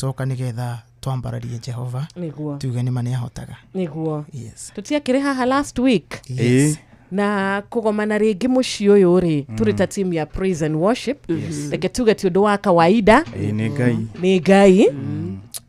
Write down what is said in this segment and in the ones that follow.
toka nigetha twambararie Jehova tuge ni mane ahotaga niguo yes tutiakire haha last week yes na kugomana ringi muci uyu ri turi ta team ya praise and worship reke tuge ti undu wa kawaida ni ngai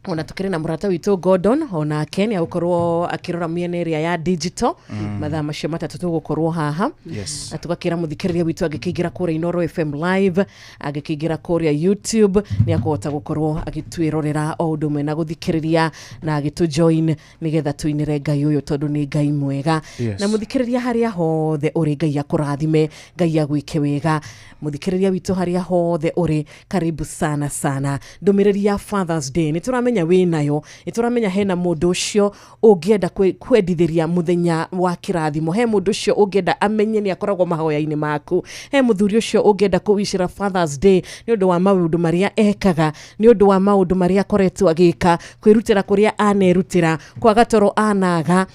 ona tukire na murata witu Gordon ona Kenya ukorwo akirora miena area ya digital mathaa macio matatu tugukorwo haha yes atugakira muthikiriria witu agikigira kure Inoro FM live agikigira kure YouTube ni akota gukorwo agitwirorera o undu mena guthikiriria na agitu join nigetha tuinire ngai uyu tondu ni ngai mwega na muthikiriria haria hothe uri ngai akurathime ngai agwike wega muthikiriria witu haria hothe uri karibu sana sana ndumiriria Father's Day ni turamenya winayo ni turamenya hena mundu ucio ungienda kwendithiria muthenya wa kirathimo he mundu ucio ungienda amenye ni akoragwo mahoya-ini maku he muthuri ucio ungienda kuwishira Father's Day ni undu wa maundu maria ekaga ni undu wa maundu maria koretwo agika kwirutira kuria anerutira kwaga toro anaga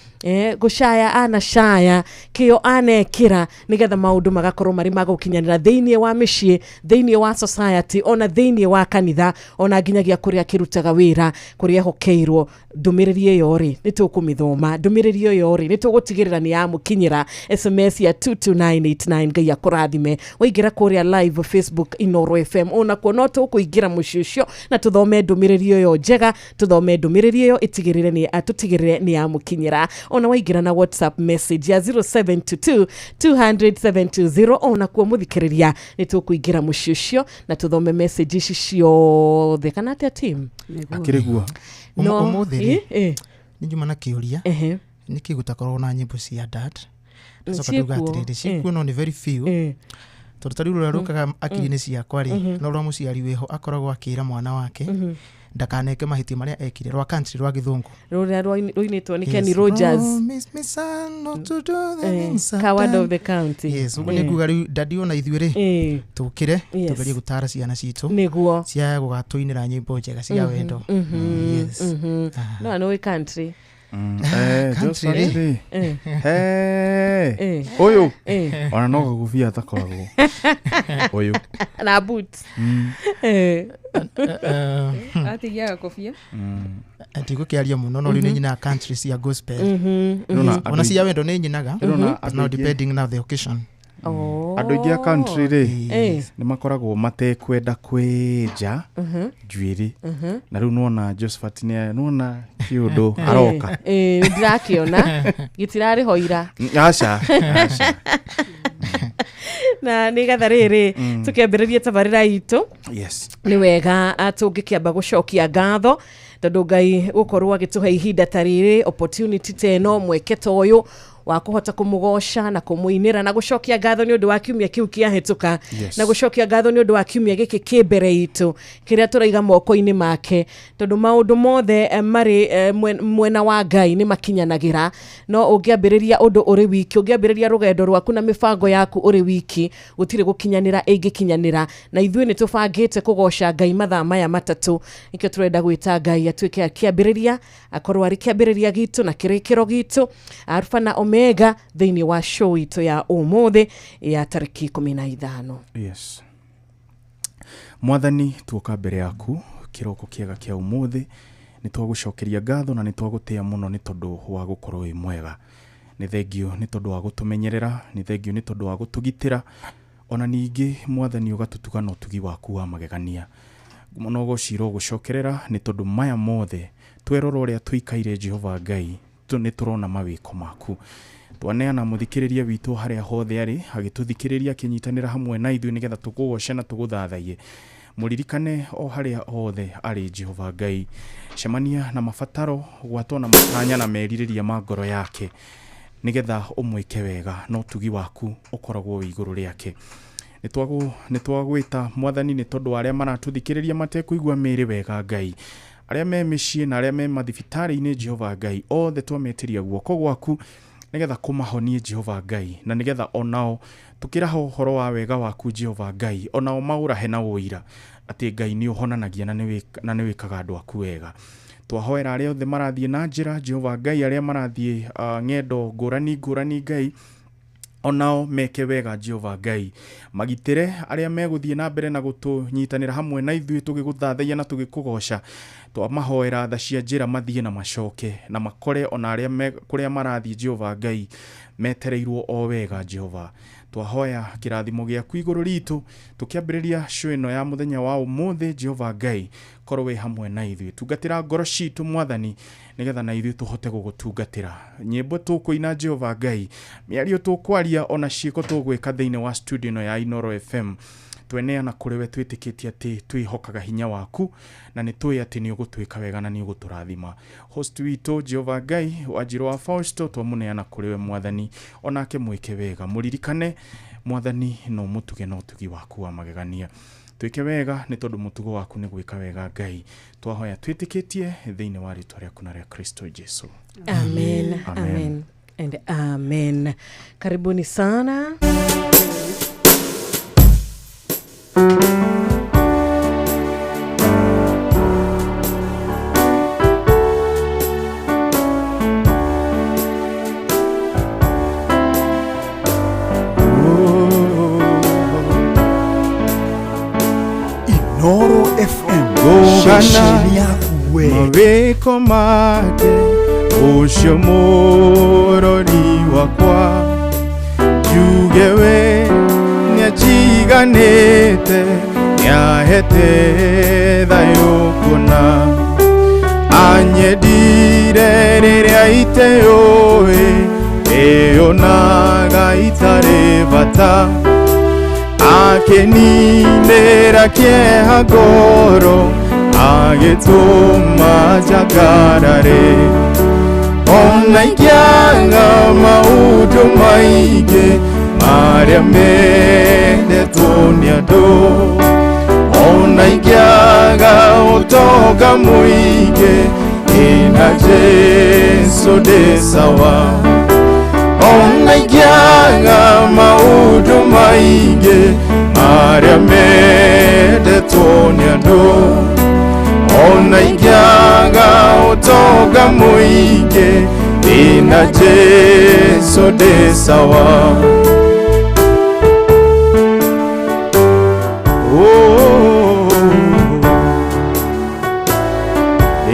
gushaya anashaya kio anekira nigetha maundu magakorwo mari magukinyanira theinie wa micii theinie wa society ona theinie wa kanitha ona nginyagia kuria kirutaga wira kuria hokeirwo ndumiriri yo ri nitukumithoma ndumiriri yo ri nitugutigirira ni amukinyira SMS ya 22989 ngai akurathime waingira kuria live Facebook Inoro FM ona ko no tukuingira mucicio na tuthome ndumiriri yo njega tuthome ndumiriri yo itigirire ni atutigirire ni amukinyira ona waingira na WhatsApp message ya 0722000720 ona kuo muthikiriria nitukuingira mucicio na tuthome message icio the kanate team akirigua umuthiri ni juma na kiuria niki gutakorwo na nyimbo cia dad soka tugatirire ciku no ni very few tortariru rukaga akiri-ini ciakwa ri no rwa muciari weho akoragwo akira mwana wake ndakaneke mahiti maria ekire rwa country rwa githungu ruria ruinitwo ni Kenny Rogers miss me son not to do the things coward of the county yes ugo niguga ri dadi ona ithuire tukire tugerie gutara ciana citu niguo cia gugatuinira nyimbo njega cia wendo yes no no we country country oyo ona no guvia takoragwo oyo na boot atigia kofia atigo kiaria muno no ri nyina country cia gospel ona cia wendo ni nyinaga now depending now the occasion andu ingi country ri ni makoragwo matekwenda kwenja njuiri na riu nuona Josephat ni nuona kiundu aroka ndirakiona gitirari hoira acha na nigatha riri tukiambiriria tabarira itu yes ni wega atungikiamba gucokia ngatho tondu ngai gukorwo agituhe ihinda tariri opportunity teno mweketo uyu wa kuhota kumugosha na kumuinira na gucokia ngatho ni undu wa kiumia kiu kiahituka na gucokia ngatho ni undu wa kiumia giki kimbere itu kiria turaiga moko-ini make tondu maundu mothe mari mwena wa ngai ni makinyanagira no ungiambiriria undu uri wiki ungiambiriria rugendo rwaku na mifango yaku uri wiki gutire gukinyanira ingikinyanira na ithui ni tubangite kugosha ngai mathaa maya matatu nikio turenda gwita ngai atuike akiambiriria akorwo ari kiambiriria gitu na kirikiro gitu Alpha na Omega thini wa show ito ya umuthi ya tariki 15 yes mwathani tuoka mbere yaku kiroko kiega kia umuthi ni twagucokeria ngatho na ni twagutia muno ni tondu wa gukorwo wi mwega ni thengio ni tondu wa gutumenyerera ni thengio ni tondu wa gutugitira ona ningi mwathani ugatutuga no tugi waku wa magegania muno gociro gucokerera ni tondu maya mothe tweroro uria tuikaire Jehova Ngai ni turona mawiko maku twaneana muthikiriria witu haria hothe ari agituthikiriria kinyitanira hamwe na ithu nigetha tukugoce na tuguthathaie muririkane o haria hothe ari Jehova Ngai cemania na mabataro gwatona matanya na meririria ma ngoro yake nigetha umwike wega no tugi waku ukoragwo iguru riake nitwagwita mwathani ni tondu aria maratuthikiriria matekuigwa miri wega Ngai aria me micii na aria me mathibitari-ini Jehova Ngai othe twametiria guoko gwaku nigetha kumahonie Jehova Ngai na nigetha onao tukiraho horo wa wega waku Jehova Ngai onao maurahe na uira ati Ngai ni uhonanagia na ni wikaga andu aku wega twahoera aria othe marathie na njira Jehova Ngai aria marathie ngendo ngurani Ngai onao meke wega Jehova Ngai magitire aria meguthie na mbere na gutunyitanira hamwe na ithuĩ tugiguthathaia na tugikugoca twamahoera tha cia njĩra mathie na macoke na makore ona aria kuria marathie Jehova Ngai metereirwo o wega Jehova twahoya kirathimo giaku iguru ritu tukiambiriria show ino ya muthenya wa umuthi Jehova Ngai korwe hamwe na ithuĩ tungatira ngoro citu mwathani nigetha na ithuĩ tuhote gugutungatira nyimbo tukuina Jehova Ngai miario tukwaria ona ciiko tugwika thiini wa studio no ya Inoro FM tweneana kuriwe twitikitie ati twihokaga hinya waku na nitui ati ni ugutwika wega na ni uguturathima host witu Jehova Ngai Wanjiru wa Fausto twamuneana kuriwe mwathani onake mwike wega muririkane mwathani no mutuge no tugi waku wa magegania twike wega ni tondu mutugo waku ni gwika wega Ngai twahoya twitikitie thiini wa ritwa rĩaku na rĩa Kristo Jesu amen amen and amen karibuni sana Inoro FM Gogana maweko make ucio murori wakwa jugewe nĩajiganĩte nĩahete thayũ kuna anyendire rĩrĩa iteyũĩ ĩyonaga itarĩ bata akeninĩra kĩeha ngoro agĩtũma njagarare ona ingĩaga maũndũ maingĩ marĩa mendetwo nĩ andũ ona ingĩaga ũtonga mũingĩ ĩna Jesu ndĩ sawa ona ingĩaga maũndũ maingĩ marĩa mendetwo nĩ andũ ona ingĩaga ũtonga mũingĩ ĩna Jesu ndĩ sawa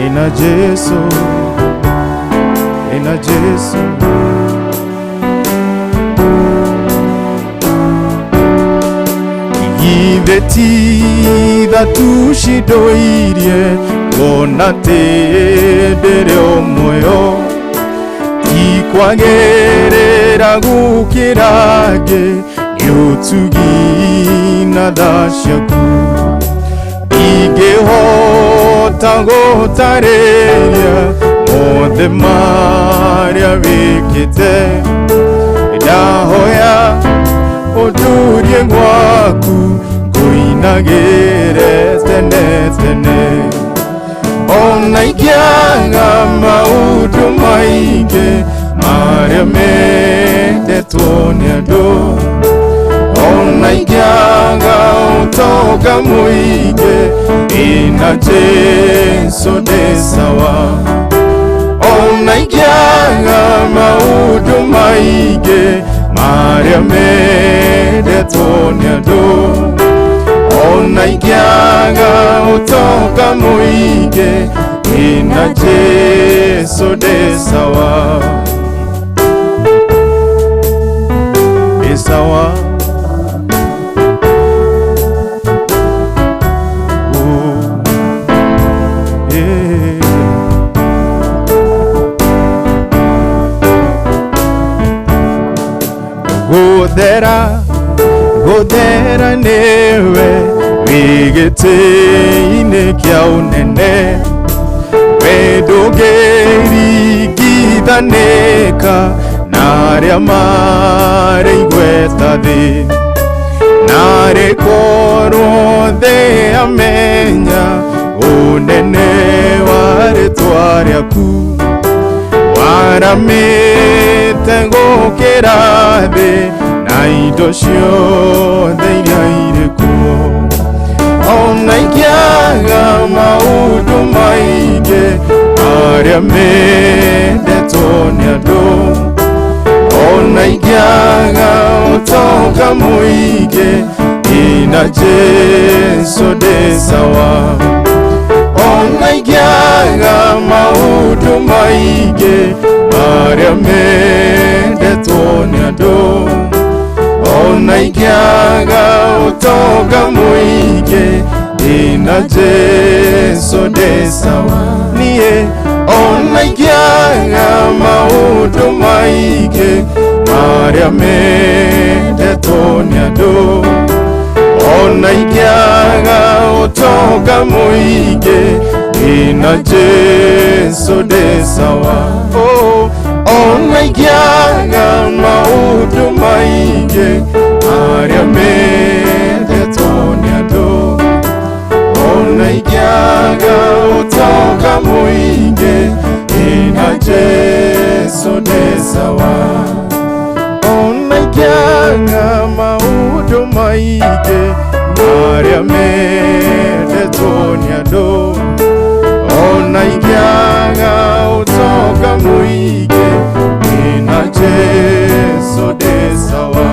ĩna Jesu ĩna Jesu Iveti tushindũirie ngona ndĩrĩ o muoyo ikwagĩrĩra gũkĩra angĩ nĩ ũtugi na tha ciaku ingĩhota gũtarĩria mothe marĩa wĩkĩte ndahoya ũndurie gwaku ngũinagĩre tene tene ona ingĩaga maũndũ maingĩ marĩa mendetwo nĩ andũ ona ingĩaga ũtonga mũingĩ ĩna Jesu ndĩ sawa ona ingĩaga maũndũ maingĩ marĩa mendetwo nĩ andũ ona ingĩaga ũtonga mũingĩ ĩna Jesu ndĩ sawa ndĩ sawa Gũthera nĩwe wĩgĩtĩ-inĩ kĩa ũnene we ndũngĩringithanĩka na arĩa marĩ igweta thĩ narĩ korwo thĩ amenya ũnene wa rĩtwa rĩaku waramĩte gũkĩra thĩ na indo ciothe iria irĩ kuo ona ingĩaga maũndũ maingĩ marĩa mendetwo nĩ andũ ona ingĩaga utonga muingi ina Jesu ndĩ sawa. Ona ingĩaga maũndũ maingĩ marĩa mendetwo nĩ andũ, ona ingĩaga ũtonga mũingĩ ina Jesu ndĩ sawa. Niĩ ona ingĩaga maũndũ maingĩ marĩa mendetwo nĩ andũ, ona ingĩaga ũtonga mũingĩ ina Jesu ndĩ sawa. Ona ingĩaga maũndũ maingĩ marĩa mendetwo nĩ andũ, ona ingĩaga ũtonga mũingĩ ina Jesu ndĩ sawa. Ona ingĩaga maũndũ maingĩ marĩa mendetwo nĩ andũ, ona ingĩaga ũtonga mũingĩ ina Jesu ndĩ sawa.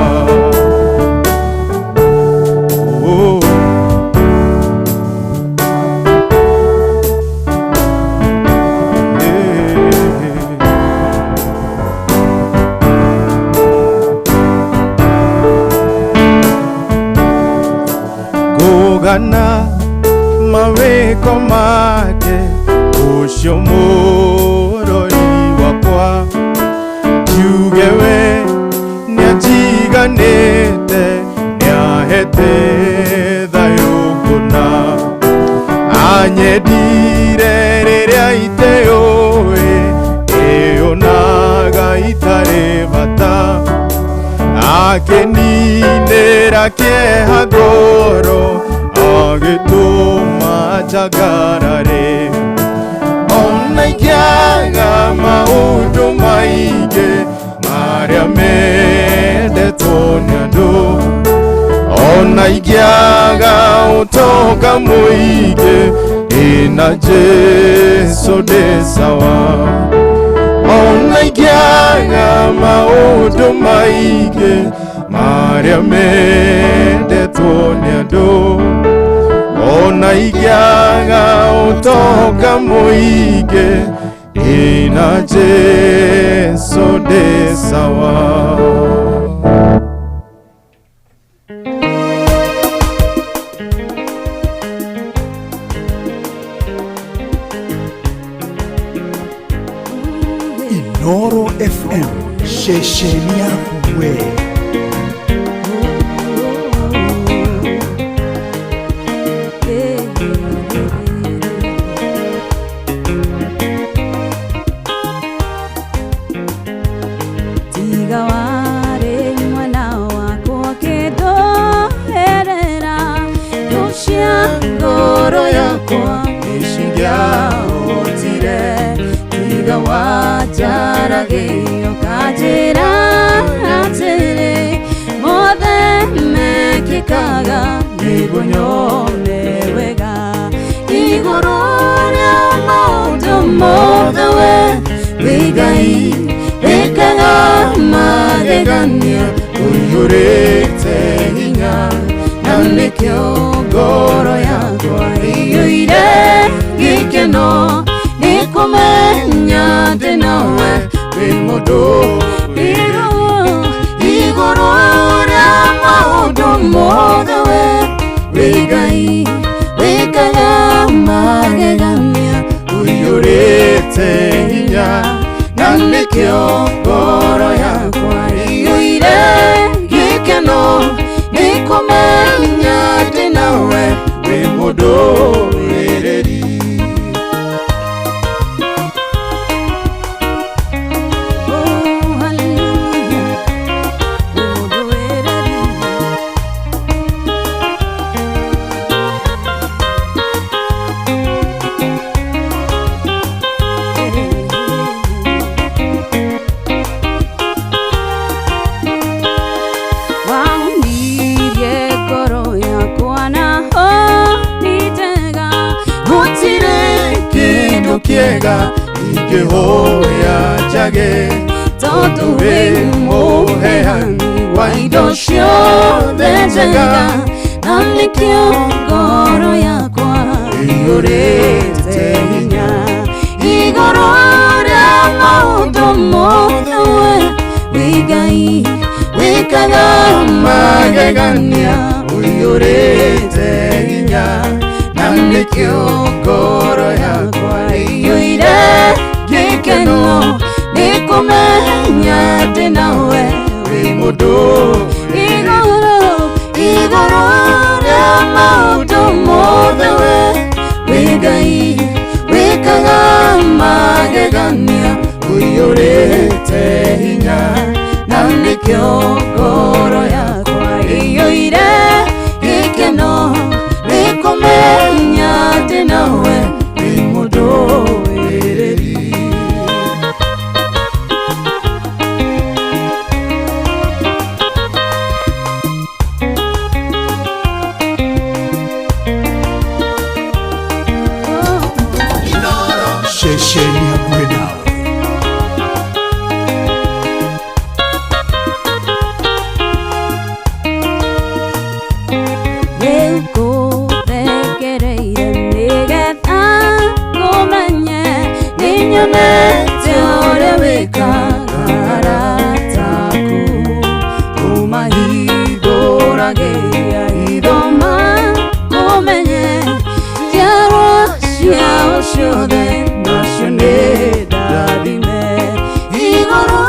Gũgana mawĩko make ũcio mũrori wakwa, kiuge we nĩanjiganĩte nĩahete thayũ ngũna, anyendire rĩrĩa iteyũĩ ĩyonaga itarĩ bata, akĩninĩra kĩeha ngoro agĩtũma njagarare. Ona ingĩaga maũndũ maingĩ marĩa mendetwo nĩ andũ, ona ingĩaga ũtonga mũingĩ ina Jesu ndĩ sawa. Ona ingĩaga maũndũ maingĩ marĩa mendetwo nĩ andũ, ona ingĩaga ũtonga mũingĩ ina Jesu ndĩ sawa. Inooro FM, shesheni yaku we. Wajarageyo kajira atire mothe mekikaga nigunyone wega iguru rĩa maũndũ mothe we wigai wikaga magegania ũiyũrĩte hinya na nĩkĩo ngoro yakwa ĩiyũire gĩkeno nikumenya ndĩ nawe wĩ mũndũ igũrũ rĩa maũndũ mothe we wĩ Ngai wĩkaga magegania ũiyũrĩte hinya na nĩkĩo ngoro yakwa ĩiyũire gĩkeno nikumenya ndĩ nawe wĩ mũndũ wĩrĩri. Kiega ingĩhoya njage tondũ wĩ mũheani kwa indo ciothe njega na nikio ngoro yakwa iyurite hinya igoro ria maundu mothe we Ngai wikaga magegania iyurite hinya na nikio ngoro yakwa iyuire gikeno nikumenya ndinawe wi mundu igoro ria maundu mothe we Ngai wikaga magegania iyurite hinya na nikio ngoro yakwa iyuire gikeno nikumenya ndinawe wi mundu wireri Shesheni hakuwe nawe. Nĩngũthekereire nĩgetha ngũmenye nĩnyonete ũrĩa wĩkaga arataku ũmahingũragĩria ithoma ngũmenye njiarwa ciao ciothe nacio nĩ ndathime igũrũ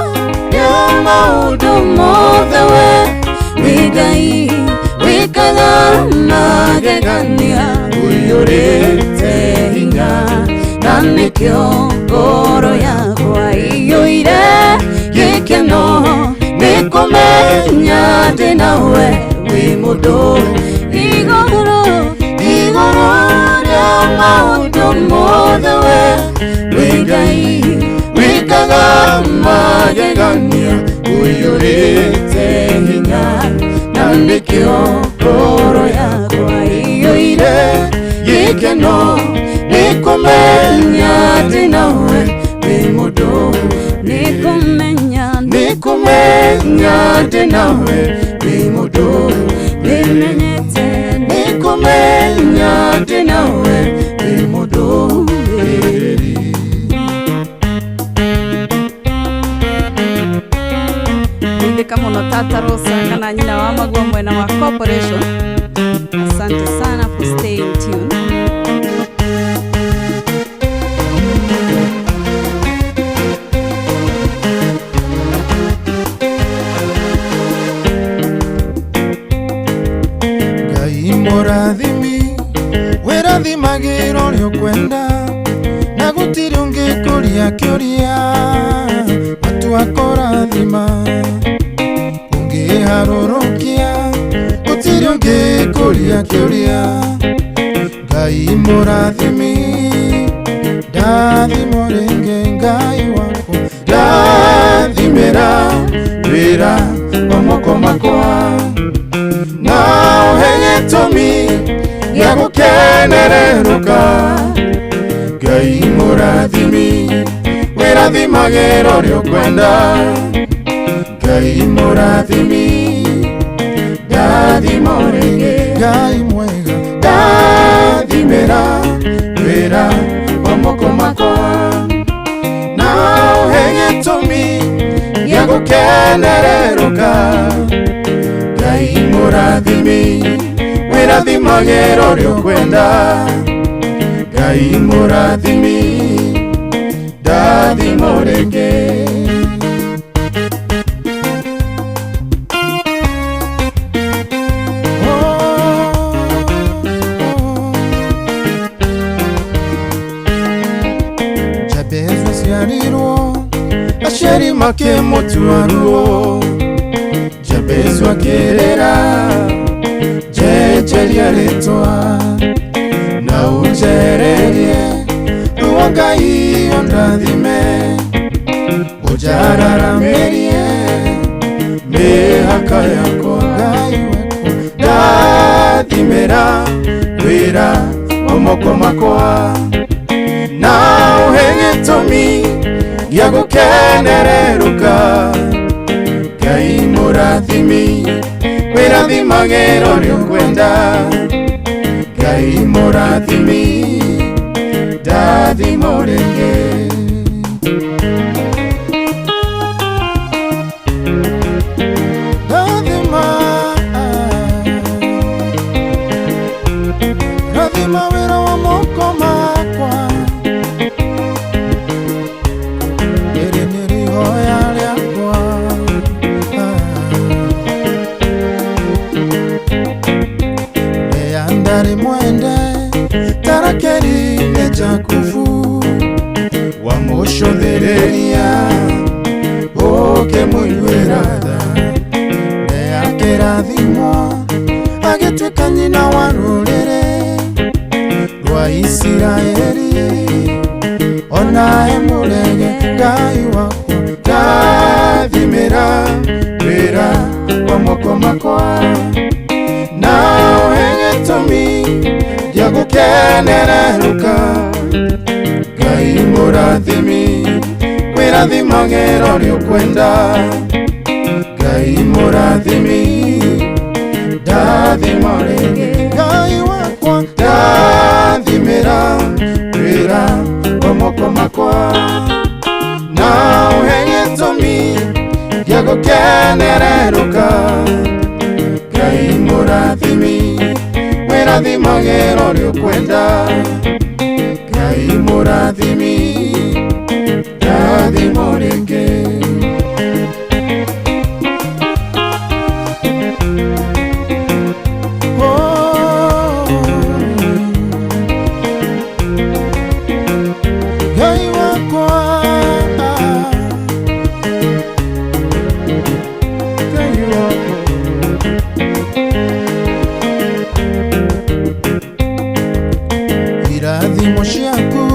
rĩa maũndũ mothe we Ngai wikaga magegania iyurite hinya na nikio ngoro yakwa iyuire gikeno nikumenya ndinawe wi mundu igoro ria maundu mothe we Ngai wikaga magegania iyurite hinya na nikio ngoro yakwa iyuire gikeno nikumenya ndinawe wi mundu nikumenya ndinawe wi mundu nimenyete nikumenya ndinawe wi mundu wireri Ndika muno Tata Rosa kana nyina wa Magua mwena wa Corporation. Asante sana for staying tuned. Ngai mũrathimi wĩrathimagĩra ũrĩa ũkwenda na gũtirĩ ũngĩkũria kĩũria matua kũrathima ũngĩharũrũkia gũtirĩ ũngĩkũria kĩũria Ngai mũrathimi ndathimo rĩngĩ Ngai waku ndathimĩra wĩra wa moko makwa na ũhe gĩtũmi gĩa gũkenererũka Ngai mũrathimi wĩrathimagĩra ũrĩa ũkwenda Ngai mũrathimi ndathimo rĩngĩ Ngai mwega ndathimĩra wĩra wa moko makwa na ũhe gĩtũmi gĩa gũkenererũka Ngai mũrathimi wĩrathimagĩra ũrĩa ũkwenda Ngai mũrathimi ndathimo rĩngĩ Jabezu aciarirwo aciari makĩmũtua ruo Jabezu akĩrĩra njenjeria rĩtwa na ũnjererie ruo Ngai ũndathime ũnjararamĩrie mĩhaka yakwa Ngai waku ndathimĩra wĩra wa moko makwa na ũhe gĩtũmi gĩa gũkenererũka Ngai mũrathimi magero riokwenda Ngai mũrathimi ndathimo rĩngĩ Rathima wĩra wa moko makwa ĩrĩ nĩ rĩhoya rĩakwa Ndarĩ mwende tarakeri nĩ Jakubu wamũcũthĩrĩria ũkĩmũiguĩra tha nĩakĩrathimwo agĩtuĩka nyina wa rũrĩrĩ rwa Isiraeli onae mũrege Ngai wakwa ndathimĩra wĩra wa moko makwa na ũhe gĩtũmi gĩa gũkenererũka Ngai mũrathimi wĩrathimagĩra ũrĩa ũkwenda Ngai mũrathimi ndathimo rĩngĩ Ngai wakwa ndathimĩra wĩra wa moko makwa na ũhe gĩtũmi gĩa gũkenererũka Ngai mũrathimi wĩrathimagĩra ũrĩa ũkwenda Ngai mũrathimi ndathimo rĩngĩ Ngai wakwa irathimo ciaku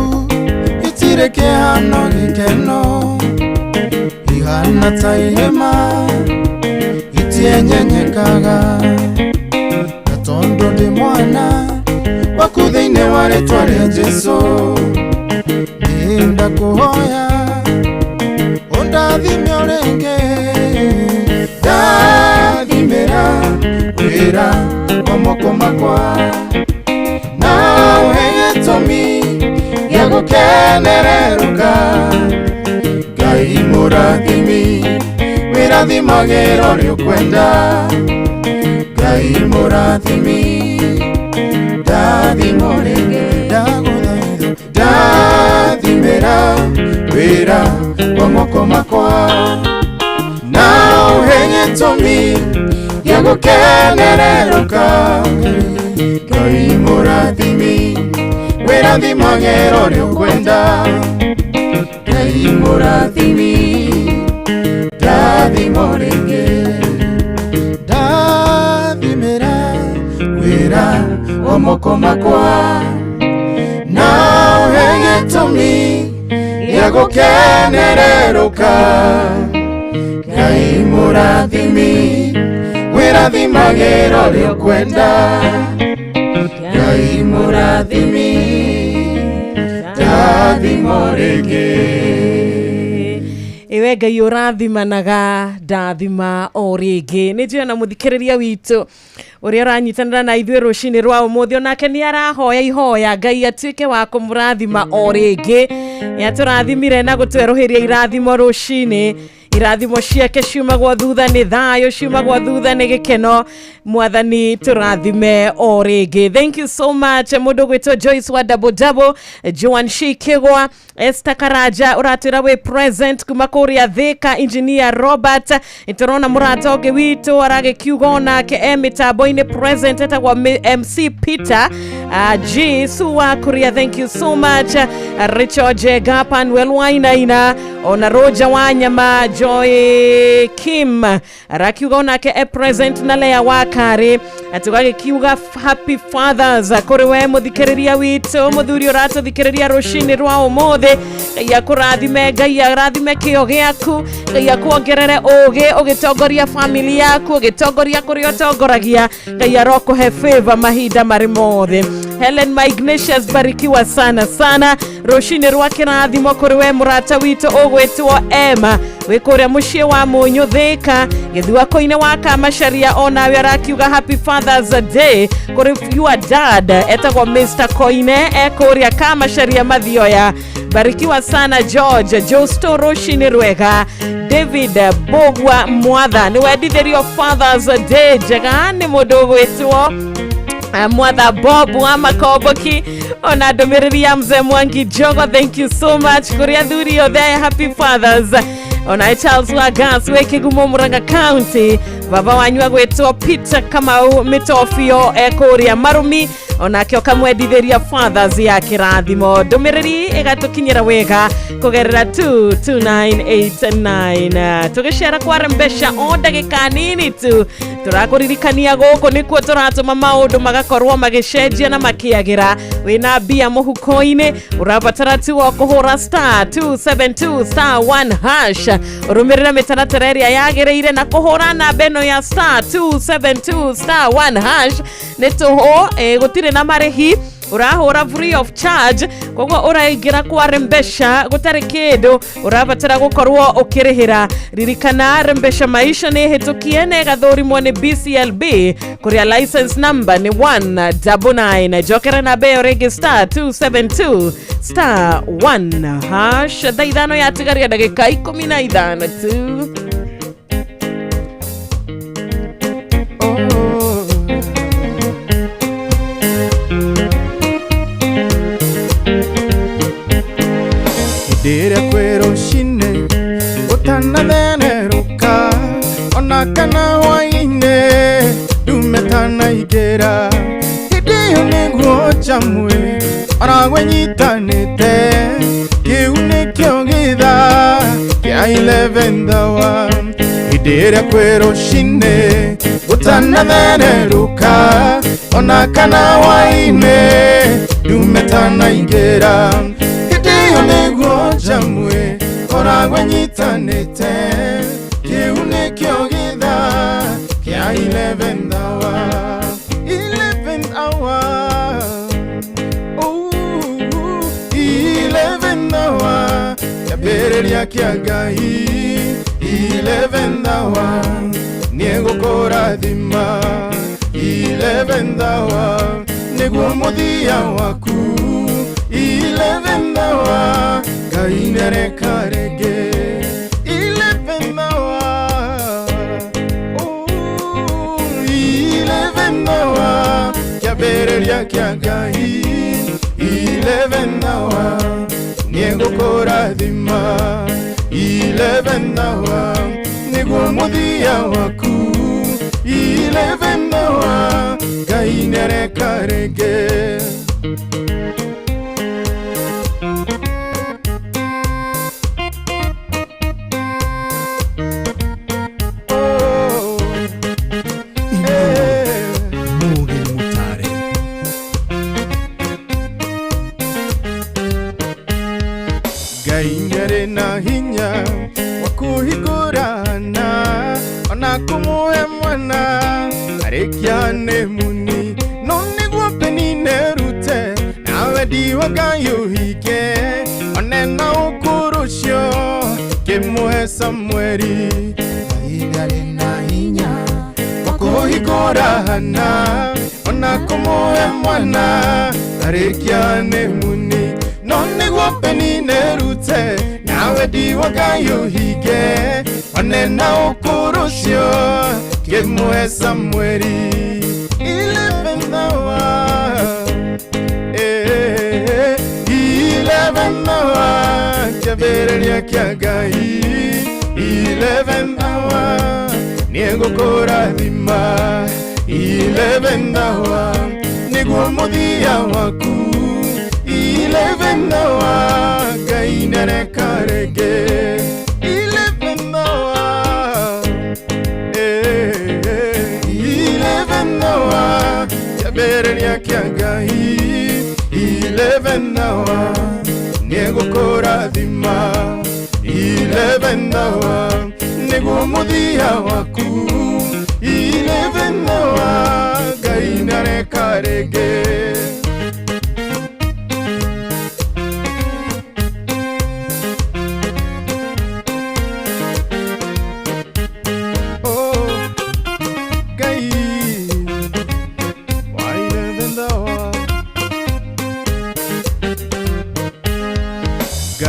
itirĩ kĩhano gĩkeno ihana ta ihema itienyenyekaga na tondũ ndĩ mwana waku thĩinĩ wa rĩtwa rĩa Jesũ ndakũhoya ũndathime o rĩngĩ ndathimĩra wĩra wa moko makwa na ũhe gĩtũmi gĩa gũkenererũka Ngai mũrathimi wĩrathimagĩra ũrĩa ũkwenda Ngai mũrathimi ndathimo rĩngĩ ndagũthaitha ndathimĩra wĩra wa moko makwa na ũhe gĩtũmi gĩa gũkenererũka Ngai mũrathimi wĩrathimagĩra ũrĩa ũkwenda Ngai mũrathimi ndathimo rĩngĩ ndathimĩra wĩra wa moko makwa na ũhe gĩtũmi gĩa gũkenererũka Ngai mũrathimi wĩrathimagĩra ũrĩa ũkwenda Ngai mũrathimi ndathimo rĩngĩ Iwe Ngai ũrathimanaga ndathima o rĩngĩ nĩ njũĩ na mũthikĩrĩria witũ ũrĩa ũranyitanĩra na ithuĩ rũcinĩ rwa ũmũthĩ onake nĩ arahoya ihoya Ngai atuĩke wa kũmũrathima o rĩngĩ nĩatũrathimire na gũtwerũhĩria irathimo rũcinĩ irathimo ciake ciumagwo thutha nĩ thayũ ciumagwo thutha nĩ gĩkeno mwathani tũrathime o rĩngĩ thank you so much mũndũ gwĩtwo Joyce wa double Joan Shikigwa Esther Karaja ũratwĩra wĩ present kuma kũrĩa Thika engineer Robert ĩtũrona mũrata ũngĩ witũ aragĩkiuga onake mĩtambo-inĩ present etagwo MC Peter G Suwa kũrĩa thank you so much Richard Jega Panwell Wainaina ona Roja Wanyama Joy Kim arakiuga onake present na Lea Wakari atũgagĩkiuga happy fathers kũrĩ we mũthikĩrĩria witũ mũthuri ũratũthikĩrĩria rũcinĩ rwa ũmũthĩ Ngai akũrathime Ngai arathime kĩo gĩaku Ngai akuongerere ũgĩ ũgĩtongoria family yaku ũgĩtongoria kũrĩa ũtongoragia Ngai arokũhe favor mahinda marĩ mothe Helen Ignatius barikiwa sana sana rũcinĩ rwa kĩrathimo kũrĩ we mũrata witũ ũgwĩtwo Emma wikuria mucie wa munyu thika githua koine wa Kamasharia ona we arakiuga happy Father's Day kuri your dad etagwo Mr. Koine ekuria Kamasharia Mathioya. Barikiwa sana George Josto Roshini Rwega David Bogwa Mwatha ni wedithirio Father's Day jagani mudogo wetuo Mwatha Bob wa Makoboki ona ndumiriri ya mzee Mwangi Jogo. Thank you so much kuria thurio there. Happy Fathers. Ona Charles wa Gas we Kigumo Murang'a County baba wanywa gwetwo Peter Kamau Mitofio ekuria Marumi ona kyo kamwedithiria Fathers ya kirathimo. Ndumiriri igatukinyira wega kugerera 22989 tugishera kwa rembesha o ndagika nini tu turakuririkania guku nikuo turatuma maundu magakorwo magicenjia na makiagira. Wina bia muhuko-ini urabatara tu kuhura star 272 star 1 hash urumirira mitaratara iria yagireire na kuhura na beno ya star 272 star 1 hash netuho gutire na marehi urahura free of charge kogwo uraingira kwa rembesha gutari kindu urabatara gukorwo ukirihira. Ririkana rembesha maisha ni hitukie ne gathurimo ni BCLB kuria license number ni 199 jokera na beyo register 272 star 1 hash. Daidano ya tigaria dakika 15 tu. Dere kwero shine utana neneruka ona kana waine dumetana igera hidiyo niguo chamwe ona gwenyitanite kiune kiogitha kia 11 dawa. Dere kwero shine utana neneruka ona kana waine dumetana igera nego jamwe ora gwenyitanite kiune kiogitha kia 11 hour 11 hour oh 11 hour yabereria kiagai 11 hour niego korathima 11 hour nego muthia waku 11 hour kainere karege 11 hour oh 11 hour yabereria kiagai 11 hour niego korathima 11 hour nego muthia waku 11 hour kainere karege. Gaingere na hinya wakuhigurana ona kumuhe mwana arekiane muni none gwapeni nerute nawe diwagayuhike onena ukurusyo kimuhe Samweri. Gaingere na hinya wakuhigurana ona kumuhe mwana arekiane muni none gwapeni nerute nawe diwagayuhike onena ukurusyo kimuhe Samweri. 11 hour 11 hour kiabereria kiagai 11 hour niego korathima 11 hour niguo muthia waku 11 hour gainere karege 11 hour 11 hour yabereria kiagai 11 hour niego korathima 11 hour niguo muthia waku 11 hour gainere karege.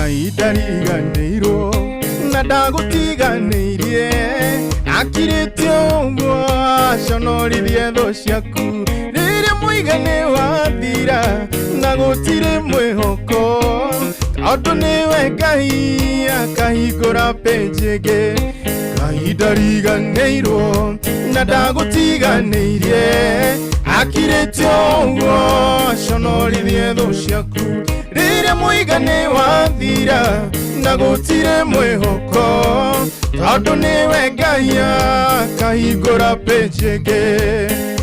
kahinda riganĩirwo na ndagũtiganĩirie akirĩte ũguo aconorithie thũ ciaku rĩrĩa mũigane wathira na gũtirĩ mwĩhoko tondũ nĩwe Ngai akahingũra pĩnjĩ ĩngĩ kahinda riganĩirwo na ndagũtiganĩirie akirĩte ũguo aconorithie thũ ciaku rĩrĩa mũigane wathira na gũtirĩ mwĩhoko tondũ nĩwe Ngai akahingũra pĩnjĩ ĩngĩ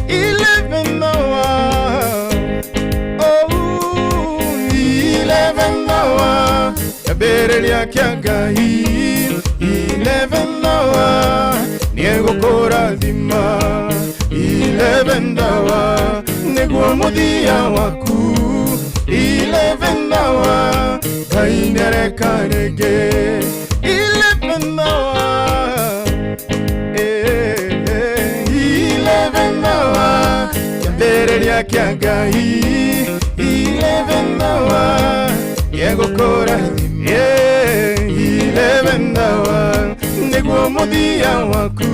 11 hour kĩambĩrĩria kĩa Ngai 11 hour nĩegũkũrathima 11 hour nĩguo mũthia waku 11 hour Ngai nĩareka rĩngĩ 11 hour 11 hour kĩambĩrĩria kĩa Ngai 11 hour nĩegũkũrathima 11 hour nĩguo mũthia waku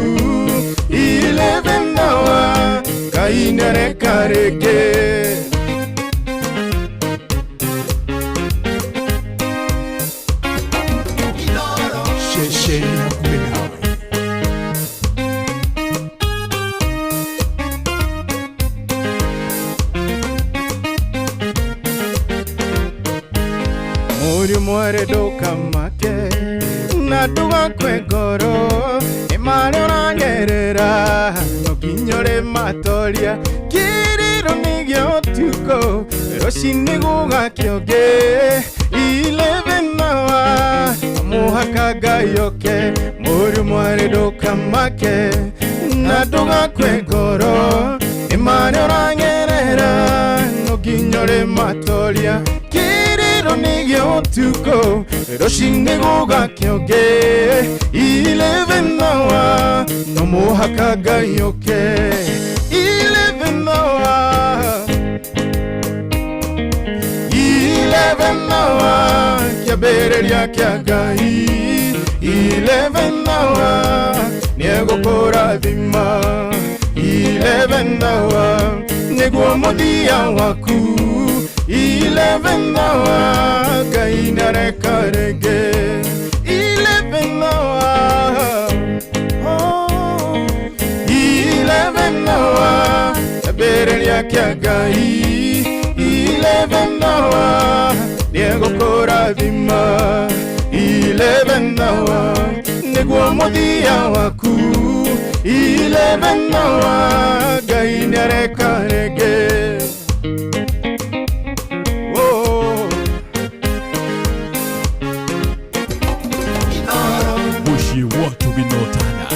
11 hour Ngai nĩareka rĩngĩ Shesheni hakuwe nawe. Mũriũ mwere ndũkamake na ndũgakue ngoro nĩ marĩa ũragerera no nginya ũrĩmatoria kĩrĩro nĩgĩa ũtukũ rũcinĩ gũgakĩonge 11 hour mũhaka Ngai oke mũriũ mwere ndũkamake na ndũgakue ngoro nĩ marĩa ũragerera no nginya ũrĩmatoria kĩrĩro nĩgĩa ũtukũ rũcinĩ gũgakĩonge 11 hour no mũhaka Ngai oke 11 hour 11 hour kĩambĩrĩria kĩa Ngai 11 hour nĩegũkũrathima 11 hour nĩguo mũthia waku 11 hour Ngai nĩareka rĩngĩ 11 hour 11 hour kĩambĩrĩria kĩa Ngai 11 hour nĩegũkũrathima 11 hour nĩguo mũthia waku 11 hour Ngai nĩareka rĩngĩ Mushi watu binotana.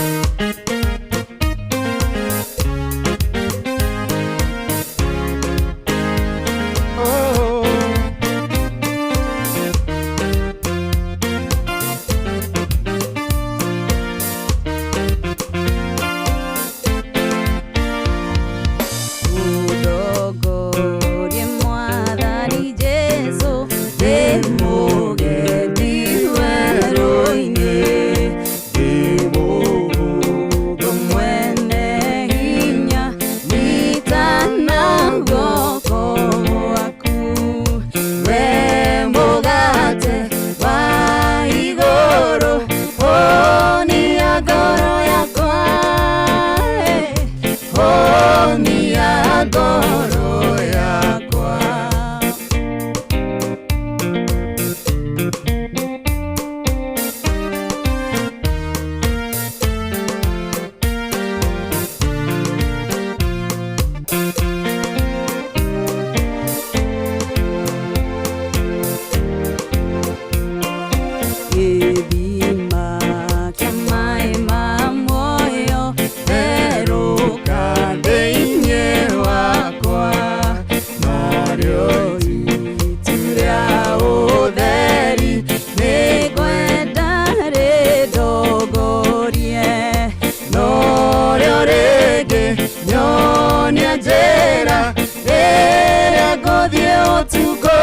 to go.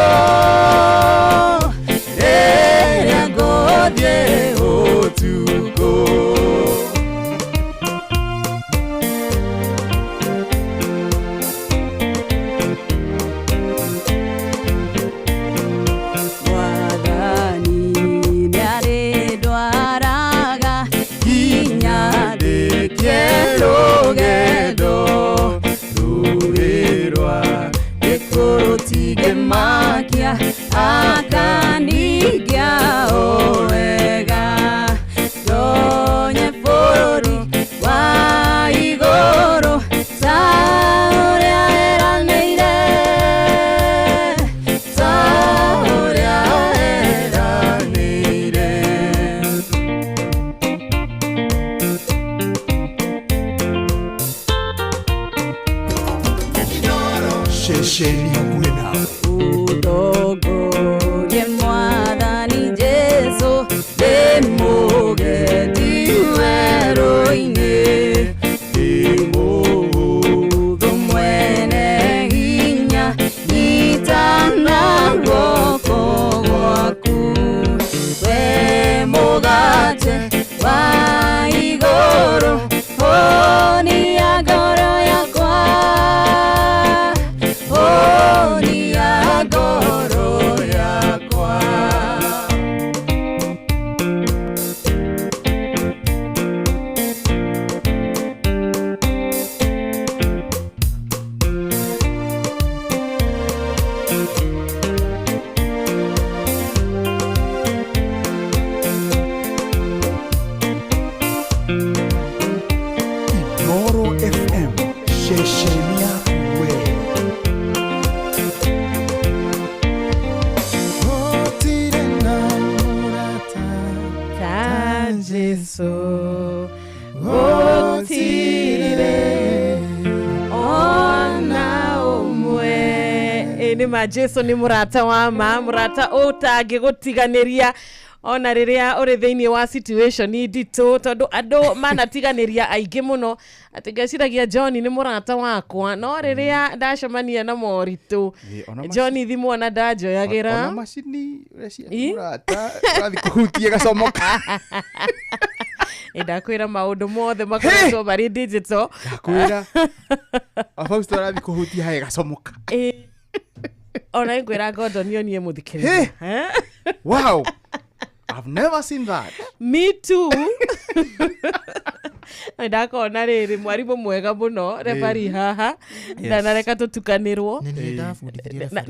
Jesu gutire ona umwe. Ni ma Jesu ni murata wa ma, murata utangigutiganiria ona riria uri thiini wa situation ndito tondu andu manatiganiria aingi muno ati ngeciragia John ni murata wakwa no riria ndacemania na moritu John thimu ona ndanjoyagira ona macini murata rathi kuhutie gacomoka ndakwira maundu mothe makoretwo bari digital ndakwira afausto rathi kuhutia hae gacomoka ona ngwira Gordon nie muthikiriria wow, I've never seen that. Me too. Ndakona riri mwarimu mwega muno refari haha ndanareka tutukanirwo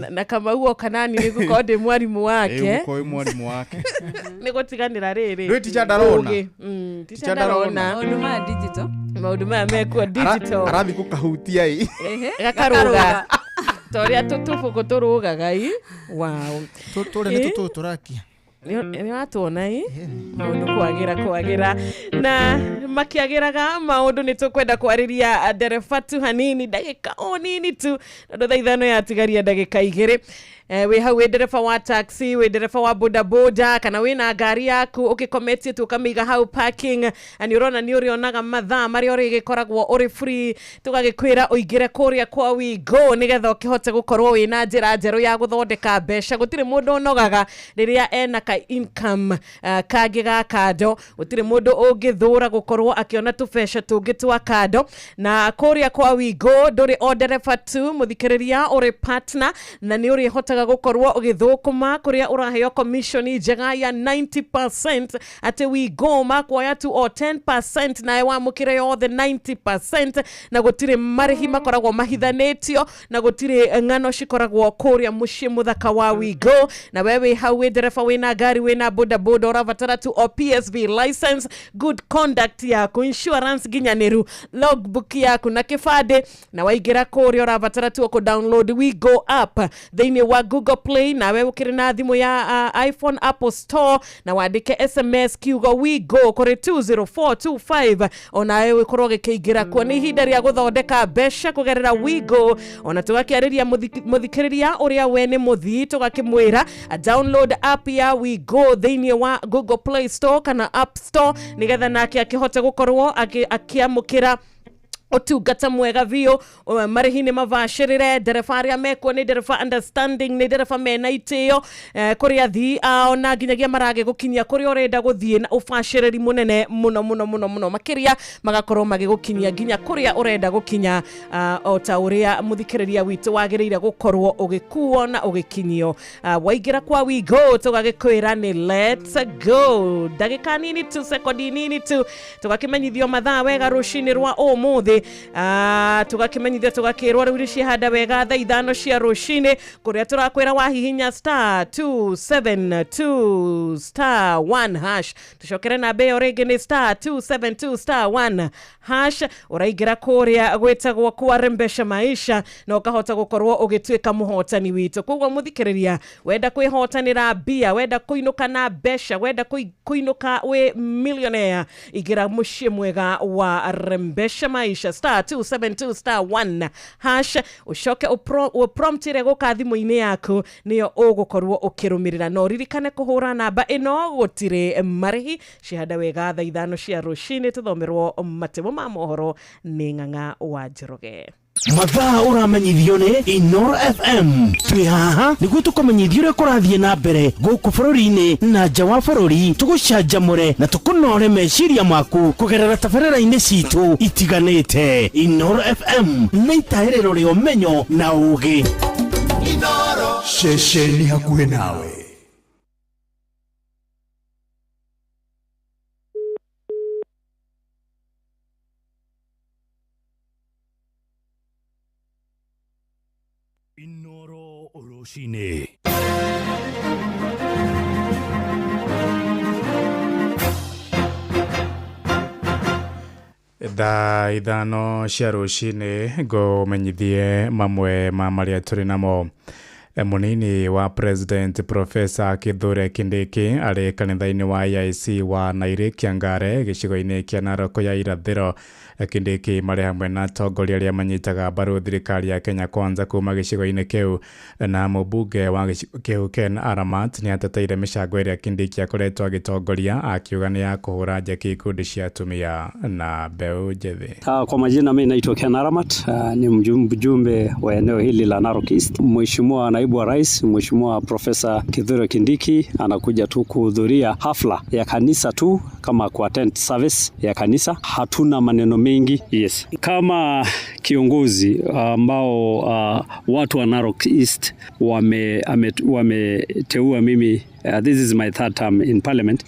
na kama huo kanani ni gukode mwarimu wake uko mwarimu wake ni gutiganira riri ndio teacher Darona teacher Darona Huduma digital mauduma meko digital arathi kukahutia hii gakaruga toria tutufu kuturuga gai wow tore ni tuturakia ni watuona maundu kwagira na makiagiraga maundu ni tukwenda kwariria ndereba tu hanini ndagika o nini tu ndo thaithano yatigaria ndagika igiri we hau we ndereba wa taxi we ndereba wa bodaboda kana we na ngari yaku ukikometie tu kamiga hau parking ani urona ni urionaga mathaa mari ori gikoragwo uri free tugagikwira uigire kuria kwa Wigo nigetha ukihote gukorwo we na njira njeru ya guthondeka mbeca gutire mundu onogaga riria ena ka income kage ga kado gutire mundu ungithura gukorwo akiona tubeca tungi twa kado na kuria kwa Wigo nduri ndereba tu muthikiriria uri partner na ni uri hotaga gukorwo ugithukuma kuria uraheo commission njega ya 90% ate Wigo makwaya tu o 10% na ewa mukire yothe 90% na gutire marihi makoragwo mahithanetio na gutire ngano cikoragwo kuria mucii muthaka wa Wigo na wewe hau ndereba wina ngari wina bodaboda urabatara tu o PSV license good conduct yaku insurance ginyaniru logbook yaku na kifade na waigira kuria urabatara tu ku download Wigo app thiini wa Google Play na wewe ukiri na thimu ya iPhone Apple Store na wandike SMS kiugo Wigo kuri 20425 ona wewe koroge kiingira kwa ni hinda ria guthondeka mbeca kugerera Wigo ona tugakiariria muthikiriria uria we ni muthi tugakimwira download app ya Wigo thiini wa Google Play Store kana App Store nigetha nake akihota gukorwo akiamukira otungata mwega vio marihi ni mavashirire ndereba aria mekwo ni ndereba understanding ni ndereba mena itio kuria thi ona nginyagia marage gukinyia kuria urenda guthie na ufashiriri munene muno makiria magakorwo magigukinyia nginya kuria urenda gukinya o ta uria muthikiriria witu wagiriire gukorwo ugikuo na ugikinyio waigira kwa Wigo tugagikwira ni let's go ndagika nini tu sekondi nini tu tugakimenyithio mathaa wega rucini rwa umuthi tugakimenyithia tugakirwa riu cihanda wega thaa ithano cia rucini kuria turakwira wahihinya *272*1# tucokere na be orege ni *272*1# uraigira kuria gwetagwo kwa Rembesha Maisha na ukahota gukorwo ugitwika muhotani witu kogwo muthikiriria wenda kwihotanira bia wenda kuinuka na besha wenda kuinuka we millionaire igira mucii mwega wa Rembesha Maisha *272*1# ucoke upromptire guka thimu-ini yaku niyo ugukorwo ukirumirira no ririkane kuhura namba ino gutire marihi cihanda wega thaa ithano cia rucini tuthomerwo matemo ma mohoro ni Ng'ang'a wa Njoroge. Mathaa uramenyithio ni Inoro FM twi haha niguo tukumenyithio uria kurathie na mbere guku bururi-ini na nja wa bururi tugucanjamure na tukunore meciria maku kugerera tabarĩra-inĩ citu itiganĩte. Inoro FM nĩ itaĩrĩro rĩa ũmenyo na ũũgĩ. Inoro ceceni hakuhĩ nawe. Inoro Oroshine. Thaa ithano cia rucini ngumenyithie mamwe ma maria turi namo Munini wa President Professor Kithure Kindiki ari kanitha-ini wa IC wa Nairi Kiangare gicigo-ini kia Narok ya irathiro. Kindiki mari hamwe na atongoria aria manyitaga mbaru thirikari ya Kenya Kwanza kuma gicigo-ini kiu na mubunge wa gicigo kiu Ken Aramat ni ateteire micango iria Kindiki akoretwo agitongoria akiuga ni ya kuhura njeki ikundi cia atumia na mbeu njethi. Kwa majina mimi naitwa Ken Aramat, ni mjumbe wa eneo hili la Narok East. Mheshimiwa Naibu wa Rais, Mheshimiwa Professor Kithure Kindiki anakuja tu kuhudhuria hafla ya kanisa tu kama kuattend service ya kanisa. Hatuna maneno mengi. Yes. Kama kiongozi ambao watu wa Narok East wameteua mimi, this is my third term in parliament.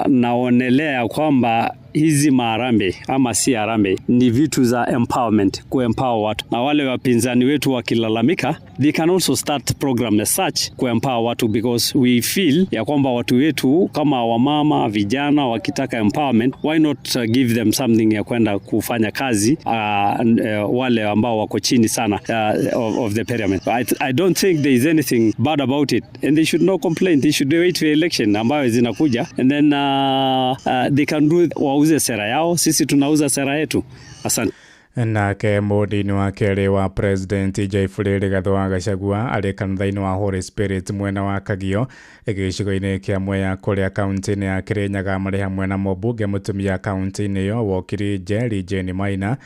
Naonelea kwamba hizi maharambe ama si harambe ni vitu za empowerment, kuempower watu, na wale wapinzani wetu wakilalamika, they can also start program as such kuempower watu, because we feel ya kwamba watu wetu kama wamama, vijana wakitaka empowerment, why not give them something ya kwenda kufanya kazi, wale ambao wako chini sana of the pyramid. I don't think there is anything bad about it, and they should not complain. They should wait for election ambayo zinakuja, and then they can do wauze sera yao, sisi tunauza sera yetu. Asante. Nake mũndini wa kerĩ wa President Jaifure Rigathi wa Gachagua arĩ kanitha-inĩ wa Holy Spirit mwena wa Kagio gĩcigo-inĩ kĩa Mwea kũrĩa kaunti-inĩ ya Kirinyaga marĩ hamwe na mũmbunge mũtumia kaunti-inĩ ĩyo Wokiri Njeri Jane Maina,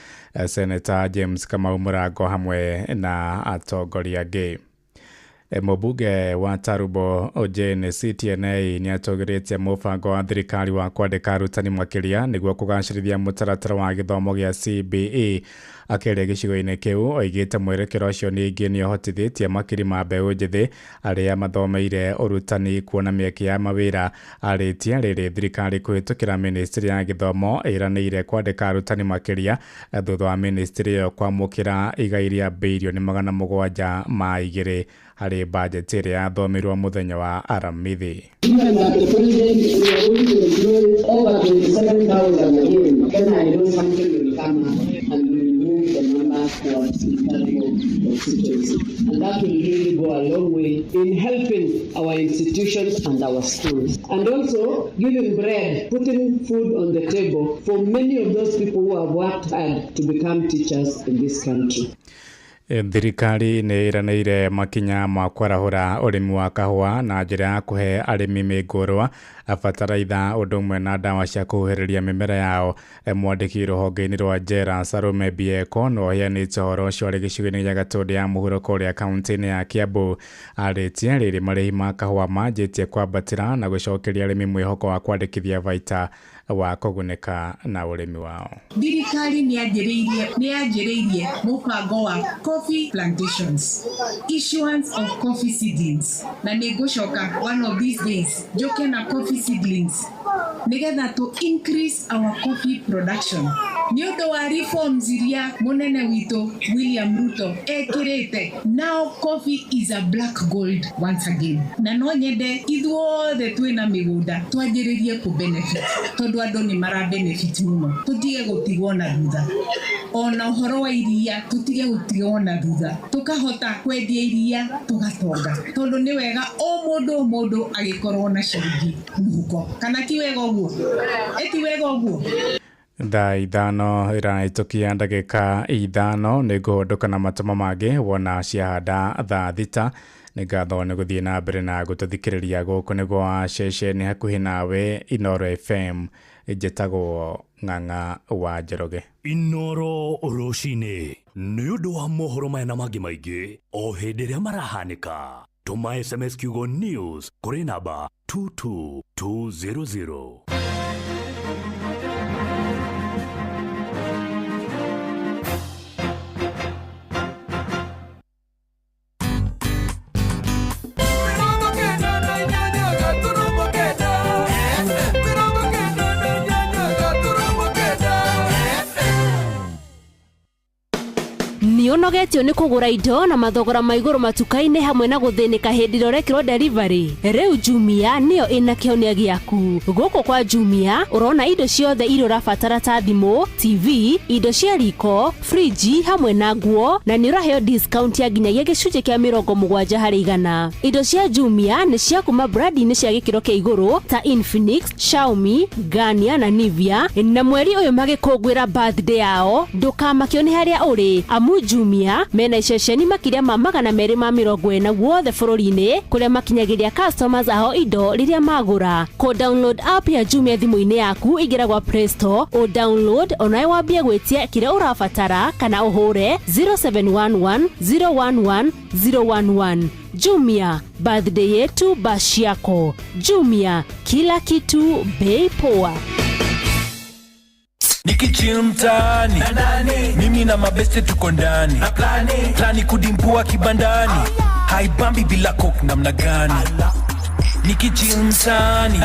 Senator James Kamau Mũrango hamwe na atongoria angĩ. Mũmbunge wa Tarubo Jane CTNA ni atũgĩrĩtie mũbango wa thirikari wa kwandĩka arutani makĩria nĩguo kũgacĩrithia mũtaratara wa gĩthomo gĩa CBE. Akĩaria gĩcigo-inĩ kĩu oigĩte mwerekero ũcio ningĩ nĩ ũhotithĩtie makiri ma mbeũ njĩthĩ arĩa mathomeire ũrutani kuona mĩeke ya mawĩra. Arĩtie rĩrĩ thirikari kũhĩtũkĩra ministry ya gĩthomo ĩranĩire kwandĩka arutani makĩria thutha wa ministry ĩyo kwamũkĩra igai rĩa birioni 702 harĩ bajeti ĩrĩa yathomirwo mũthenya wa Aramithi. And that will really go a long way in helping our institutions and our schools, and also giving bread, putting food on the table for many of those people who have worked hard to become teachers in this country. Thirikari nĩ iranĩire makinya ma kwarahũra ũrĩmi wa kahũa na njĩra ya kũhe arĩmi mĩngũrwa, bataraitha, ũndũ ũmwe na ndawa cia kũhuhĩrĩria mĩmera yao. Mwandĩki rũhonge-inĩ rwa Njera Salome Bieko no aheanĩte ũhoro ũcio arĩ gĩcigo-inĩ gĩa Gatũndũ ya mũhuro kũrĩa kaunti-inĩ ya Kiambu. Arĩtie rĩrĩ marĩhi ma kahũa manjĩtie kwambatĩra na gũcokeria arĩmi mwĩhoko wa kwandĩkithia baita wa kũgunĩka na ũrĩmi wao. Thirikari nĩ yanjĩrĩirie mũbango wa coffee plantations, issuance of coffee seedlings, na nĩngũcoka one of these days njoke na coffee seedlings nigetha to increase our coffee production. Nĩ ũndũ wa reforms iria mũnene witũ William Ruto ekĩrĩte, now coffee is a black gold once again. Na no nyende ithuothe twĩna mĩgũnda twanjĩrĩrie ku benefit, tondũ andũ nĩ mara benefit mũno. Tũtige gũtigwo na thutha. Ona ũhoro wa iria tũtige gũtigwo na thutha. Tũkahota kwendia iria tũgatonga, tondũ nĩ wega o mũndũ agĩkorwo na ciringi mũhuko. Kana ti wega ũguo? Eti wega ũguo? Thaa ithano ĩrahĩtũkia ndagĩka ithano nĩ ngũhũndũka na matũmo mangĩ wona ciahanda thaa thita. Nĩ ngatho nĩ gũthiĩ na mbere na gũtũthikĩrĩria gũkũ nĩguo wa ceceni hakuhĩ nawe Inoro FM. Njĩtagwo Ng'ang'a wa Njoroge. Inoro rũcinĩ nĩ ũndũ wa mohoro maya na mangĩ maingĩ o hĩndĩ ĩrĩa marahanĩka. Tũma SMS kiugo news kũrĩ namba 22200. nogetio ni kugura indo na mathogora maiguru matuka-ini hamwe na guthinika hindi rorekirwo delivery. Riu Jumia niyo ina kionia giaku. Guku kwa Jumia urona indo ciothe iria urabatara ta thimu, TV, indo cia riko, friji hamwe na nguo, na ni uraheo discount ya nginyagia gicunjĩ kia 70%. Indo cia Jumia ni cia kuma brandi-ini cia gikiro kia iguru ta Infinix, Xiaomi, Garnier na Nivea. Na mweri uyu magikungwira birthday yao, ndukamakio ni haria uri. Amu Jumia mena iceceni makiria ma 240 guothe bururi-ini kuria makinyagiria customers aho indo riria magura. Ko download app ya Jumia thimu-ini yaku, igira gwa Play Store, o download onawe wambie gwitia kire urabatara kana uhure 0711 011 011. Jumia, birthday yetu bashi yako. Jumia, kila kitu bei poa. Nikichill mtaani mimi na mabeste tuko ndani plani kudimpua kibandani haibambi bila coke namna gani. Nikichill mtaani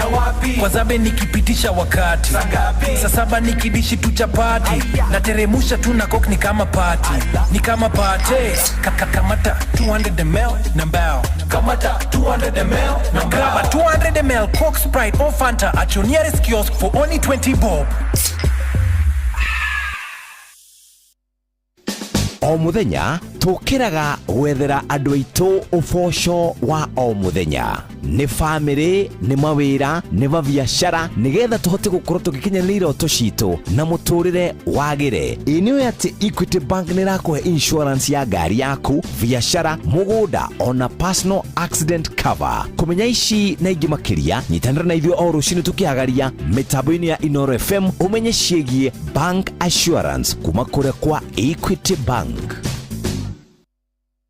kwa zabe nikipitisha wakati saa 7 nikidishi tu chapati na teremusha tu na coke ni kama party kamata 200 ml na mbao kamata 200 ml na graba 200 ml Coke, Sprite or Fanta at your nearest kiosk for only 20 bob. O muthenya tukiraga gwethera andu aitu uboco wa o muthenya. Ni family, ni mawira, ni biashara, nigetha tuhote gukorwo tugikinyanira iroto citu na muturire wagire. Iniwe ati Equity Bank nirakuhe insurance ya gari yaku, biashara, mugunda ona personal accident cover. Kumenya ici na ingi makiria, nyitanira na ithio o rucini tukiagaria mitambo-ini ya Inoro FM umenye ciegie bank assurance kuma kure kwa Equity Bank.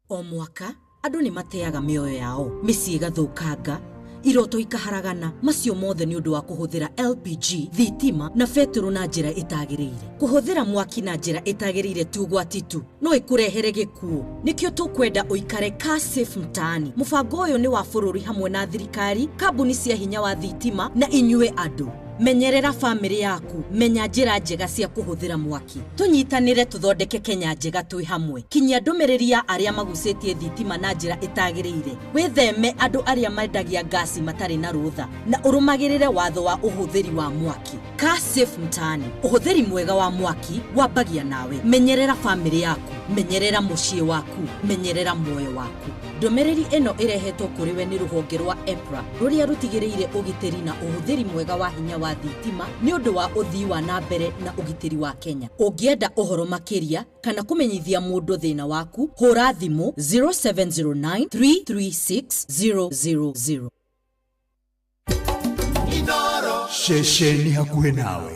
O mwaka andu ni mateaga mioyo yao, micii igathukanga, iroto ikaharagana, macio mothe ni undu wa kuhuthira LPG, thitima na beturu na njira itagiriire. Kuhuthira mwaki na njira itagiriire tu gwatitu no ikurehere gikuo. Nikio tukwenda uikare car safe mtaani. Mubango uyu ni wa bururi hamwe na thirikari, kambuni cia hinya wa thitima na inyue andu. Menyerera family yaku, menya njira njega cia kuhuthira mwaki. Tunyitanire tuthondeke Kenya njega twi hamwe. Kinyia ndumereria aria magucetie thitima na njira itagiriire. Witheme andu aria mendagia gasi matari na rutha na urumagirire watho wa uhuthiri wa mwaki. Car safe mtaani. Uhuthiri mwega wa mwaki wambagia nawe. Menyerera family yaku, menyerera mucii waku, menyerera moyo waku. Ndumereri eno irehetwo kuri we ni ruhonge rwa EPRA ruria rutigiriire ugitiri na uhuthiri mwega wa hinya wa thitima ni undu wa uthii wa na mbere na ugitiri wa Kenya. Ungienda uhoro makiria kana kumenyithia mundu thina waku, hura thimu 0709 336 000. Inoro shesheni hakuhe nawe.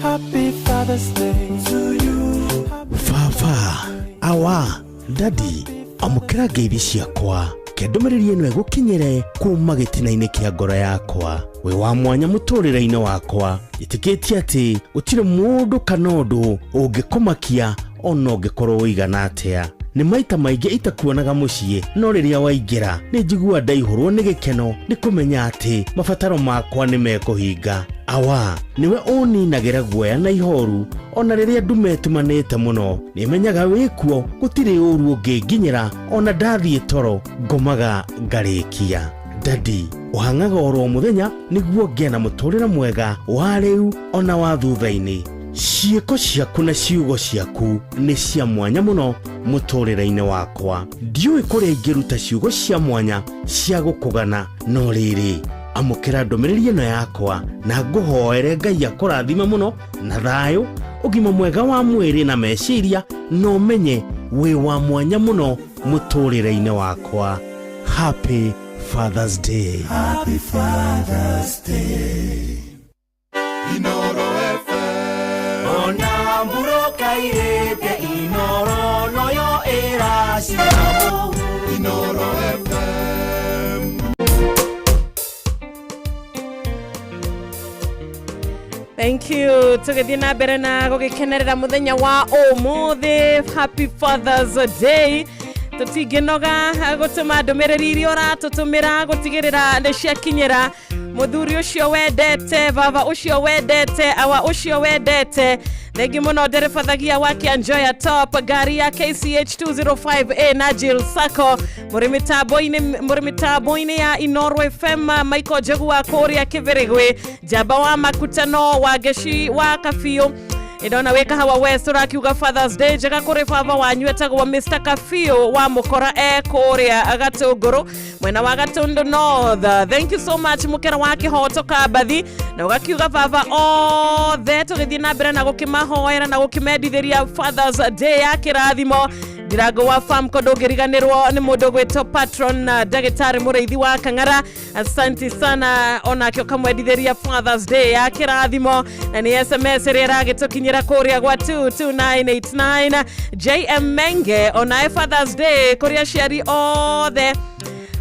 Happy Father's Day to you. Fafa, awa, daddy, amukira ngeithi ciakwa. Kendomererie no egukinyire kuma gitina-ini kia ngoro yakwa. We wa mwanya muturire-ini wakwa. Itikitie ati gutire mundu kana undu ungikumakia ona ungikorwo wigana atia. Ni maita maingi itakuonaga mucii, no riria waingira ni njigua ndaihurwo ni gikeno ni kumenya ati mabataro makwa ni mekuhinga. Awa, niwe uninagira guoya na ihoru, ona riria ndumetumanite muno ni menyaga wikuo gutire uru unginginyira, ona ndathie toro ngomaga ngarikia. Daddy, uhangaga oro muthenya niguo ngena muturira mwega wa riu ona wa thutha-ini. Ciiko ciaku na ciugo ciaku ni cia mwanya muno muturire-ini wakwa. Ndiui kuria ingiruta ciugo cia mwanya cia gukugana, no riri amukira ndomereri ino yakwa na nguhoere Ngai akurathime muno na thayo, ugima mwega wa mwiri na meciria, no menye we wa mwanya muno muturire-ini wakwa. Happy Father's Day. Happy Father's Day. Inoro FM. Ona mburoka irete Inoro noyo erasiramo. Inoro FM. Thank you. Tugithie na mbere na gugikenerera muthenya wa umuthi. Happy Father's Day. Tutiginoga gutuma ndumiriri iria uratutumira gutigirira ni ciakinyira muthuri ucio wendete, baba ucio wendete, awa ucio wendete, Thegi muno dereva thagia wake Anjoya Top gari ya KCH 205A Najil Sako Murimitaboine ya Inoro FM Michael Jagua Korea Kivirigwe Jaba wa makutano wa Geshi wa Kafio Idona weka hawa West Rakiuga Father's Day jaga kore fava wanyweta wa Mr. Kafio wa Mukora Korea Agatogoro mwena wa Gatondo North. Thank you so much mukera wake hoto kabadhi na wakiuga fava the tugithina bere na gukimahoera na gukimedithiria Father's Day ya kirathimo Dirago wa farm kodogeriganirwo ni mundu gwetwo patron Dagitari Mureithi wa Kang'ara. Asante sana ona kyo kamwedithiria Father's Day ya kirathimo na ni SMS rira gitukinyira kuria gwa 22989 JM Menge ona Father's Day kuria ciari othe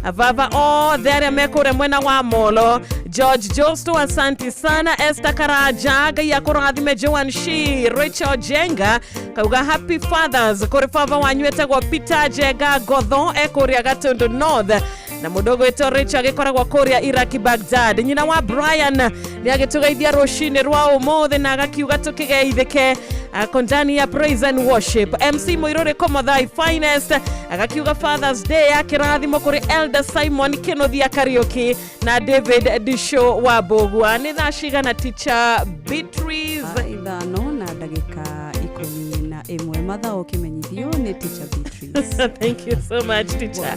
Avava there mekore mwena wa Molo George Josto asante sana Esther Karaja ya kurathime Joan Shi Rachel Jenga kauga happy fathers kore fava wanyweta gwa Peter Jega Godho ekoria Gatondo North na mudogo eto Rachel agikoragwa Korea Iraki Baghdad nyina wa Brian ni agitugeithia roshine rwa umothe na agakiuga tukigeithike kondani ya praise and worship MC Moirore Komodhai Finest agakiuga Father's Day ya kirathimo kuri Elder Simon Kenothia Karaoke na David Disho wa Bogwa ni thashiga na teacher Beatrice ithano na ndagika 11 mathao kimenyithio ni teacher Beatrice. Thank you so much teacher.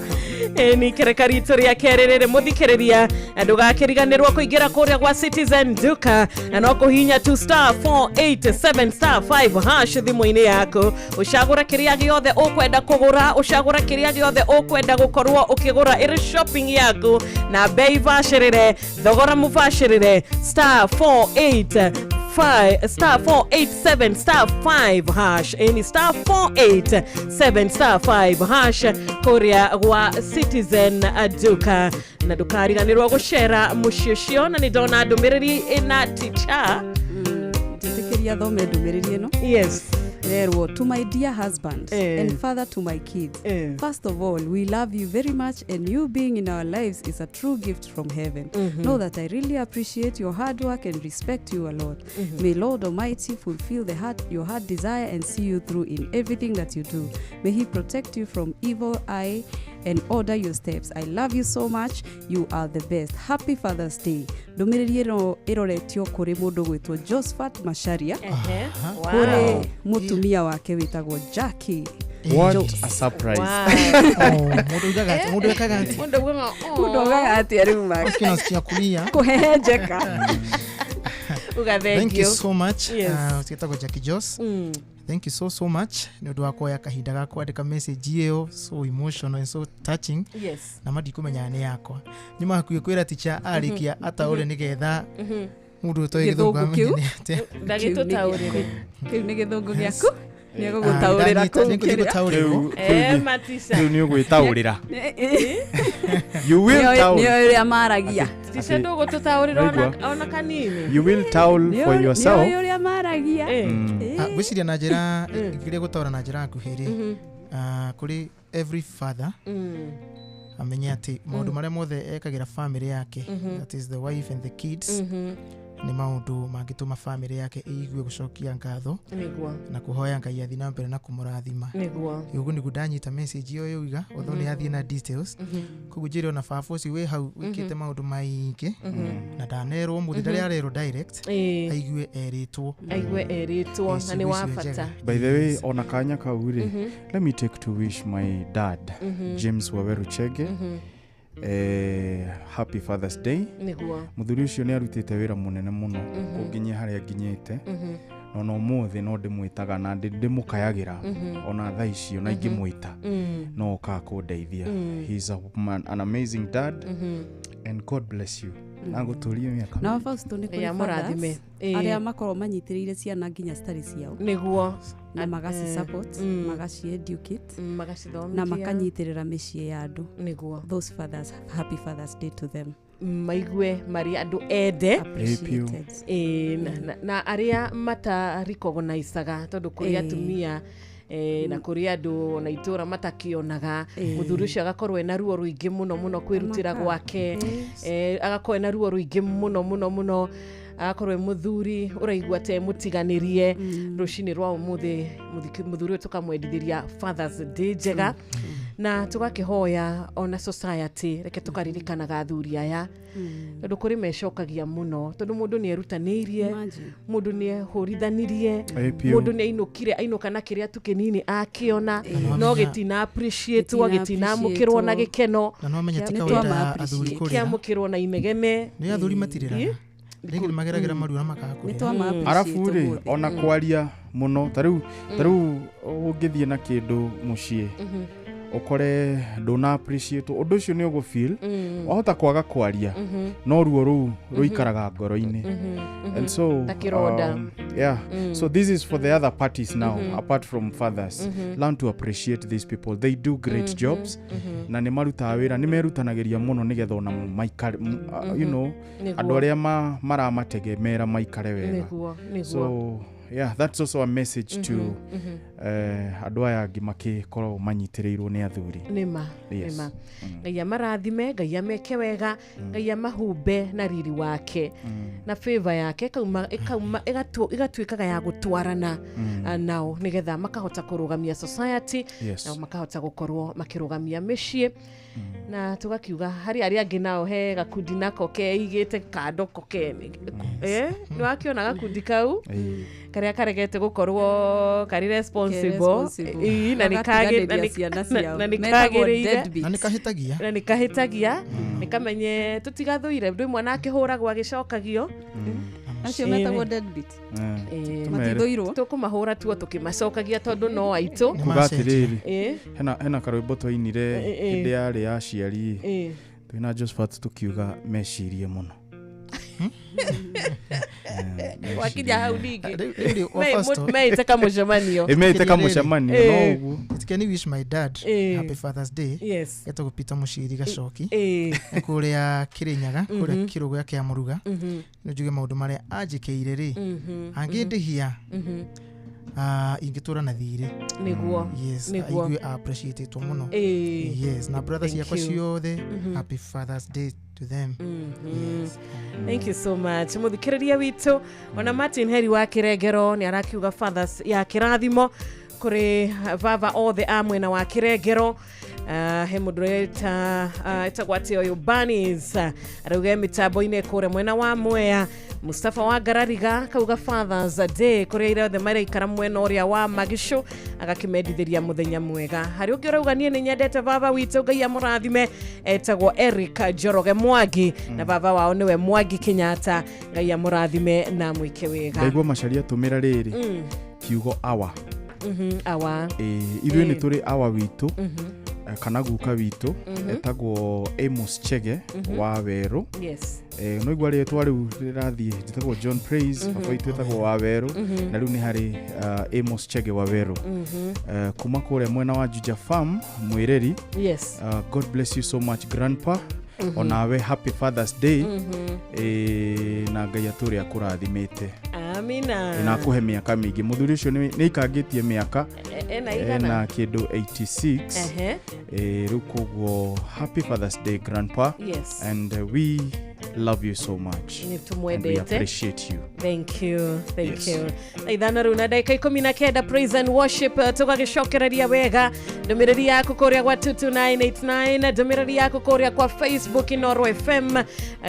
Ni kerekarito ria kererere muthikiriria ndugakiriganirwo kuingira kuria gwa Citizen Duka na no kuhinya to *487*5# thimu-ini yako ushagura kiria giothe ukwenda kugura ushagura kiria giothe ukwenda gukorwo ukigura iri shopping yako na bei vashirire thogora muvashirire *487*5# any *487*5# Korea gwa Citizen Duka na dukariganirwo gushera mushioshio na ni dona ndumiriri ina teacher titikiria thome ndumiriri no yes Therefore, to my dear husband and father to my kids, first of all, we love you very much, and you being in our lives is a true gift from heaven. Know that I really appreciate your hard work and respect you a lot. May Lord Almighty fulfill your heart desire and see you through in everything that you do. May He protect you from evil eye and order your steps. I love you so much. You are the best. Happy Father's Day. Ndumiriri iroretio kuri mundu gwitwo Josephat Masharia. Kuri mutumia wake witagwo Jackie. What a surprise. Mundu ekagati. Mundu ogagati aruma. Kinasikia kulia. Kuhejeka. Thank you so much. Tukitako Jackie Jos. Thank you so much. Ndio wako ya kahinda gako andika message yeo so emotional and so touching. Yes. Na madi kumenya ne yako. Nyuma hakuye kwira teacher arikia ata ule nigetha mundu to igithungu amenye ate. Ndagito taurire. Kiu ni githungu giaku. Ni gugutaurira ku. Matisa. Ni ugwitaurira. You will taul. Ni uri maragia. Tisha ndogo tutaurira ona kanini. You will taul for yourself. Ni uri maragia. Gwiciria na njira ngire gutaura na njira kuhiri. Kuri every father. Amenye ati maundu maria mothe ekagira family yake, that is the wife and the kids. Ni maundu mangituma family yake iigue gucokia ngatho na kuhoya Ngai athi na mbere na kumurathima. Yugo ni gudanyita message yo yuga othoni athi na details kugujire ona fafosi we hau wikite maundu maingi na danerwo muthidari arero direct aigue eritwo na ni wafata. By the way, ona kanya kauri, let me take to wish my dad James Waweru Chege happy Father's Day. Muthuri ucio ni arutite wira munene muno kunginya haria nginyite no mothe no ndimwitaga na ndimukayagira ona tha icio na ingimwita no ka kundeithia. He's an amazing dad and God bless you. Naguturie miaka na Fausto ni kwa murathime aria makoro manyitiriire ciana nginya stari ciao niguo na magasi support magasi educate na makanyitirira micii ya andu niguo. Those fathers, happy Father's Day to them. Maigue mari andu ende na aria mata recognizeaga tondu kuri atumia na kuri andu na itura matakionaga muthuri ucio agakorwo ena ruo ruingi muno kwirutira gwake agakorwo ena ruo ruingi muno akorwe muthuri uraigua te mutiganirie rucini rwa umuthi muthuri tukamwendithiria Father's Day njega na tugakihoya ona society reke tukaririkanaga athuri aya tondu kuri mecokagia muno tondu mundu ni erutanirie mundu ni ehurithanirie mundu ni ainuka na kiria tukinini akiona no gitina appreciate wa gitina mukirwo na gikeno na no menya tikawaida athuri kuri kia mukirwo na inegene ni athuri matirira ringi mageragira maru na makakuri arafu ri ona kwaria muno tariu ungithie na kindu mucie okore ndona appreciate undu ucio ni ugo feel wahota kwaga kwaria no ruo ru ruikaraga ngoro-ini and so so this is for the other parties now apart from fathers learn to appreciate these people, they do great jobs na ni maruta wira ni merutanagiria muno nigetha ona maikare you know andu aria maramategemera maikare wega so yeah, that's also a message to andu aya angi makikorwo manyitirirwo ni athuri nima ngai amarathime ngai ameke wega ngai amahumbe na riri wake na favor yake kauma igatuikaga ya gutwarana nao nigetha makahota kurugamia society na makahota gukorwo makirugamia mishie na tugakiuga hari ari angi nao he gakundi nako ke igite kando koke ni wakiona gakundi kau karia karegete gukorwo kari responsible na nikahitagia nikamenye tutigathuire ndu mwana akihuragwo agicokagio acio metagwo deadbeat matithuirwo tukumahura tuo tukimacokagia tondu no aitu kugatiriri hena karwimbo twainire hindi yari ya ciari twina Josephat tukiuga mecirie muno wakija hau ningi meiteka mucemanio no ugu can you wish my dad happy Father's Day yeto gupita muciri gacoki kuria Kirinyaga kuria kirugo ya Muruga nujuge maundu maria anjikeire ri angindihia ingitura na thire niguo I appreciate it muno yes na brothers yakwa ciothe happy Father's Day to them thank you so much muthikiriria witu ona Martin Heri wa Kirengero ni arakiuga Fathers ya kirathimo kuri vava othe amwena wa Kirengero he moderator itagwatio Yubanis arauga mitambo-ine kure mwena wa Mwea Mustafa wa Garariga kauga Father's Day kuri ire othe mari ikara mwena uria wa Magisho agakimendithiria muthenya mwega hari ungi urauga nie ni nyendete vava witu ngai amurathime etagwo Eric Joroge Mwangi na vava wao niwe Mwangi Kenyatta ngai amurathime na mwike wega ndaigwa macaria tumira riri kiugo awa awa ithuĩ nĩ tũrĩ awa witũ kana guka witũ etagwo Amos Chege wa Weru no igwa rĩtwa rĩu rĩrathiĩ njĩtagwo John Praise baba witũ etagwo wa Weru na rĩu nĩ harĩ Amos Chege wa Weru kuma kũrĩa mwena wa Juja Farm Mwĩreri God bless you so much grandpa onawe happy Father's Day na ngai atũre akũrathimĩte amina na kuhe miaka mingi muthuri ucio ni ikangitie miaka na kindu 86 riu koguo happy Father's Day grandpa and we love you so much and we appreciate you thank you aidhana runa dakika 19 praise and worship tugagicokereria wega ndumiriri yaku kuria kwa 22989 ndumiriri yaku kuria kwa Facebook Inoro FM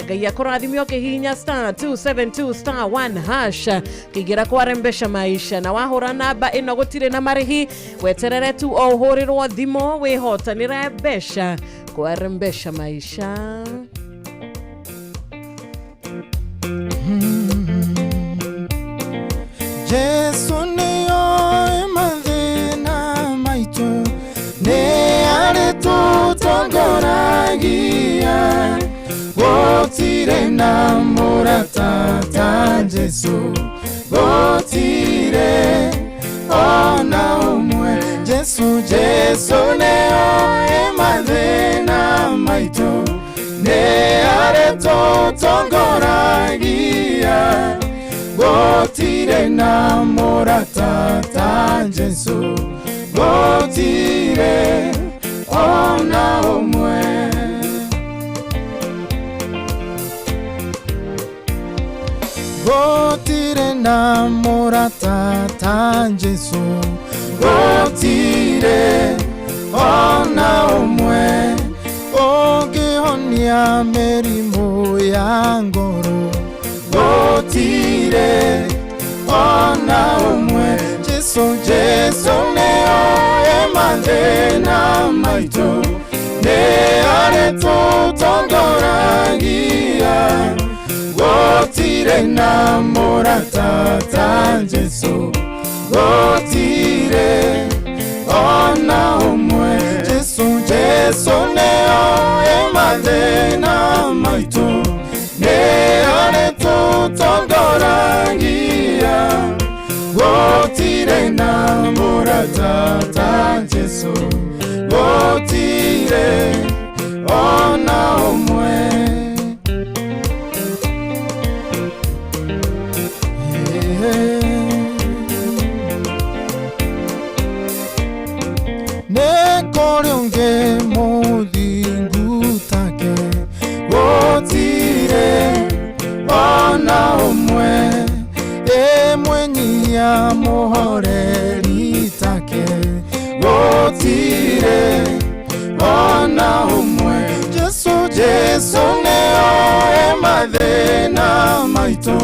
ngai akurathimio kihinya star 272 star 1 hash kigira kwa rembesha maisha na wahura namba ino gutire na marihi weterere tu ohurirwo thimo wihotanira besha kwa rembesha maisha Jesu niyo mathina maitu ni ari tutongoragia gotire na murata ta Jesu gotire ona umwe Jesu niyo mathina maitu ni ari tutongoragia gotire na murata ta Jesu gotire ona umwe gotire na mũrata ta Jesũ, gotire ona ũmwe ũngĩhonia mĩrimũ ya ngoro, gotire ona ũmwe. Jesũ, Jesũ nĩoĩ mathĩna maitũ, nĩarĩ tũtongoragia, gotire na mũrata ta Jesũ, gotire ona ũmwe. Jesũ, Jesũ nĩoĩ mathĩna maitũ, nĩarĩ tũtongoragia, gotire na mũrata ta Jesũ, gotire ona ũmwe. Nĩkũrĩ ũngĩ mũthingu take, gotire ona ũmwe. Mwenyia mũhoreri take, gotire ona ũmwe. Jesũ, Jesũ nĩoĩ mathĩna maitũ,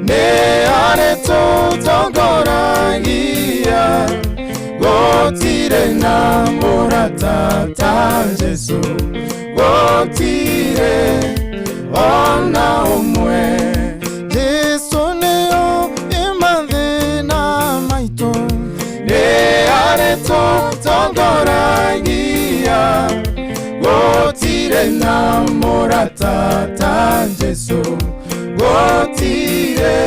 nĩarĩ tũtongoragia, gotire na mũrata ta Jesũ, gotire ona ũmwe. Jesũ nĩoĩ mathĩna maitũ, nĩarĩ tũtongoragia, gotire na mũrata ta Jesũ, gotire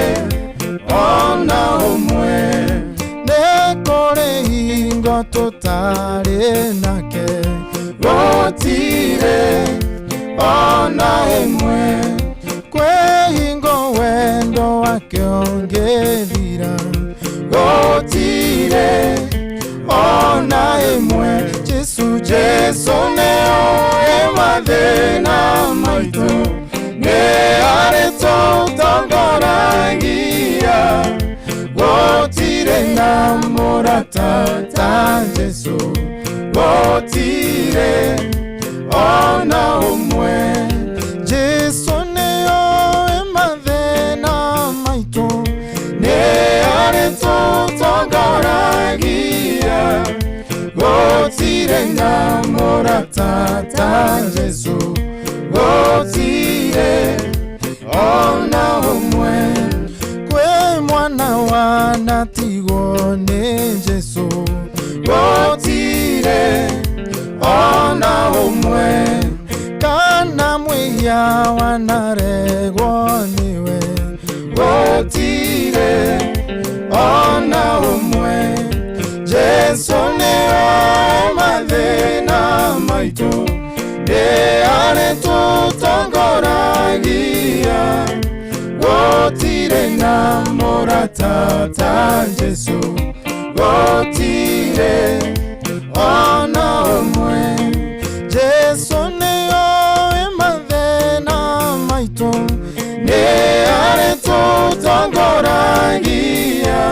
ona ũmwe. Nĩkũrĩ hingo tũtarĩ nake, gotire ona ĩmwe. Kwĩ hingo wendo wake ũngĩthira, gotire ona ĩmwe. Jesũ, Jesũ nĩoĩ mathĩna maitũ, nĩarĩ tũtongoragia, gotire na mũrata ta Jesũ, gotire ona ũmwe. Jesũ nĩoĩ mathĩna maitũ, nĩarĩ tũtongoragia, gotire na mũrata ta Jesũ, gotire ona ũmwe. Kwĩ mwana wanatigwo nĩ Jesũ, gotire ona ũmwe. Kana mwĩhia wanaregwo nĩwe, gotire ona ũmwe. Jesũ nĩoĩ mathĩna maitũ, nĩarĩ tũtongoragia, gotire na mũrata ta Jesũ, gotire ona ũmwe. Jesũ nĩoĩ mathĩna maitũ, nĩarĩ tũtongoragia,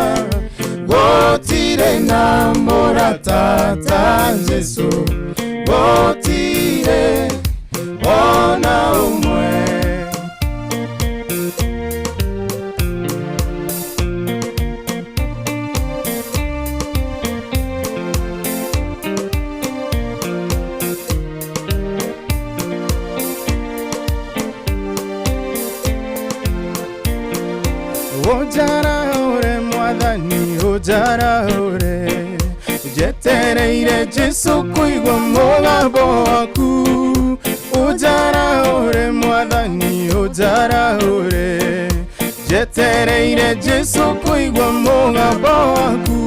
gotire na mũrata ta Jesũ, gotire ona ũmwe. Ojaraore mwathani, ojaraore, jetereire Jesũ kũigua mũgambo waku. Ojaraore mwathani, ojaraore, jetereire Jesũ kũigua mũgambo waku.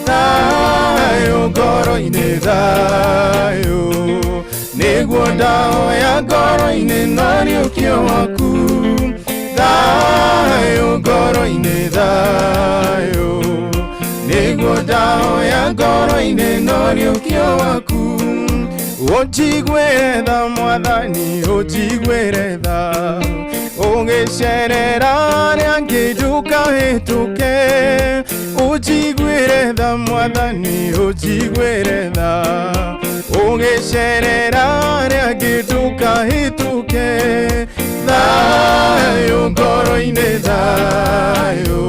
Thayũ ngoro-inĩ, thayũ nĩguo ndahoya ngoro-inĩ na rĩũkio waku. Thayũ ngoro-inĩ, thayũ nĩguo ndahoya ngoro-inĩ na rĩũkio waku. Ojigwere tha mwathani ojigwere tha Ũgĩcerera rĩa ngĩnduka hĩtũke Ojigwere tha mwathani ojigwere tha Ũgĩcerera rĩa ngĩnduka hĩtũke Thayũ ngoro-inĩ thayũ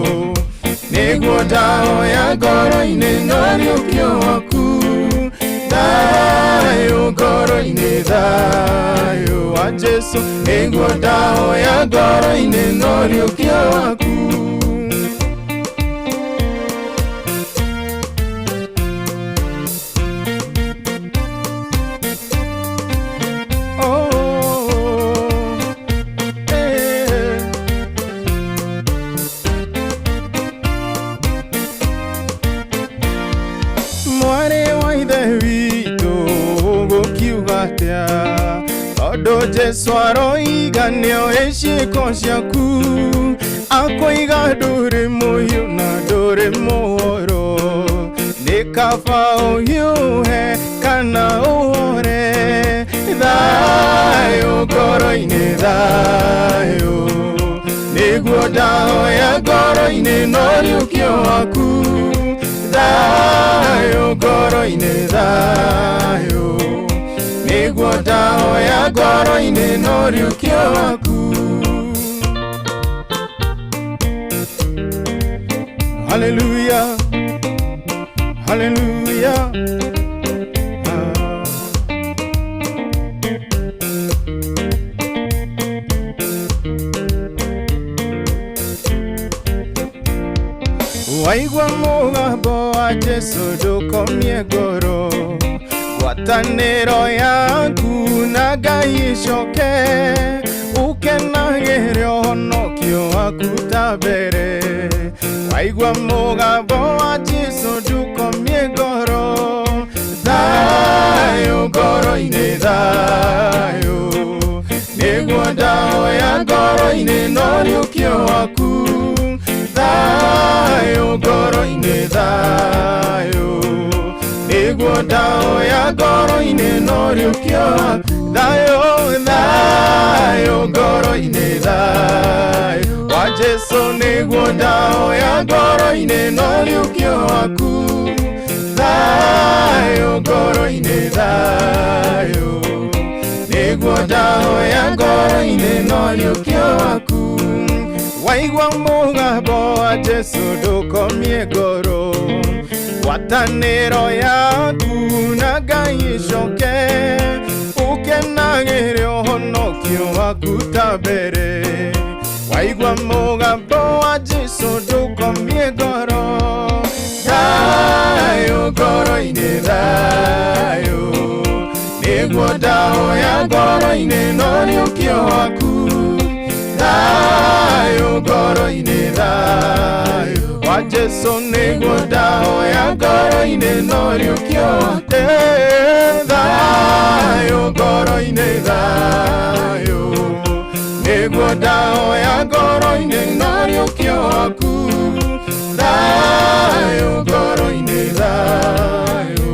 Nĩguo ndahoya ngoro-inĩ no rĩũkio waku Thayũ ngoro-inĩ thayũ wa Jesu Nĩguo ndahoya ngoro-inĩ no rĩũkio waku Tondũ Jesu aroiganio ĩciĩko ciaku Akoiga ndũrĩ mũhiũ na ndũrĩ mũhoro Nĩ kaba ũhiũhe kana ũhore Thayũ ngoro-inĩ thayũ Nĩguo ndahoya ngoro-inĩ no rĩũkio waku Thayũ ngoro-inĩ thayũ Nĩguo ndahoya ngoro-inĩ no rĩũkio waku Hallelujah Hallelujah Waigua mũgambo wa Jesu ndũkomie ngoro Ngwatanĩro yaku na Ngai ĩcoke Ũkenagĩre ũhonokio waku ta mbere Waigua mũgambo wa Jesu ndũkomie ngoro Thayũ ngoro-inĩ thayũ Nĩguo ndahoya ngoro-inĩ no rĩũkio waku Thayũ ngoro-inĩ thayũ Nĩguo ndahoya ngoro-inĩ no rĩũkio waku Thayũ thayũ ngoro-inĩ thayũ wa Jesu Nĩguo ndahoya ngoro-inĩ no rĩũkio waku Thayũ ngoro-inĩ thayũ Nĩguo ndahoya ngoro-inĩ no rĩũkio waku Waigua mũgambo wa Jesu ndũkomie ngoro Ngwatanĩro yaku na Ngai ĩcoke Ũkenagĩre ũhonokio waku ta mbere Waigua mũgambo wa Jesu ndũkomie ngoro Thayũ ngoro-inĩ thayũ Nĩguo ndahoya ngoro-inĩ no rĩũkio waku Thayũ ngoro-inĩ thayũ wa Jesu Nĩguo ndahoya ngoro-inĩ no rĩũkio waku Thayũ ngoro-inĩ thayũ Nĩguo ndahoya ngoro-inĩ no rĩũkio waku Thayũ ngoro-inĩ thayũ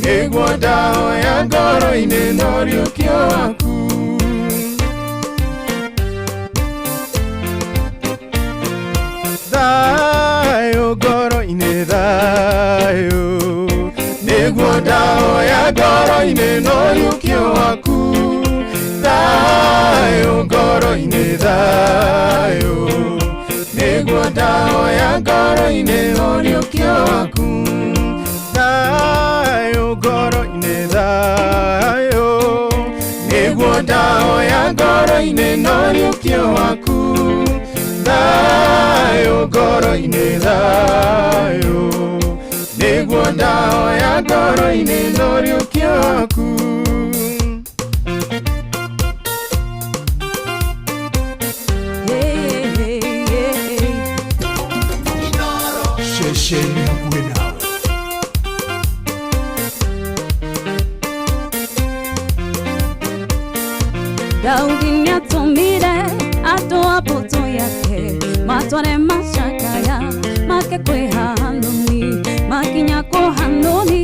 Nĩguo ndahoya ngoro-inĩ no rĩũkio waku Thayũ ngoro-inĩ thayũ Nĩguo ndahoya ngoro-inĩ no rĩũkio waku Thayũ ngoro-inĩ thayũ Nĩguo ndahoya ngoro-inĩ no rĩũkio waku Thayũ ngoro-inĩ thayũ Nĩguo ndahoya ngoro-inĩ no rĩũkio waku Thayũ ngoro-inĩ thayũ Nĩguo ndahoya ngoro-inĩ no rĩũkio waku Shesheni hakuwe nawe Daudi nĩatũmire andũ a mbũtũ yake matware macakaya make kwĩ Hanuni makinya kũ Hanuni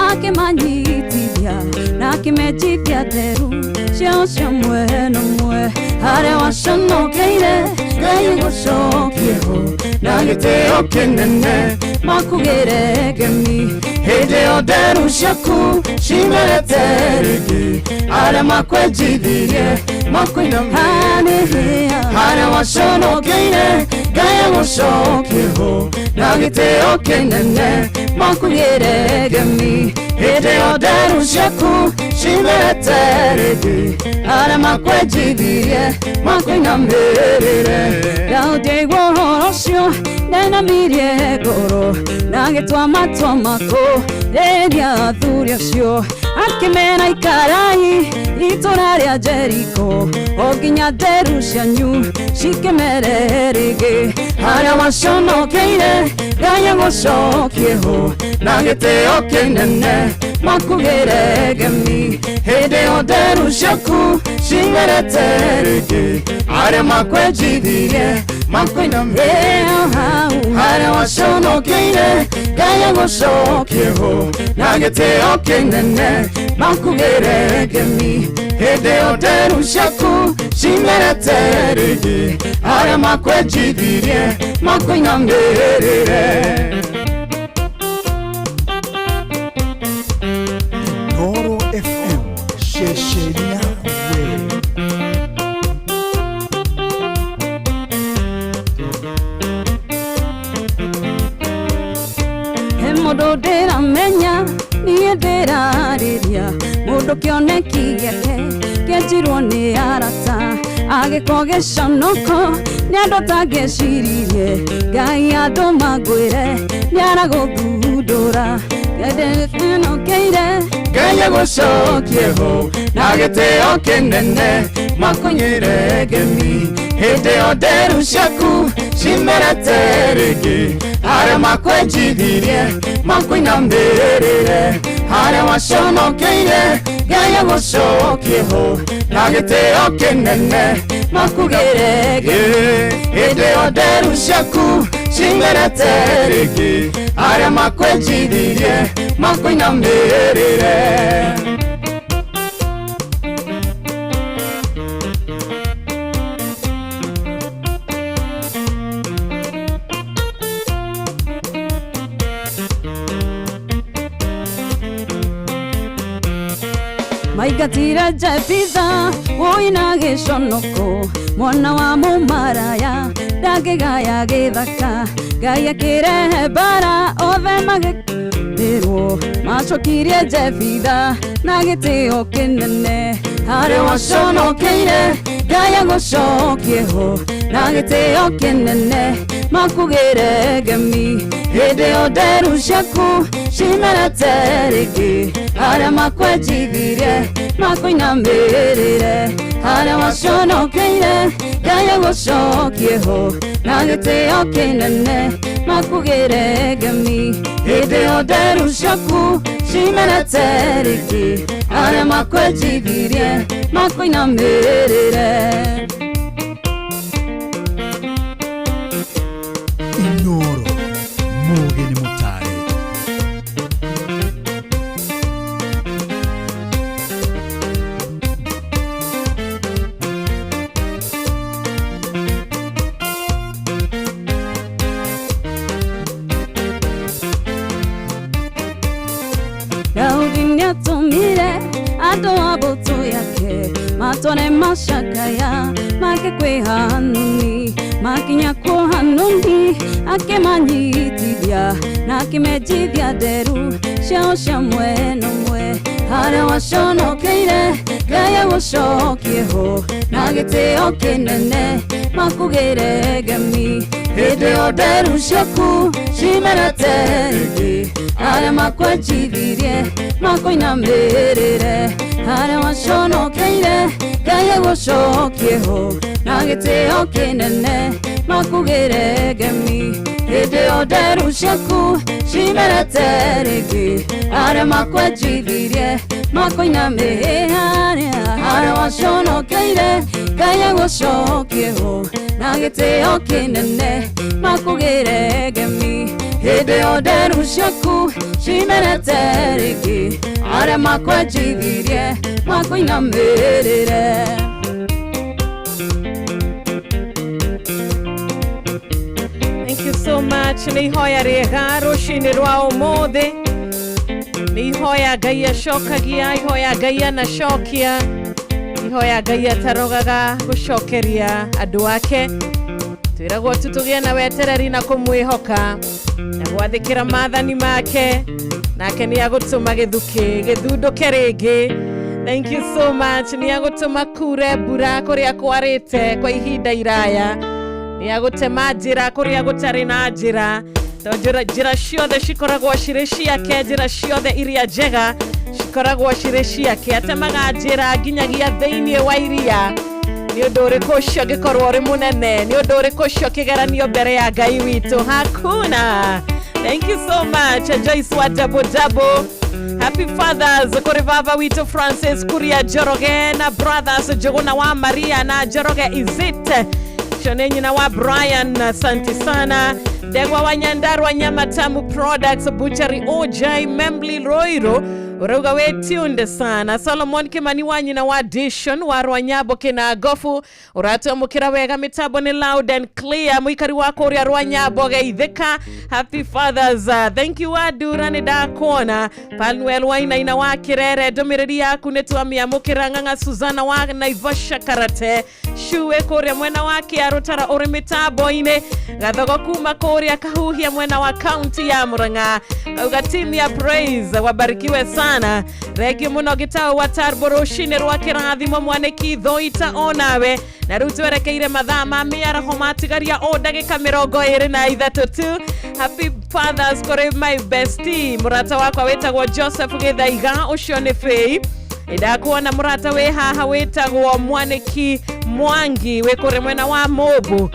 akĩmanyitithia na akimejithia theru cio cia mwena mwe haria waconokeire Ngai gũcokie ho na gĩtĩo kĩnene makugĩre ngemi hĩndĩ ĩyo nderu ciaku cimerete rĩngĩ arĩa makwenjithirie makwĩinamĩrĩria harĩa waconokeire Ngai agũcokie ho na gĩtĩo kĩnene makugĩre ngemi hĩndĩ ĩyo nderu ciaku cimerete rĩngĩ arĩa makwenjithirie makwĩinamĩrĩria Daudi ũhoro ũcio nenamirie ngoro na gĩtwa matwa mako rĩrĩa athuri acio akĩmera ikarai itũra rĩa Jeriko o nginya nderu cianyu cikĩmere rĩngĩ harĩa waconokeire Ngai agũcokie ho na gĩtĩo kĩnene makugĩre ngemi hĩndĩ ĩyo nderu ciaku cimerete rĩngĩ arĩa makwenjithirie makwĩinamĩrĩria harĩa waconokeire Ngai agũcokie ho na gĩtĩo kĩnene makugĩre ngemi hĩndĩ ĩyo nderu ciaku cimerete rĩngĩ arĩa makwenjithirie makwĩinamĩrĩria Noro FM ceceni yaku mũndũ ndĩramenya niĩ ndĩrarĩria mũndũ kĩoneki gĩake kĩenjirwo nĩ arata agĩkorwo gĩconoko nĩ andũ tangĩciririe Ngai andũ mangwĩre nĩ aragũthundũra ngendeĩnokeire Ngai agũcokie ho na gĩtĩo kĩnene makwĩnyĩre ngemi hĩndĩ ĩyo nderu ciaku cimerete rĩngĩ harĩa makwenjithirie makwĩinamĩrĩria harĩa waconokeire Ngai agũcokie ho na gĩtĩo kĩnene makugĩre ngemi hĩndĩ ĩyo nderu ciaku cimerete rĩngĩ harĩa makwenjithirie makwĩinamĩrĩria maingatire Jefitha woina gĩconoko mwana wa mũmaraya ndangĩgaya gĩthaka Ngai akĩrehe mbara othe magĩkĩrwo macokirie Jefitha na gĩtĩo kĩnene harĩa waconokeire Ngai agũcokie ho na gĩtĩo kĩnene makugĩre ngemi hĩndĩ ĩyo nderu ciaku cimerete rĩngĩ harĩa makwenjithirie makwĩinamĩrĩria harĩa waconokeire Ngai agũcokie ho na gĩtĩo kĩnene makugĩre ngemi hĩndĩ ĩyo nderu ciaku cimerete rĩngĩ harĩa makwenjithirie makwĩinamĩrĩria Inoro Muge ni Mutare Daudi nĩatũmire andũ a mbũtũ yake matware macakaya magĩkwĩha Hanuni makinya kwĩ Hanuni akĩmanyitithia na akĩmenjithia nderu ciao cia mwena ũmwe harĩa waconokeire Ngai agũcokie ho na gĩtĩo kĩnene makugĩre ngemi hĩndĩ ĩyo nderu ciaku cimerete rĩngĩ harĩa makwenjithirie makwĩinamĩrĩria harĩa waconokeire Ngai agũcokie ho na gĩtĩo kĩnene makugĩre ngemi hĩndĩ ĩyo nderu ciaku cimerete rĩngĩ harĩa makwenjithirie makwĩinamĩrĩria harĩa waconokeire Ngai agũcokie ho na gĩtĩo kĩnene makugĩre ngemi hĩndĩ o nderu ciaku cimerete rĩngĩ arĩa makwenjithirie makũinamĩrĩre. Thank you so much. Nĩ ihoya rĩega rũcinĩ rwa ũmũthĩ. Nĩ ihoya Ngai acokagia, ihoya Ngai anacokia, ihoya Ngai atarogaga gũcokeria andũ ake. Twĩragwo tũtũgĩe na wetereri na kũmwĩhoka na gwathĩkĩra maathani make, nake nĩ agũtũma gĩthundũke rĩngĩ. Thank you so much. Nĩ agũtũma kure mbura kũrĩa kwarĩte kwa ihinda iraya. Nĩ agũtema njĩra kũrĩa gũtarĩ na njĩra. Njĩra ciothe cikoragwo cirĩ ciake, njĩra ciothe iria njega cikoragwo cirĩ ciake. Atemaga njĩra nginyagia thĩinĩ wa iria. Nĩ ũndũ ũrĩkũ ũcio ũngĩkorwo ũrĩ mũnene? Nĩ ũndũ ũrĩkũ ũcio ũkĩgeranio mbere ya Ngai witũ? Hakuna. Thank you so much. Joyce wa Double. Happy Fathers kũrĩ baba witũ Francis Kuria Njoroge na brothers Njuguna wa Maria na Njoroge Izit. Shone nyina wa Brian, asante sana. Ndegwa wa Nyandarua Nyama Tamu Products Butchery OJ Membli Roiro urauga we tunde sana. Solomon Kimani wa nyina wa Dishon wa Rwanyabo kina Gofu uratamukira wega mitabo ni loud and clear. Muikari wako uria Rwanyabo geithika. Happy Fathers. Thank you Adura ni dakona. Panuel Waina ina wa Kirere domiriri yaku netuamia mukiranganga Suzana wa Naivasha Karate Shuwe kuria mwena wa Kiarutara uri mitabo ine gathogo kuma kuria Kahuhia mwena wa county ya Murang'a. Uga team ya Praise wabarikiwe sana. Regi muno gitao wa Tarboro shine rwa kirathimo mwaneki thoita onawe na rutwerekeire mathama miara homatigaria o dagika 23. Happy Fathers kore my bestie murata wakwa wetagwo Joseph Githaiga ucio ni Faye. Ndakuona murata we haha wetagwo Mwaneki Mwangi we kore mwena wa Mobu.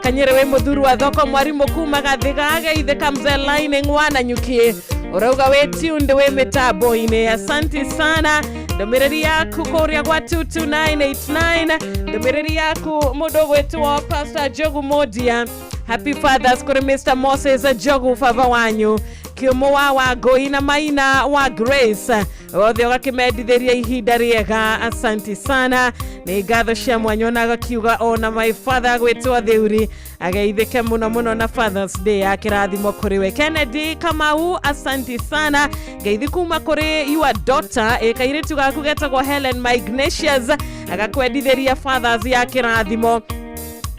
Kanyere we muthuru wa thoko mwarimu kuma gathiga geithika mze line ngwana nyukie urauga we tunde we mitabo ine. Asante sana. Ndomiriri yaku kuria gwa 22989. Ndomiriri yaku mudogo wetu wa Pastor Jogu Modia. Happy Fathers kuri Mr. Moses Jogu fava wanyu kiumo wa Goina Maina wa Grace othe ogakimendithĩria ihinda rĩega. Asante sana. Nĩ ngatho cia mwanyona agakiuga ona my father gwĩtwo Theuri ageithĩke mũno na Fathers Day ya kĩrathimo kũrĩ we. Kennedy Kamau asante sana. Ngeithi kuma kũrĩ your daughter kairitu gaku getagwo Helen My Ignatius agakwendithĩria Fathers ya kĩrathimo.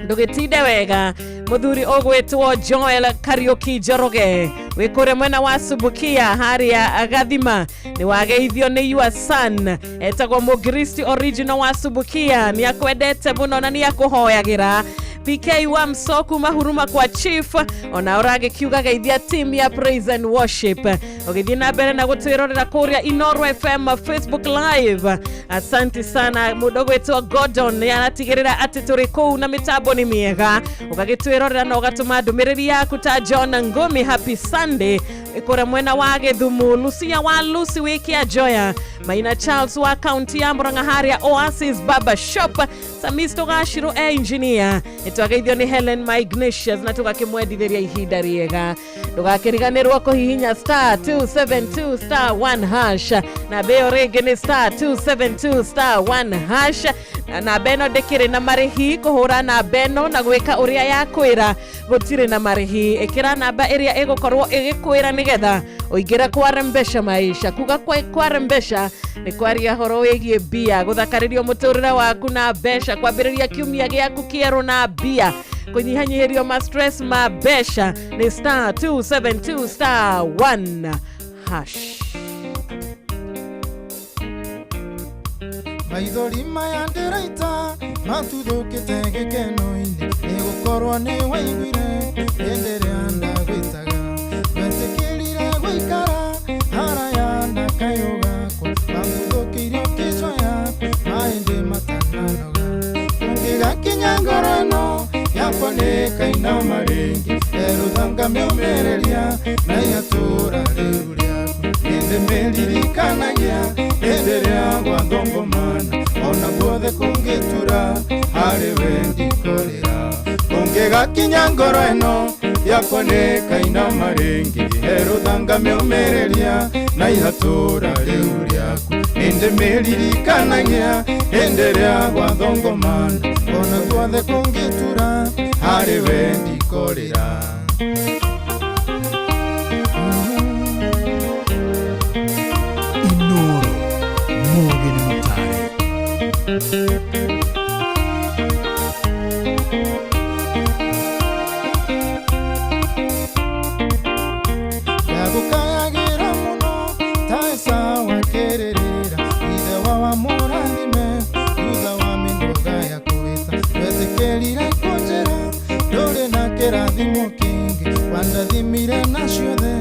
Ndũgĩtinde wega muthuri ogwetwo Joel Kariuki Njoroge wikore mwena wa Subukia haria agathima ni wageithio ni your son etagwo Mugristi original wa Subukia ni akwendete muno na ni akuhoyagira. PK wa Msoku mahuruma kwa chief ona orage kiuga geithia team ya Praise and Worship ogithia na mbere na gutwirorera kuria Inoro FM Facebook live. Asante sana mudogo wetu Gordon yanatigirira ati turi kuu na mitabo ni miega ugagitwirorera na ugatuma ndumiriri yaku ta John Ngumi. Happy Sunday ikora mwena wa Githumu Lucia wa Lucy wiki ya Joya Maina Charles wa county ya Murang'a haria Oasis Baba Shop Samisto Gashiro engineer etwageithio ni Helen My Ignatius na tugakimwendithĩria ihinda rĩega. Ndugakiriganĩrwo kũhihinya *272*1# na beo rĩngĩ nĩ *272*1# na beno ndĩkĩrĩ na marĩhi kũhũra na beno na gwĩka ũrĩa yakwĩra gũtirĩ na marĩhi. Ĩkĩra namba ĩrĩa ĩgũkorwo ĩgĩkwĩra nĩgetha ũingĩre kwa Rembesha Maisha. Kuga kwa Rembesha nĩ kwaria horo wĩgiĩ bia gũthakarĩrio mũtũrĩre waku na besha kwambĩrĩria kiumia gĩaku kĩerũ na bia kũnyihanyihirio ma stress ma besha ni *272*1#. Maithori maya ndĩraita matũthũkĩte gĩkeno-inĩ nĩgũkorwo nĩ waiguire hĩndĩ ĩrĩa ndagwĩtaga wetĩkĩrire gũikara haraya na kayũ gakwa wangũthũkĩirio kĩchwa yaku mahĩndĩ matananoga ũngĩgakinya ngoro ĩno yakwa nĩ kainama rĩngĩ erũthanga mĩũmĩrĩria na igatũra rĩu rĩaku nĩndĩmĩririkanagia hĩndĩ ĩrĩa gwathongomana ona guothe kũngĩtura harĩ we ndikorĩra ũngĩgakinya ngoro ĩno yakoneka ina marengi eruthanga meumereria na ihatura riu riaku indi miririkanagia indi ria gwathongomana ona guothe kungitura hari we ndikorera Inoro Mugi ni Mutare. yagukayagira muno taesa wakererera ithe wa murathime thutha wa minduga ya kuwisa wetekerire kunjira nduri na kirathimo kingi wandathimire na ciothe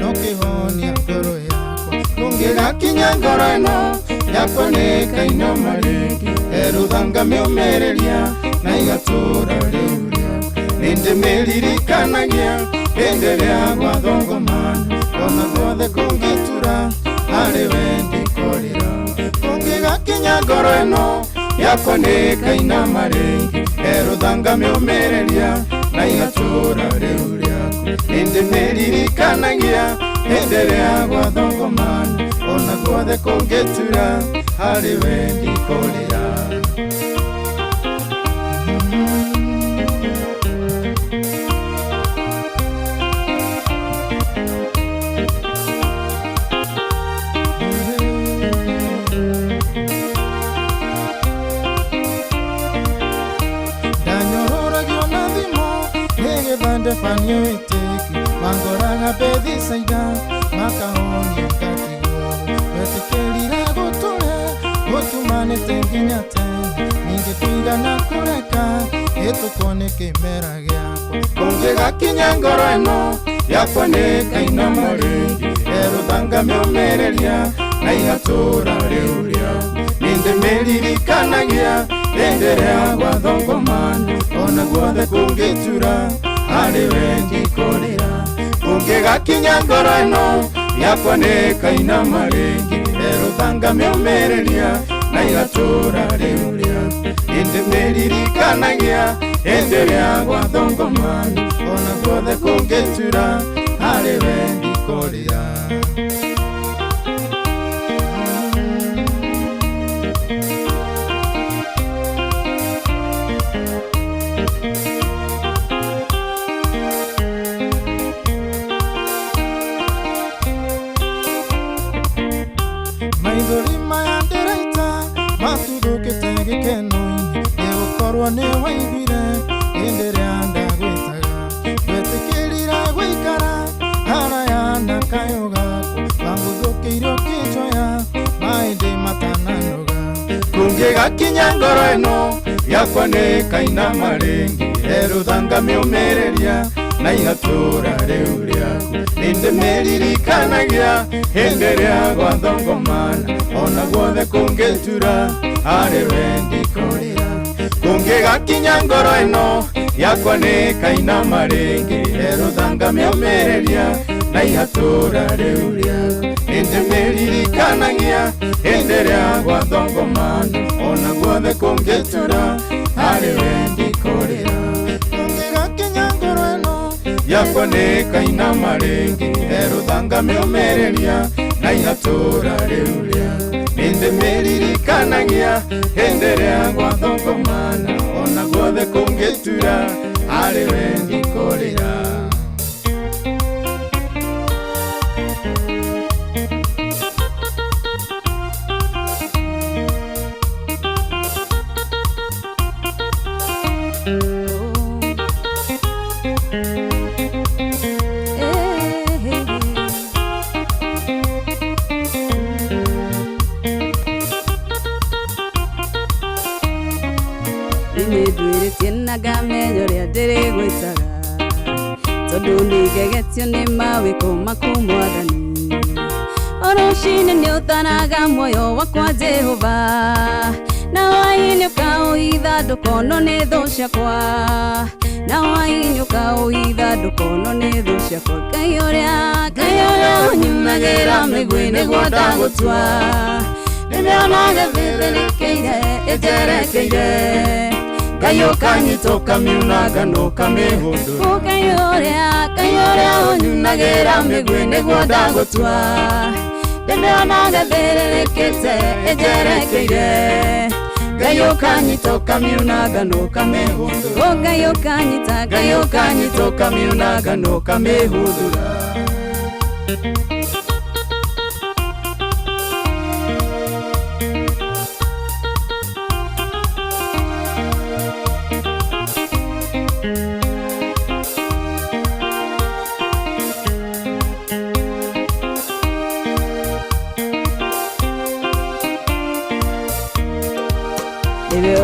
no kihonia ngoro yakwa kungigakinya ngoro ino yakoneka ina maringi eruthanga miumereria na igatura riu riaku nindimeririkanagia hindi ria gwathongomana ona guothe kungitura hari we ndikorera kungigakinya ngoro ino yakoneka ina maringi eruthanga miumereria na igatura riu riaku nindimeririkanagia hindi ria gwathongomana ona guothe kungitura hari we ndikorera Fanyo iteki Mangoraga bethi saida Makahoni katigo Wetekelira gutule Gutumane tenginya tene Ninge tuiga na kureka Etukone kimera gyako Kungigakinya ngoro ino yakoneka ina maringi Eruthanga meumereria na igatura riu riaku nindimeririkanagia hindi ria gwathongomana ona guothe kungitura hari we ndikorera kungigakinya ngoro ino yakoneka ina maringi eruthanga meumereria na igatura riu riaku nindimeririkanagia hindi ria gwathongomana ona guothe kungitura hari we ndikorera maithorima ya nderaita matudukite gikeno-ini egukorwo ni waiguire hindi ria ndagwitaga wetikirira guikara haraya na kayo gaku wanguthukiirio kinjoya maindi matananoga kungigakinya ngoro ino yakoneka ina maringi eruthanga meumereria na igatura riu riaku nindimeririkanagia hindi ria gwathongomana ona guothe kungitura hari we ndikorera kungigakinya ngoro ino yakoneka ina maringi eruthanga meumereria na igatura riu riaku nindimeririkanagia hindi ria gwathongomana ona guothe kungitura hari we ndikorera kungigakinya ngoro ino yakoneka ina maringi eruthanga meumereria na igatura riu riaku nindimeririkanagia hindi ria gwathongomana ona guothe kungitura hari we ndikorera Naga menyo ria ndiri gwitaga tondu ndigegetio ni mawiko maku mwathani oroshine ni uthanaga moyo wakwa Jehova na waini ukauitha ndukono ni thu ciakwa na waini ukauitha ndukono ni thu ciakwa Ngai uria unyumagira migwi niguo ndagutwa nimeona gathithirikeire ejerekeire Gayo kanyitoka miunaga no kamehundura Kayorea onyunagera migwene gwodagotwa Demeonaga thererekete ejerekeire Gayo kanyitoka miunaga no kamehundura Gayo kanyitoka miunaga no kamehundura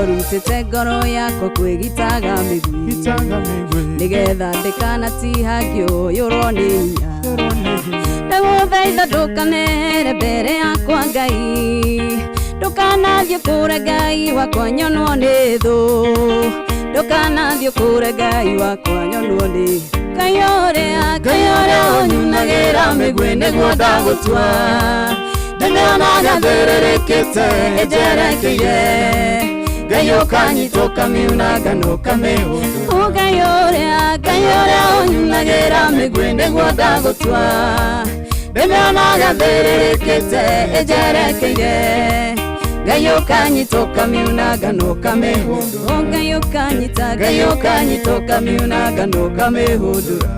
Rutete ngoro yako kwĩgitaga mĩgwi nĩgetha ndĩkanatihagio yũrwo nĩ hinya ndagũthaitha ndũkanehere mbere yakwa Ngai ndũkanathiĩ kũre Ngai wakwa nyonwo nĩ thũ ndũkanathiĩ kũre Ngai wakwa nyonwo nĩ Kayorea onyunagĩra mĩgwi nĩguo ndagũtua ndĩmĩonaga thĩrĩrĩkĩte ĩnjerekeire Gayo kanyitoka miunaga no kamehundura Kayorea onyunagĩra mĩgwi nĩguo ndagũtua ndĩmĩonaga thĩrĩrĩkĩte ĩnjerekeire Gayo kanyitoka miunaga no kamehundura Gayo kanyitoka miunaga no kamehundura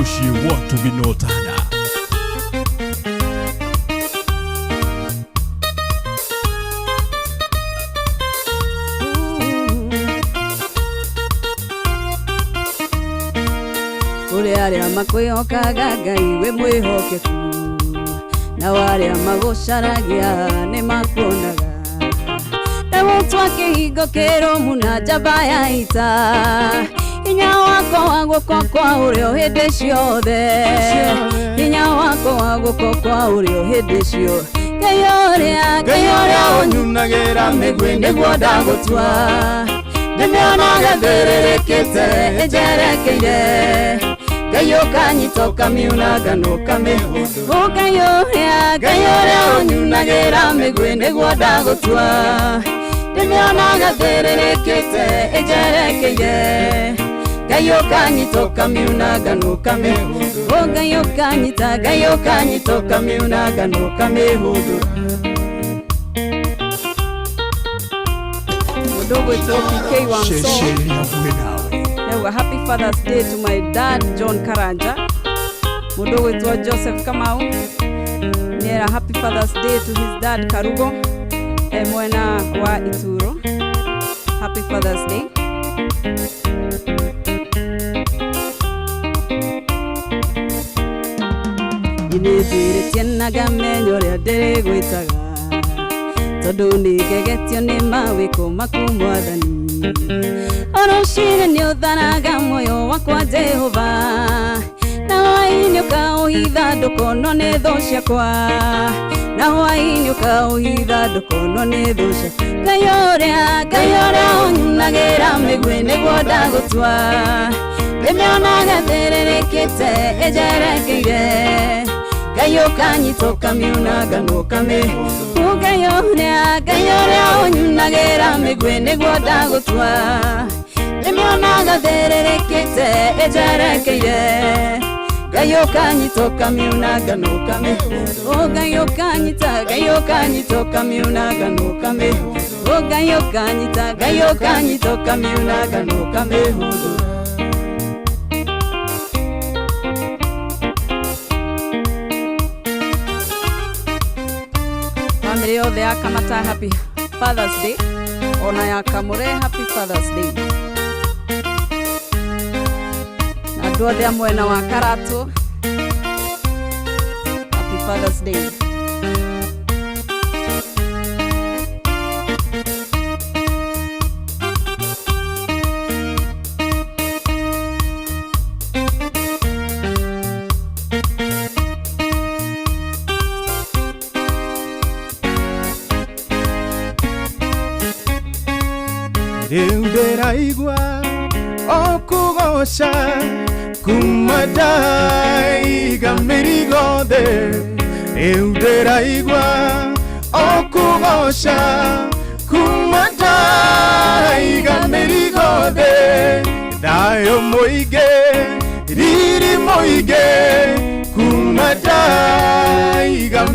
Ushi watu binotana Kuri aria makwĩhokaga Ngai we mwĩhokeku na waria magũcaragia nĩ makuonaga ndagũtua kĩhingo kĩrũmu na njamba ya ita Hinya wako wa guoko kwa ũrĩo hĩndĩ ciothe Hinya wako wa guoko kwa ũrĩo hĩndĩ ciothe Kayorea onyunagĩra mĩgwi nĩguo ndagũtua ndĩmĩonaga thĩrĩrĩkĩte ĩnjerekeire Gayo kanyitoka miunaga no kamehundura Kayorea onyunagĩra mĩgwi nĩguo ndagũtua ndĩmĩonaga thĩrĩrĩkĩte ĩnjerekeire Gayo kanyitoka miunaga no kamehundura Gayo kanyitoka miunaga no kamehundura Mudogo it's PK one song Now happy Father's Day to my dad John Karanja Mudogo it's Joseph Kamau Niera happy Father's Day to his dad Karugo Mwena wa Ituro Happy Father's Day Inĩthirĩtie na ngamenya ũrĩa ndĩrĩgwĩtaga tondũ nĩngegetio nĩ mawĩko maku Mwathani Rũciinĩ nĩũtharaga muoyo wakwa Jehova na hwaĩ-inĩ ũkaũhitha ndũkonwo nĩ thũ ciakwa na hwaĩ-inĩ ũkaũhitha ndũkonwo nĩ thũ ciakwa Kayorea onyunagĩra mĩgwi nĩguo ndagũtua ndĩmĩonaga thĩrĩrĩkĩte ĩnjerekeire Gayo kanyitoka miunaga no kamehundura Kayorea onyunagĩra mĩgwi nĩguo ndagũtua ndĩmĩonaga thĩrĩrĩkĩte ĩnjerekeire Gayo kanyitoka miunaga no kamehundura Gayo kanyitoka miunaga no kamehundura Gayo kanyitoka miunaga no kamehundura Family yothe ya Kamata happy Father's Day ona ya Kamure happy Father's Day na andũ othe a mwena wa Karatu happy Father's Day Rĩu ndĩraigua o kũgoca kumadaiga mĩrigo thĩ rĩu ndĩraigua o kũgoca kumadaiga mĩrigo thĩ thayũ mũingĩ riri mũingĩ kumadaiga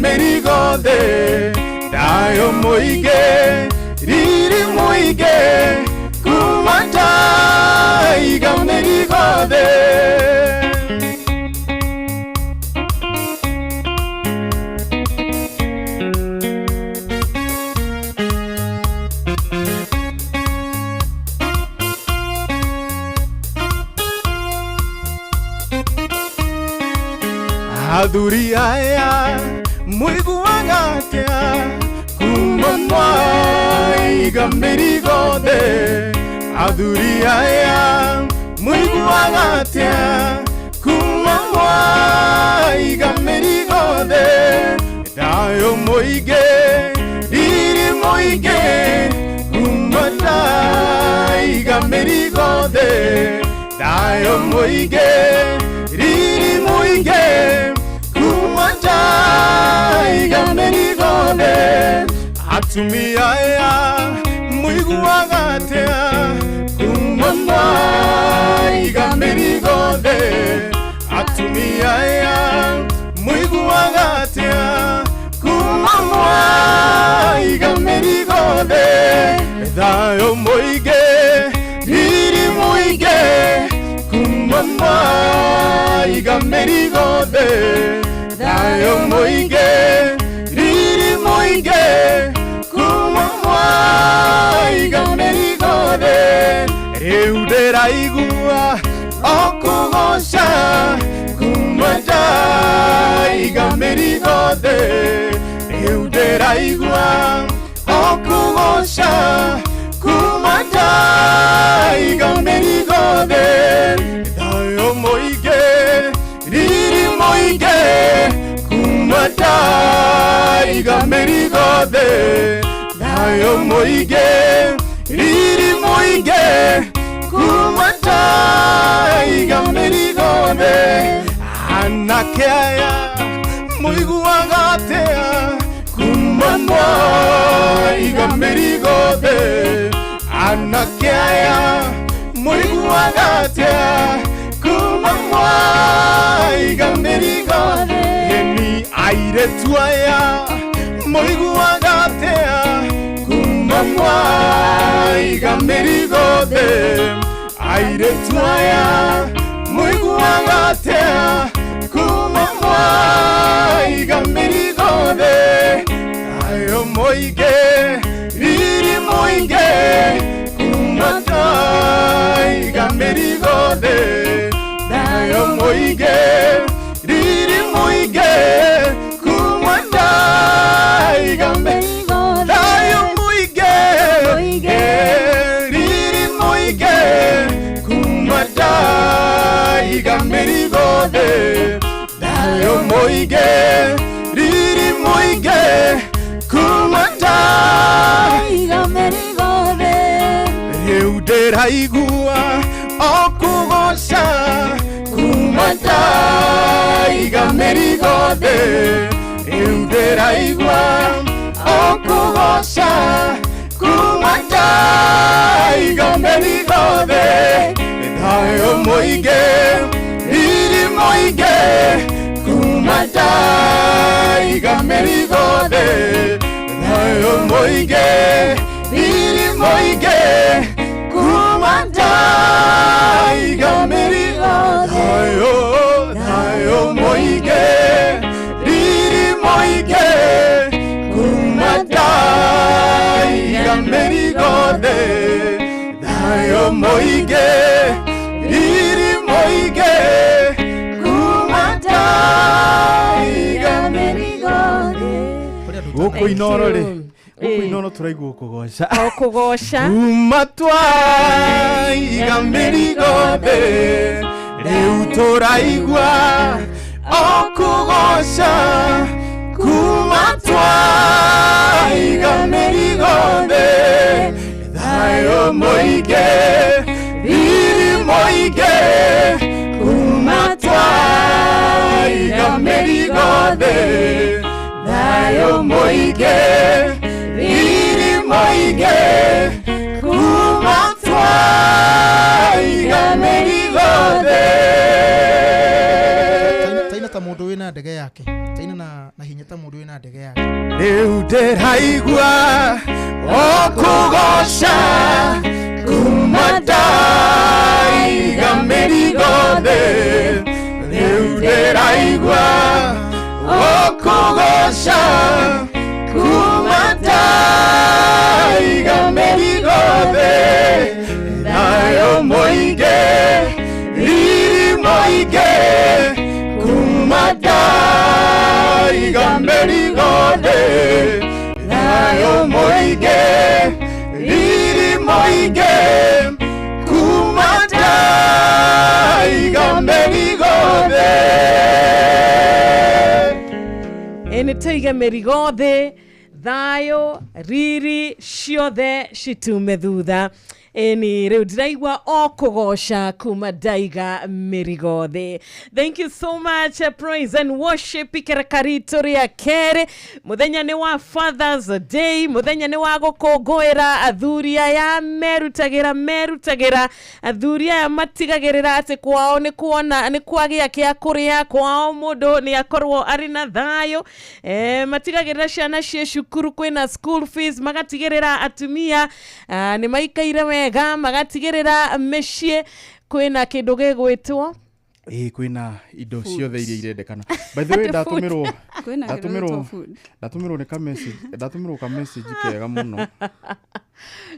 mĩrigo thĩ thayũ mũingĩ riri mũingĩ kumadaiga mĩrigo thĩ. Athuri aya mũiguaga atĩa kuma mwaiga mĩrigo thĩ athuri aya mũiguaga atĩa kuma mwaiga mĩrigo thĩ thayũ mũingĩ riri mũingĩ kuma ndaiga mĩrigo thĩ thayũ mũingĩ riri mũingĩ kumadaiga mĩrigo thĩ atumia aya mũiguaga atĩa kuma mwaiga mĩrigo thĩ atumia aya mũiguaga atĩa kuma mwaiga mĩrigo thĩ thayũ mũingĩ riri mũingĩ kuma mwaiga mĩrigo thĩ thayũ mũingĩ riri mũingĩ kuma mwaiga mĩrigo thĩ rĩu ndĩraigua o kũgoca kuma ndaiga mĩrigo thĩ rĩu ndĩraigua o kũgoca kuma ndaiga mĩrigo thĩ thayũ mũingĩ riri mũingĩ kuma ndaiga mĩrigo thĩ thayũ mũingĩ riri mũingĩ kuma ndaiga mĩrigo thĩ anake aya mũiguaga atĩa kuma mwaiga mĩrigo thĩ anake aya mũiguaga atĩa kuma mwaiga mĩrigo thĩ ni airĩtu aya mũiguaga atĩa kuma mwaiga mĩrigo thĩ airĩtu aya mũiguaga atĩa kuma mwaiga mĩrigo thĩ thayũ mũingĩ riri mũingĩ kuma ndaiga mĩrigo thĩ thayũ mũingĩ riri mũingĩ kuma ndaiga mĩrigo thayũ mũingĩ riri mũingĩ kuma ndaiga mĩrigo thĩ thayũ mũingĩ riri mũingĩ kuma ndaiga mĩrigo thĩ rĩu ndĩraigua o kũgoca kuma ndaiga mĩrigo thĩ rĩu ndĩraigua o kũgoca kuma ndaiga mĩrigo thĩ thayũ mũingĩ riri mũingĩ kuma ndaiga mĩrigo thĩ thayũ mũingĩ riri mũingĩ kuma ndaiga mĩrigo thayũ mũingĩ riri mũingĩ kuma ndaiga mĩrigo thĩ thayũ mũingĩ riri mũingĩ kuma ndaiga mĩrigo thĩ gũkũ Inoro rĩ gũkũ Inoro tũraigua kũgoca kuma twaiga mĩrigo thĩ rĩu tũraigua o kũgoca kuma twaiga mĩrigo thĩ thayũ mũingĩ riri mũingĩ kuma Thayo moige, riri moige, kuma twaiga mĩrigothe. Taina ta mũndũ wĩna ndege yake. Taina na hinya ta mũndũ wĩna ndege yake. Rĩu ndĩraigua o kũgoca kuma ndaiga mĩrigothe. Rĩu ndĩraigua o kũgoca kuma ndaiga mĩrigothe. Thayo mũingĩ, riri mũingĩ, kuma ndaiga mĩrigothe. Thayo mũingĩ, riri mũingĩ, kuma ndaiga mĩrigothe. Ene taiga mĩrigothe, thayo riri ciothe citume thutha. Eni rĩu ndĩraigua o kũgoca kuma ndaiga mĩrigothe. Thank you so much, praise and worship ikerekarito rĩa kerĩ. Mũthenya nĩ wa Father's Day, mũthenya nĩ wa gũkũngũĩra athuri aya merutagĩra athuri aya matigagĩrĩra atĩ kwao nĩ kuona nĩ kwagĩa kĩa kũrĩa, kwao mũndũ nĩ akorwo arĩ na thayũ. Matigagĩrĩra ciana cia cukuru kwĩna school fees, magatigĩrĩra atumia nĩ maikaire wega, magatigĩrĩra mĩciĩ kwĩna kĩndũ gĩgwĩtwo kwĩna indo ciothe iria irendekana. By the way, ndatũmĩrwo ka message kega mũno.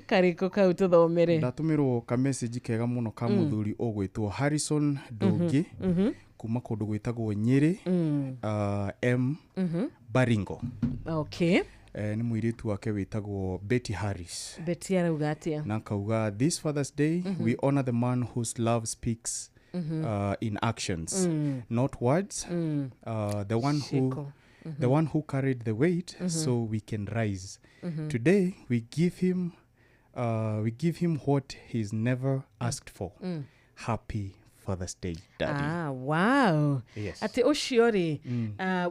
Kariko kau tũthomere. Ndatũmĩrwo ka message kega mũno ka mũthuri ũgwĩtwo Harrison Ndũngĩ kuma kũndũ gwĩtagwo Nyĩrĩ, M Baringo. Okay. Nĩ mũirĩtu wake wĩtagwo Betty Harris. Betty arauga atĩa? Na kauga, this Father's Day we honor the man whose love speaks in actions, not words. The one who carried the weight so we can rise. Today we give him what he's never asked for. Happy Father's Day, Daddy. Wow. Yes. Ati ucio ri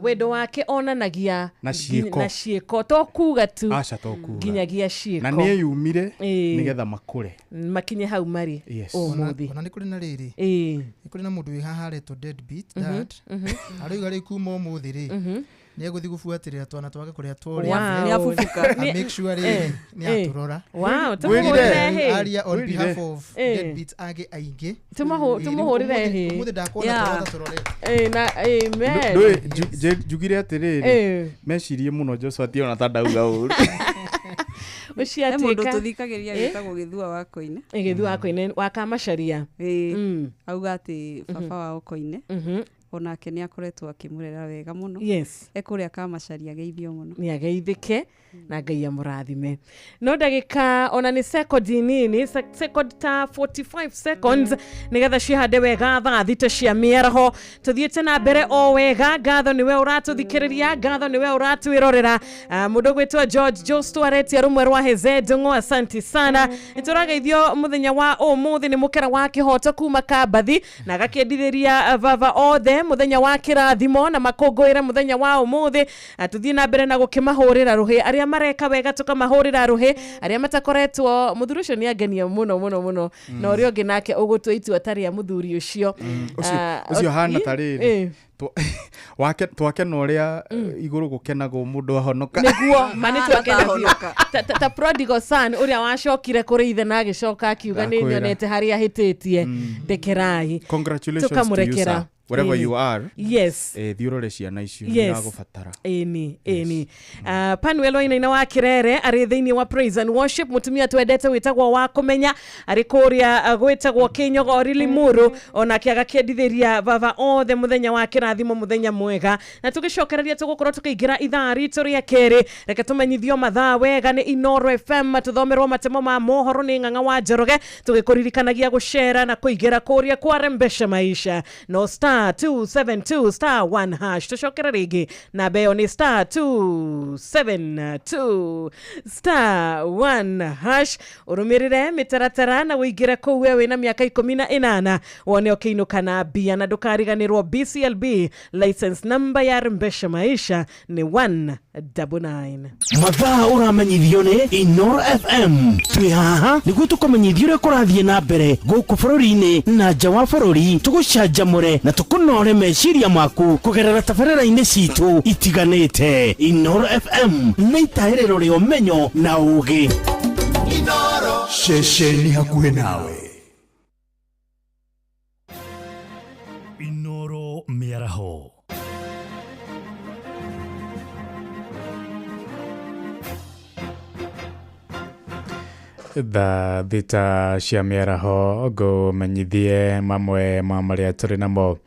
wendo wake onanagia na ciĩko to kuga tu. Aca to kuga. Ginyagia ciĩko. Na nĩ yumire nigetha makure. Makinye hau mari. Mũthĩ. Ona nĩ kũrĩ na rĩrĩ. Nĩ kũrĩ na mũndũ wĩ haha aretwo Deadbeat Dad. Arauga rĩ kuma ũmũthĩ rĩ. Nĩ egũthi gũbuatĩrĩra twana twake kũrĩa tũrĩ. Nĩ abubuka. Make sure rĩ nĩ atũrora. Wow, tũmũhũrĩre aria on behalf of Deadbeat age aingĩ. Tũmũhũrĩre hĩ. Mũthĩ ndakuona tũrore. Na amen. Njugire atĩrĩrĩ, mecirie mũno Joshua tiona ta ndauga ũru. Ũciatĩka. Mũndũ tũthikagĩria wĩtagwo Gĩthua wa Koine. Gĩthua wa Koine wa Kamacharia. Auga atĩ baba wao Koine onake nĩ akoretwo akĩmũrera wega mũno. Yes. Ekũrĩa Kamacharia geithio mũno. Nĩ ageithĩke na Ngai amũrathime. No ndagĩka ona nĩ second nini, second ta 45 seconds nĩgetha cihande wega thaa thita cia mĩaraho. Tũthiĩte na mbere o wega, ngatho nĩwe ũratũthikĩrĩria, ngatho nĩwe ũratwĩrorera. Mũndũ gwĩtwo George Josto aretia rũmwe rwa Heze Ndung'u, asante sana. Nĩtũrageithio mũthenya wa ũmũthĩ nĩ mũkera wa kĩhoto kuma Kabathi na gakĩendithĩria vava othe mũthenya wa kĩrathimo na makũngũĩra mũthenya wa ũmũthĩ. Tũthiĩ na mbere na gũkĩmahũrĩra rũhĩ arĩa mareka wega tũkamahũrĩra rũhĩ, arĩa matakoretwo mũthuri ũcio nĩ angenia mũno na ũrĩa ũngĩ nake ũgũtua itua tarĩ mũthuri ũcio. Ũcio hana tarĩrĩ twakena ũrĩa igũrũ gũkenagwo mũndũ ahonoka. Nĩguo mani twakena ta prodigal son ũrĩa wacokire kũrĩ ithe na agĩcoka akiuga nĩ nyonete harĩa ahĩtĩtie ndekerai. Congratulations to you, sir. Wherever you are. Yes. Thiũrore ciana icio nĩagũbatara. Eni. Panuel Wainaina wa Kirere arĩ thĩinĩ wa praise and worship, mũtumia twendete wĩtagwo wa kũmenya arĩ kũrĩa gwĩtagwo Kĩnyogo Limuru, onake agakĩendithĩria vava othe mũthenya wa kĩrathimo, mũthenya mwega. Na tũgĩcokereria tũgũkorwo tũkĩingĩra ithaa ritũ rĩa kerĩ, reke tũmenyithio mathaa wega nĩ Inooro FM, tũthomerwo matemo ma mohoro nĩ Ng'ang'a wa Njoroge, tũgĩkũririkanagia gũcera na kũingĩra kũrĩa kwa Rembesha Maisha. No star star 272 star 1 hash tucokera rigi na beyo ni star 272 star 1 hash urumirire mitaratara na wigire ko wewe na miaka 18 wone okiinukana bia na ndukariganirwo BCLB license number ya Rembesha Maisha ni 199. Mathaa uramenyithio ni Inoro FM. Twi haha niguo tukomenyithio ria kurathie na mbere guku bururi-ini na nja wa bururi, tugucanjamure na tukunore meciria maku kugerera tabarĩra-inĩ citu itiganĩte. Inoro FM nĩ itaĩrĩro rĩa ũmenyo na ũũgĩ. Inoro ceceni hakuhĩ nawe. Inoro mĩaraho. Tha thita cia mĩaraho ngũmenyithie mamwe ma marĩa tũrĩ namo.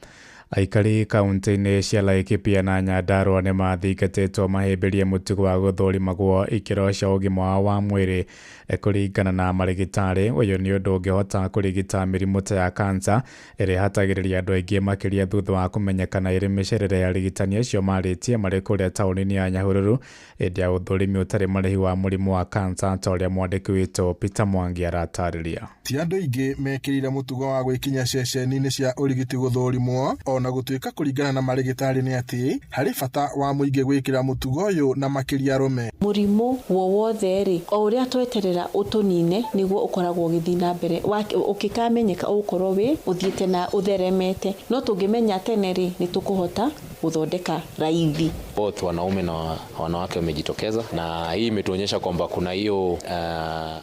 Aikari kaunti-inĩ cia Laikipia na Nyandarua nĩ mathingatĩtwo mahĩmbĩrie mũtugo wa gũthũrimagwo ikĩro cia ũgima wa mwĩrĩ kũringana na marigitari. Ũyũ nĩ ũndũ ũngĩhota kũrigita mĩrimũ ta ya kansa ĩrĩa ĩhatagĩrĩria andũ aingĩ makĩria thutha wa kũmenyekana ĩrĩ mĩcerere ya arigitani acio marĩtie marĩ kũrĩa taũni-inĩ ya Nyahururu hĩndĩ ya ũthũrimi ũtarĩ marĩhi wa mũrimũ wa kansa ta ũrĩa mwandĩki witũ Peter Mwangi aratarĩria. Ti andũ aingĩ mekĩrĩire mũtugo wa gwĩkinya ceceni-inĩ cia ũrigiti gũthũrimwo, ona gũtuĩka kũringana na marigitari nĩ atĩ harĩ bata wa mũingĩ gwĩkĩra mũtugo ũyũ na makĩria arũme. Mũrimũ wowothe rĩ, o ũrĩa tweterera ũtũnine nĩguo ũkoragwo ũgĩthiĩ na mbere. Ũkĩkamenyeka ũkorwo wĩ ũthiĩte na ũtheremete, no tũngĩmenya tene rĩ nĩ tũkũhota kuthondeka raithi. Both wanaume na wanawake wamejitokeza, na hii imetuonyesha kwamba kuna hiyo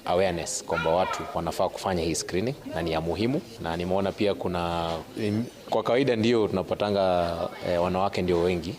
awareness kwamba watu wanafaa kufanya hii screening na ni ya muhimu. Na nimeona pia kuna kwa kawaida ndio tunapatanga wanawake ndio wengi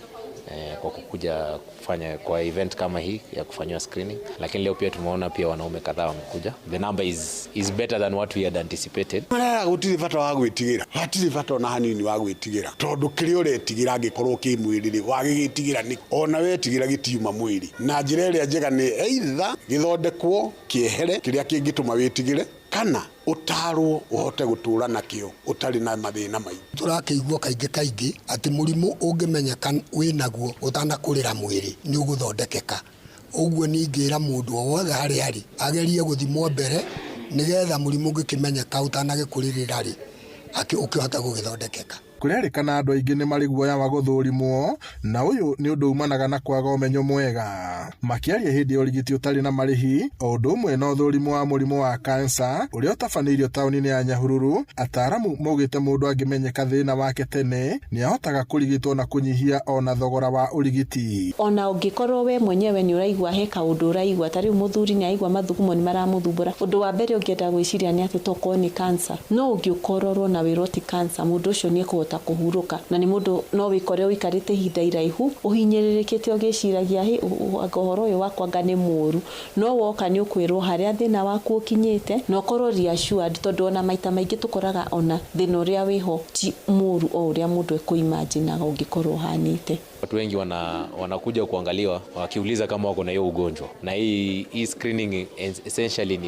kwa kukuja kufanya kwa event kama hii ya kufanywa screening, lakini leo pia tumeona pia wanaume kadhaa wamekuja. The number is better than what we had anticipated. Mara gutiri bata wa gwitigira, hatiri bata na hanini wa gwitigira, tondu kiri uretigira ngikorwo ki mwiriri wagigitigira ni ona wetigira gitiuma mwiri na njira iria njega ni either githondekwo kiehere kiria kingituma witigire kana utarwo uhote gutura nakio utari na mathina mai. Turakeigua kaingĩ ati mũrimũ ũngĩmenyeka wĩnaguo utanakurira mwiri ni uguthondekeka. Uguo ningĩra mũndũ o wothe harĩ arĩ agerie gũthimwo mbere nigetha mũrimũ ũngĩmenyeka utanagĩkuririra rĩ ukihota gũgĩthondekeka. Kũrerĩkana andũ aingĩ nĩ marĩ guoya wa gũthũrimwo, na ũyũ nĩ ũndũ umanaga na kwaga ũmenyo mwega. Makĩaria hĩndĩ ya ũrigiti ũtarĩ na marĩhi, o ũndũ ũmwe na ũthũrimo wa mũrimũ wa kansa ũrĩa ũtabanĩirio taũni-inĩ ya Nyahururu, ataaramu maugĩte mũndũ angĩmenyeka thĩna wake tene nĩ ahotaga kũrigitwo na kũnyihia ona thogora wa ũrigiti. Ona ũngĩkorwo we mwenyewe nĩ ũraigua he kaũndũ ũraigua, tarĩ mũthuri nĩ aigua mathugumo nĩ maramũthumbũra, ũndũ wa mbere ũngĩenda gwĩciria nĩ atĩ tokorwo nĩ kansa. No ũngĩkororwo na wĩrwo ti kansa, mũndũ ũcio nĩ ekũhota kuhuruka, na ni mundu no wikore uikarite hinda iraihu uhinyirirekete ugiciragia ũhoro uyu wakwa nga ni mũru, no woka ni ukwirwo haria thina waku ukinyite no korwo reassured, tondu ona maita maingi tukoraga ona thina uria wiho ti mũru o uria mundu ekuimagine ungikorwo hanite. Watu wengi wanakuja kuangaliwa wakiuliza kama wako na hiyo ugonjwa, na hii screening essentially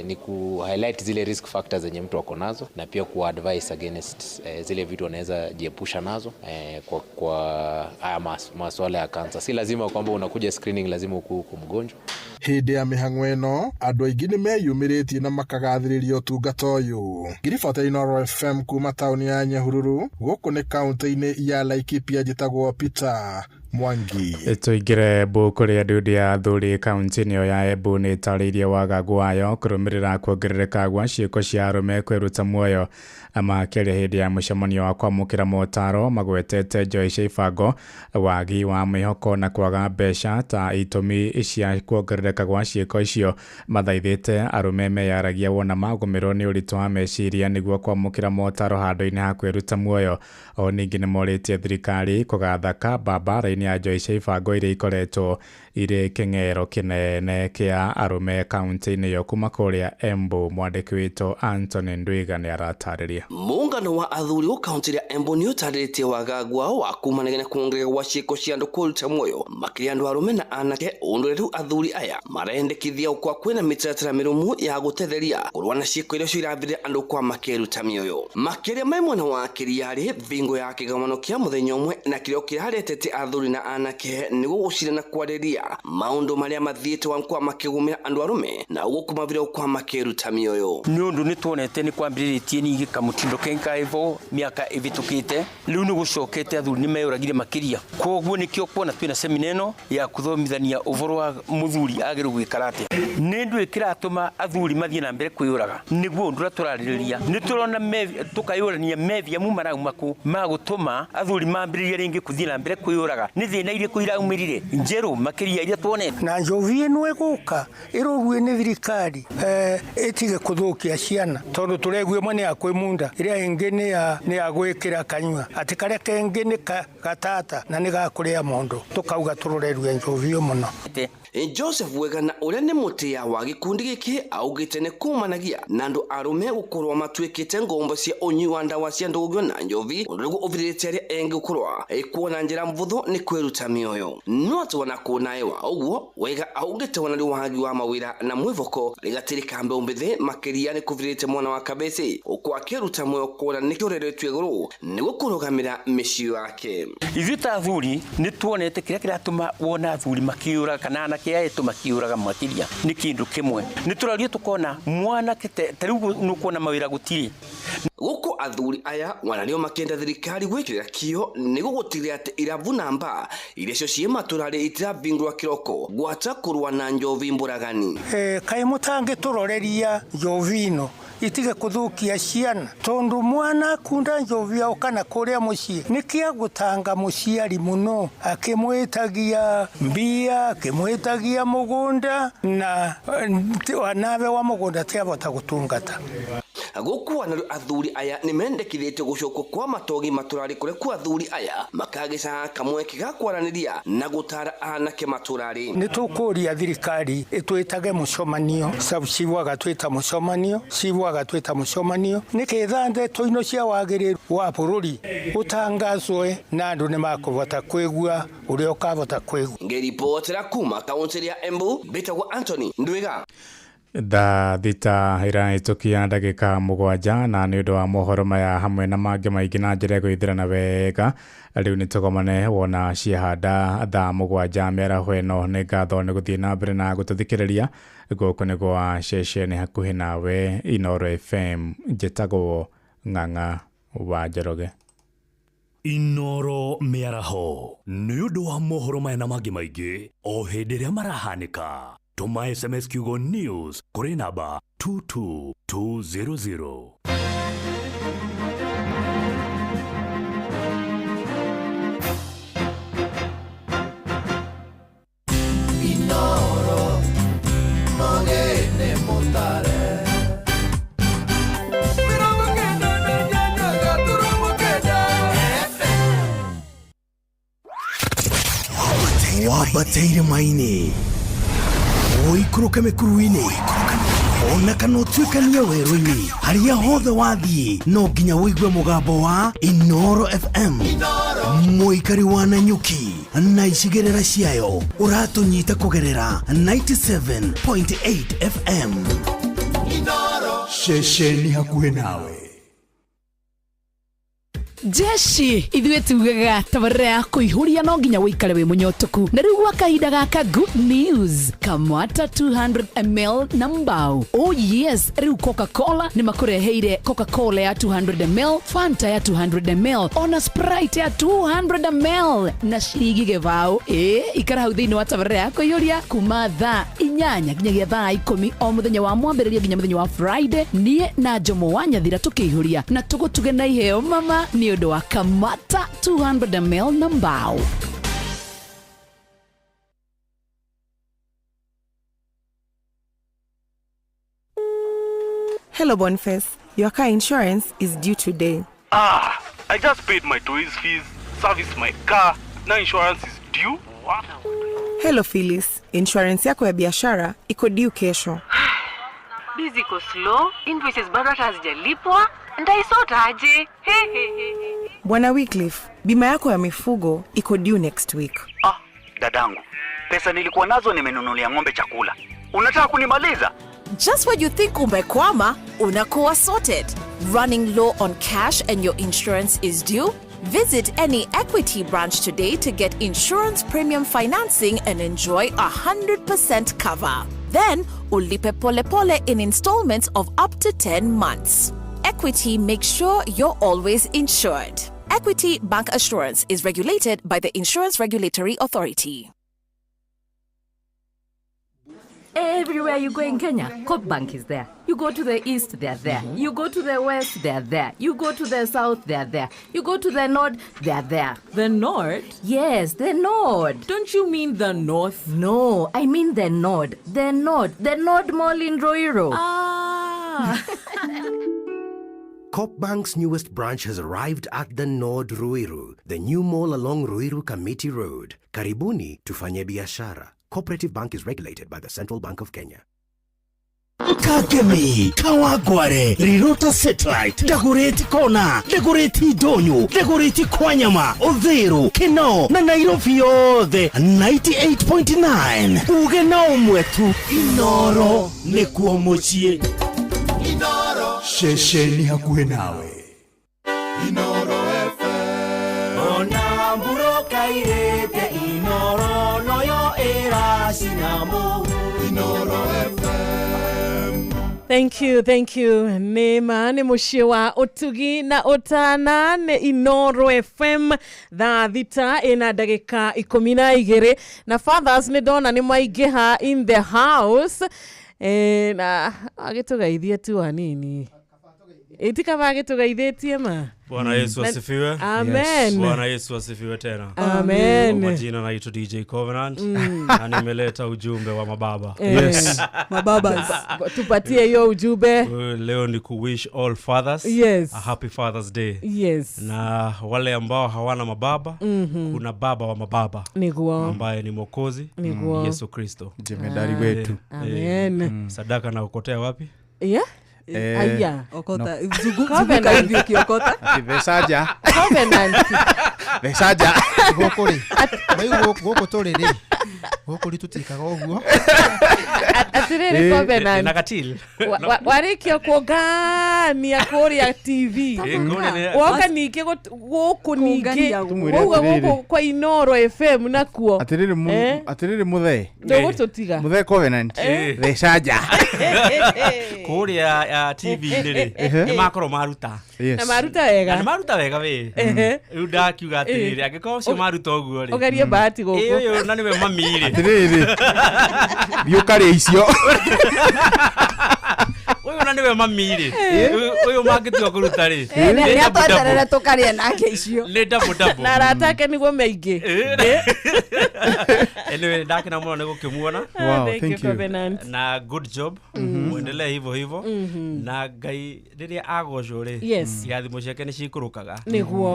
ni ku highlight zile risk factors zenye mtu wako nazo, na pia ku advise against zile vitu wanaweza jiepusha nazo kwa haya masuala ya kansa. Si lazima kwamba unakuja screening lazima uko mgonjwa. Hĩndĩ ya mĩhang'o ĩno andũ aingĩ nĩ meyumĩrĩtie na makagathĩrĩria ũtungata ũyũ. Ngiribota Inoro FM kuma taũni ya Nyahururu, gũkũ nĩ kaunti-inĩ ya Laikipia, njĩtagwo Peter Mwangi. Tũingĩre Embu kũrĩa nduthi ya athuri kaunti-inĩ ĩyo ya Embu nĩ ĩtarĩirie wagagu wayo kũrũmĩrĩra kuongerereka gwa ciĩko cia arũme kwĩruta muoyo. Makĩaria hĩndĩ ya mũcemanio wa kwamũkĩra motaro magwetete Joyce Ibango wagi wa mwĩhoko na kwaga mbeca ta itũmi cia kuongerereka gwa ciĩko icio. Mathaithĩte arũme meyaragia wona magũmĩrwo nĩ ũritũ wa meciria nĩguo kwamũkĩra motaro handũ-inĩ ha kwĩruta muoyo. O ningĩ nĩ morĩtie thirikari kũgatha kamba mbara-inĩ gũthutũkania Joyce ibango iria ikoretwo irĩ kĩng'ero kĩnene kĩa arũme kaunti-inĩ yo kuma kũrĩa Embu. Mwandĩki witũ Anthony Ndwiga nĩ aratarĩria. Muungano wa athuri wa kaunti ya Embu nĩ ũtarĩrĩtie wagagu wao wa kumanagana kuongerera gwa ciĩko cia andũ kũruta muoyo makĩria andũ arũme na anake. Ũndũ rĩu athuri aya marendekithia kwa kwĩna mĩtaratara mĩrũmu ya gũtetheria kũrũa na ciĩko iria cirabire andũ kwa makĩruta mĩoyo. Makĩria mai mwena wa Kĩriarĩ, bingo ya kĩgomano kĩa mũthenya ũmwe na kĩrĩa kĩraretete athuri na anake nĩguo gũcirana kwarĩria maũndũ marĩa mathiĩte wa kwa makĩgũmĩra andũ arũme na gũkũmavira kwa makĩruta mĩoyo. Nĩ ũndũ nĩ tuonete nĩ kwambĩrĩrĩtie ningĩ kamũtindo kenkaivo mĩaka ĩvĩtũkĩte, rĩu nĩ gũcokete athuri nĩ meyũragire makĩria. Koguo nĩkĩo kuona twĩna semina ĩno ya kuthomithania ũhoro wa mũthuri agĩrĩirwo gwĩkara atĩa. Nĩ ndũ ĩkĩratũma athuri mathiĩ na mbere kwĩyũraga, nĩguo ũndũ ũrĩa tũrarĩrĩria nĩ tũrona tũkayũrania mevia mu maraumaku ma gũtũma athuri mambĩrĩrie rĩngĩ kũthiĩ na mbere kwĩyũraga. Nĩ thĩna irĩkũ iraumĩrire njerũ makĩria iria tuonete. Na njovi ĩno ĩgũka ĩrorue nĩ thirikari ĩtige kũthũkia ciana, tondũ tũreguo mwene ya kwĩmunda ĩrĩa ĩngĩ nĩ ya gwĩkĩra kanyua atĩ karĩa kengĩ nĩ gatata na nĩ gakũrĩa mondo, tũkauga tũrorerue njovi ĩyo mũno. Joseph Wegana ũrĩa nĩ mũtĩa wa gĩkundi gĩkĩ augĩte nĩ kumanagia na andũ arũme gũkorwo matuĩkĩte ngombo cia ũnyui wa ndawa cia ndũgio na njovi, ũndũ rĩu ũvirĩte arĩa engĩ gũkorwo kuona njĩra mvuthu nĩ kwĩruta mĩoyo. No atwana kuonaye wa ũguo Wega augĩte wana rĩu wagi wa mawĩra na mwĩvoko rĩgatirĩka mbeũ mbĩthĩ makĩria nĩ kũvirĩte mwana wa Kabeci ũkwa akĩruta muoyo kuona nĩ kĩoreretwo igũrũ nĩguo kũrũgamĩra mĩciĩ yake. Ithuĩ ta athuri nĩ tuonete kĩrĩa kĩratũma wona athuri makĩũraga kana anake aitũ makĩũraga makĩria nĩ kĩndũ kĩmwe. Nĩ tũrario tũkona mwanake ta rĩu nũkuona mawĩra gũtirĩ. Gũkũ athuri aya wanario makĩenda thirikari gwĩkĩrĩra kĩo nĩguo gũtigĩrĩra atĩ irabu namba iria cio ciĩ matũra-rĩ itirabingũra kĩroko gwata kũrũa na njovi mbũragani. Kaĩ mũtangĩtũroreria njovi ĩno itige kũthũkia ciana, tondũ mwana kunda njovi yao kana kũrĩa mũciĩ nĩkĩa gũtanga mũciari mũno akĩmwĩtagia mbia akĩmwĩtagia mũgũnda na nawe wa mũgũnda tiavota gũtungata. Gũkũ wana athuri aya nĩ mendekithĩtio gũcokwo kwa matogi matũra-rĩ kũrĩa kwa athuri aya makagĩcaga kamweke ga kwaranĩria na gũtara anake matũra-rĩ. Nĩ tũkũria thirikari ĩtwĩtage mũcemanio, civu agatwĩta mũcemanio, civu agatwĩta mũcemanio nĩgetha ndeto ino cia wagĩrĩru wa bũrũri ũtangazwe na andũ nĩ makũvota kwĩgua ũrĩa ũkavota kwĩgua. Ngĩripotera kuma kaunti ya Embu, mbĩtagwo Anthony Ndwiga. Thaa thita ĩrahĩtũkia ndagĩka 7 na nĩ ũndũ wa mohoro maya hamwe na mangĩ maingĩ na njĩra gũithĩrana wega. Rĩu nĩ tũgomane wona ciahanda thaa 7 mĩaraho ĩno. Nĩ ngatho nĩ gũthiĩ na mbere na gũtũthikĩrĩria gũkũ nĩ gwa ceceni hakuhĩ nawe Inooro FM. Njĩtagwo Ng'ang'a wa Njoroge. Inooro mĩaraho nĩ ũndũ wa mohoro maya na mangĩ maingĩ o hĩndĩ ĩrĩa marahanĩka. Tuma SMS Kiugo News kuri namba 22200. Inooro Mogene Montare. Wabateire maini oikũrũke mĩkuru-inĩ ona kana ũtuĩkanie werũ-inĩ harĩa hothe wathiĩ no nginya wĩigue mũgambo wa Inooro FM. Mũikari wa Nanyuki na icigĩrĩra ciayo ũratũnyita kũgerera 97.8 FM. Inooro ceceni hakuhĩ nawe. Jeshi ithuĩ tugaga tabarĩra ya kũihũria no nginya wĩikare wĩ mũnyotoku na rĩu gwa kahinda gaka Good News kamata 200ml na mbao. Oh yes, rĩu Coca-Cola nĩ makũreheire Coca-Cola ya 200ml, Fanta ya 200ml, ona Sprite ya 200ml na ciringi gĩbao. Ikara hau thĩinĩ wa tabarĩra ya kũihũria kuma thaa 8 nginyagia thaa 10 o mũthenya wa mwambĩrĩrio nginya mũthenya wa Friday. Niĩ na Jomo wa Nyathira tũkĩihũria na tũgũtuge na iheo mama ni ũndũ wa kamata 200ml na mbao. Hello Boniface, your car insurance is due today. I just paid my towing fees, serviced my car, now insurance is due wapi? Hello Phyllis, insurance yako ya biashara iko due kesho. Busy ko slow, invoices bado hazijalipwa. Ndaisota aje? Bwana Wycliffe, bima yako ya mifugo iko due next week. Dadangu, pesa nilikuwa nazo nimenunulia ng'ombe chakula. Unataka kunimaliza? Just when you think umekwama, unakuwa sorted. Running low on cash and your insurance is due? Visit any Equity branch today to get insurance premium financing and enjoy 100% cover. Then, ulipe pole pole in installments of up to 10 months. Equity makes sure you're always insured. Equity Bank Assurance is regulated by the Insurance Regulatory Authority. Everywhere you go in Kenya, Coop Bank is there. You go to the east, they're there. You go to the west, they're there. You go to the south, they're there. You go to the north, they're there. The north? Yes, the north. Don't you mean the north? No, I mean the Nord. The Nord. The Nord Mall in Ruiru. Coop Bank's newest branch has arrived at the Nord Ruiru, the new mall along Ruiru Kamiti Road. Karibuni tufanye biashara. Cooperative Bank is regulated by the Central Bank of Kenya. Kakemi, Kawagware, Rirota Satellite, Dagoretti Kona, Dagoretti Donyo, Dagoretti Kwanyama, Odhero, Keno, na Nairobi yothe 98.9. Ugenao mwetu, Inoro, nekuomochie. Inoro, shesheni hakuhe nawe. Inoro FM. Onamburo kairete Inoro, noyo era sinamo. Inoro FM. Thank you. Nema ni mushie wa Otugi na Otana ne Inoro FM. Thaa thita ina dagika 12 na fathers ni dona ni maigeha in the house. Na agitugaithie tu anini. Itika bagitugaithietie ma. Bwana Yesu asifiwe. Amen. Yes. Bwana Yesu asifiwe tena. Amen. Kwa majina naitwa DJ Covenant na nimeleta ujumbe wa mababa. Yes. Mababas. Tupatie hiyo ujumbe. Leo ni ku wish all fathers a happy Father's Day. Yes. Na wale ambao hawana mababa, kuna baba wa mababa. Ambaye ni Mwokozi Yesu Kristo. Jemedari wetu. Amen. Sadaka na ukotea wapi? Yeah. Aya. Okota. Zunguka hivi kiokota. Vesaja. Covenant. Vesaja. Gokuri. Goko torere. Gokuri tutikaga oguo. Atirere Covenant. Nakatili. Warikio kuongania kuria TV. Woka nike goko nike. Woka kwa Inoro FM nakuo. Atirere muthe. Ndogo tutiga. Muthe Covenant. Vesaja. Kuria TV nere. Makoro maruta. Na maruta wega. Na maruta wega we. Uda kiuga atirere agiko cio maruta oguo ri. Ogarie bahati goko. Iyo na niwe mamire. Atirere. Biukari icio. Uyu na niwe mamire. Uyu magitwa kuruta ri. Ni atwaterere tukarie nake icio. Le double. Na ratake niguo meingi. Anyway, ndakina muno nigukimuona. Wow, thank you. Na good job. Muendelee hivyo. Na Ngai riria agocwo ri. Irathimo ciake ni cikurukaga.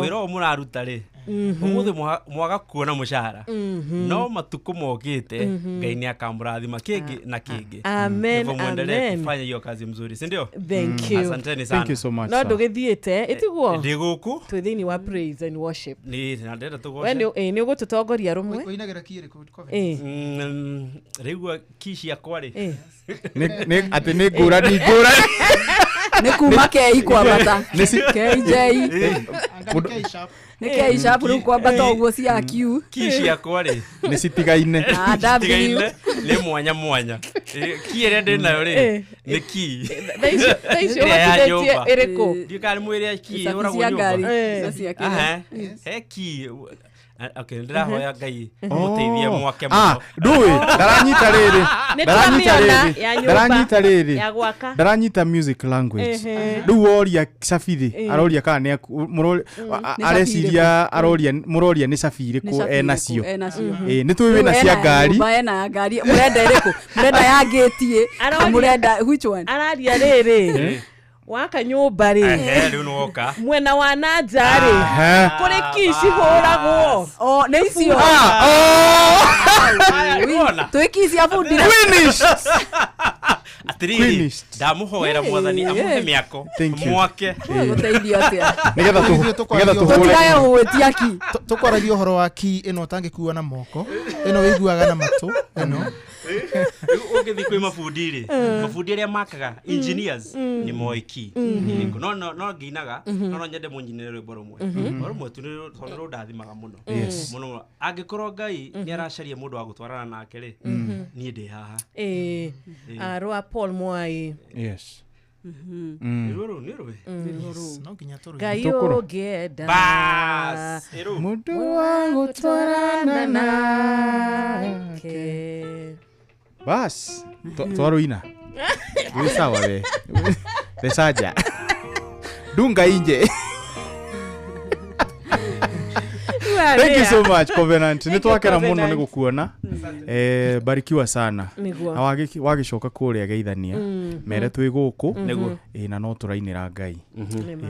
Wiro muraruta ri. Umuthi mwaga kuona mushara. No matuko mogite Ngai ni akamurathima kingi na kingi. Amen. Muendelee kufanya hiyo kazi mzuri, si ndio? Thank you. Asanteni sana. Thank you so much. No ndugithiete itiguo. Ndiguku. Twithini wa praise and worship. Ni ndenda tugoce. We ni ugututongoria rumwe. Oinagira kiere ku Rigua kishi akwari. Ati ni ngurani. Ni kuma kei kwa bata. KJ. Ni kei sharp ru kwa bata oguo cia Q. Kishi akwari. Ni citigaine. W. Ni mwanya. Kiere ndi nayo ri. Ni ki. Thaisho wakidetie iriko. Ndikari mwiri ki uragwo nyumba. Ki. Okay, ndirahoya Ngai muteithie mwake muno. Ndui, daranyita riri. Daranyita music language. Ndu woria Safithi, aroria kana areciria aroria muroria ni Safiri ko enacio. Ni tuwe na cia ngari. Baena murenda iriku. Murenda ya getie. Murenda which one? Araria riri. waka nyumba ri riu nwoka mwena wa nanja ri kuri kici huragwo necio twikisi afundira atiriri ndamuhoera mwathani amuhe miako mwake guteithio atia nigetha tukiraga gwitiaki tukwaragia uhoro wa ki ino tangikuwa na moko ino wiguaga na matu ino ugithi kwi mafundi aria makaga engineers ni moiki no nginaga no nyende munjinere rwimbo rumwe tu ni rundathimaga muno muno angikorwo Ngai ni aracaria mundu wa gutwarana nake ri ni ndi haha Rwa Paul Mwai yes Niruru no ginya turu Gayo geda bas mundu wa gutwarana nake bas twaruina ni sawa we besaja dunga inje. Thank you so much Covenant. Nitwakera muno ni gukuona. Barikiwa sana. Wagicoka kuria geithania. Mere twi guku na no turainira Ngai.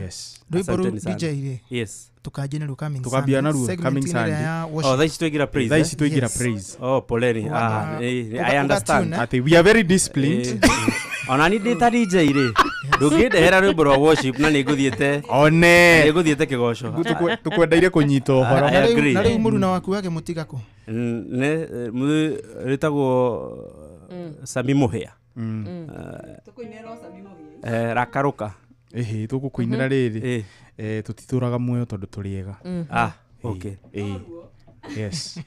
Yes. Rwimbo DJ ire. Yes. Tukajina ru coming. Tukambia na ru coming Sunday. Oh, that is to give a praise. That is to give a praise. Oh, poleni. I understand. I think we are very disciplined. Onani data DJ ire. Dugide hera rwimbo rwa worship na niguthiete. One. Niguthiete kigosho. Tukwendaire kunyita uhoro. Na riu muruna waku wake mutiga ku. Ne ritagwo Sami Muhia. Tukuinera Sami Muhia. Rakaruka. Tukukuinira riri. Tutituraga muoyo tondu turiega. Okay. Yes.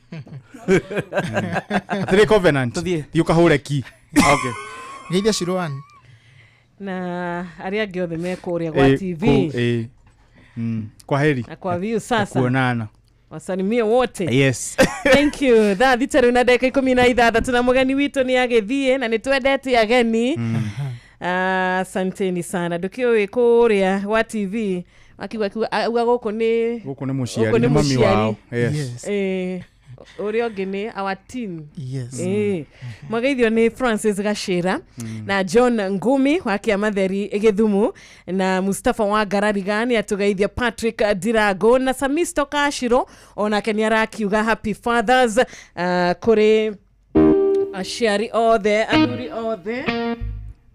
Atire Covenant. Thiukahure ki. Okay. Geithia Shiroan. Na aria angi othe mekuria kwa TV. Kwa heri. Na kwa view sasa. Kuonana. Wasalimie wote. Yes. Thank you. Thitaru na dakika 16 na mugeni witu ni agithie na nitwendete ageni. Asanteni sana. Dukio kuria wa TV akiwa guko ni muciari ni mami wao. Yes. Urio ngini our team. Yes. Magaithio ni Francis Gashira na John Ngumi wa Kiamatheri Githumu na Mustafa wa Gararigani atugaithia Patrick Dirago na Samisto Kashiro ona Kenya rakiuga happy fathers kuri aciari othe athuri othe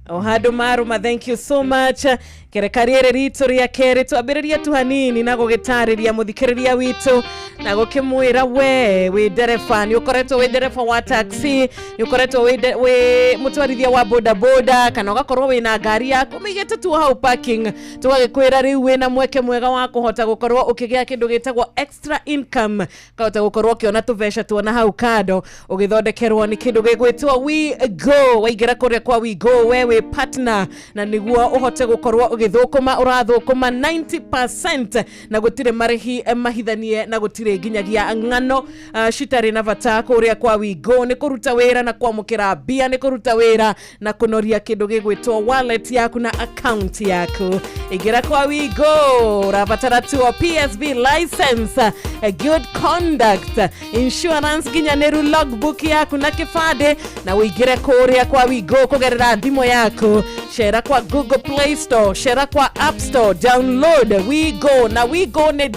Ohado Maruma, thank you so much. Kerekariere rito ria kere twambiriria tu hanini na gugitariria muthikiriria witu na gukimwira we derefa ni ukoretwo we derefa wa taxi ni ukoretwo we mutwarithia wa boda boda kana ugakorwo we na ngari yako migete tu hau parking tugagikwira riu we na mweke mwega wa kuhota gukorwo ukigia kindu gitagwo extra income kahota gukorwo kiona tuveca tuona hau kado ugithondekerwo ni kindu gigwitwo We Go waigera kuria kwa We Go wewe partner na niguo uhote gukorwo ugithukuma urathukuma 90% na gutire marihi mahithanie na gutire ginyagia ngano shitari na vata kuria kwa We Go ni kuruta wira na kwamukira bia ni kuruta wira na kunoria kindu gigwitwo wallet yaku na account yaku igira kwa We Go rabatara tu PSB license good conduct insurance ginyaneru logbook yaku na kifade na uigire kuria kwa We Go kugerera thimo yaku share kwa Google Play Store share kwa App Store download We Go na We Go ni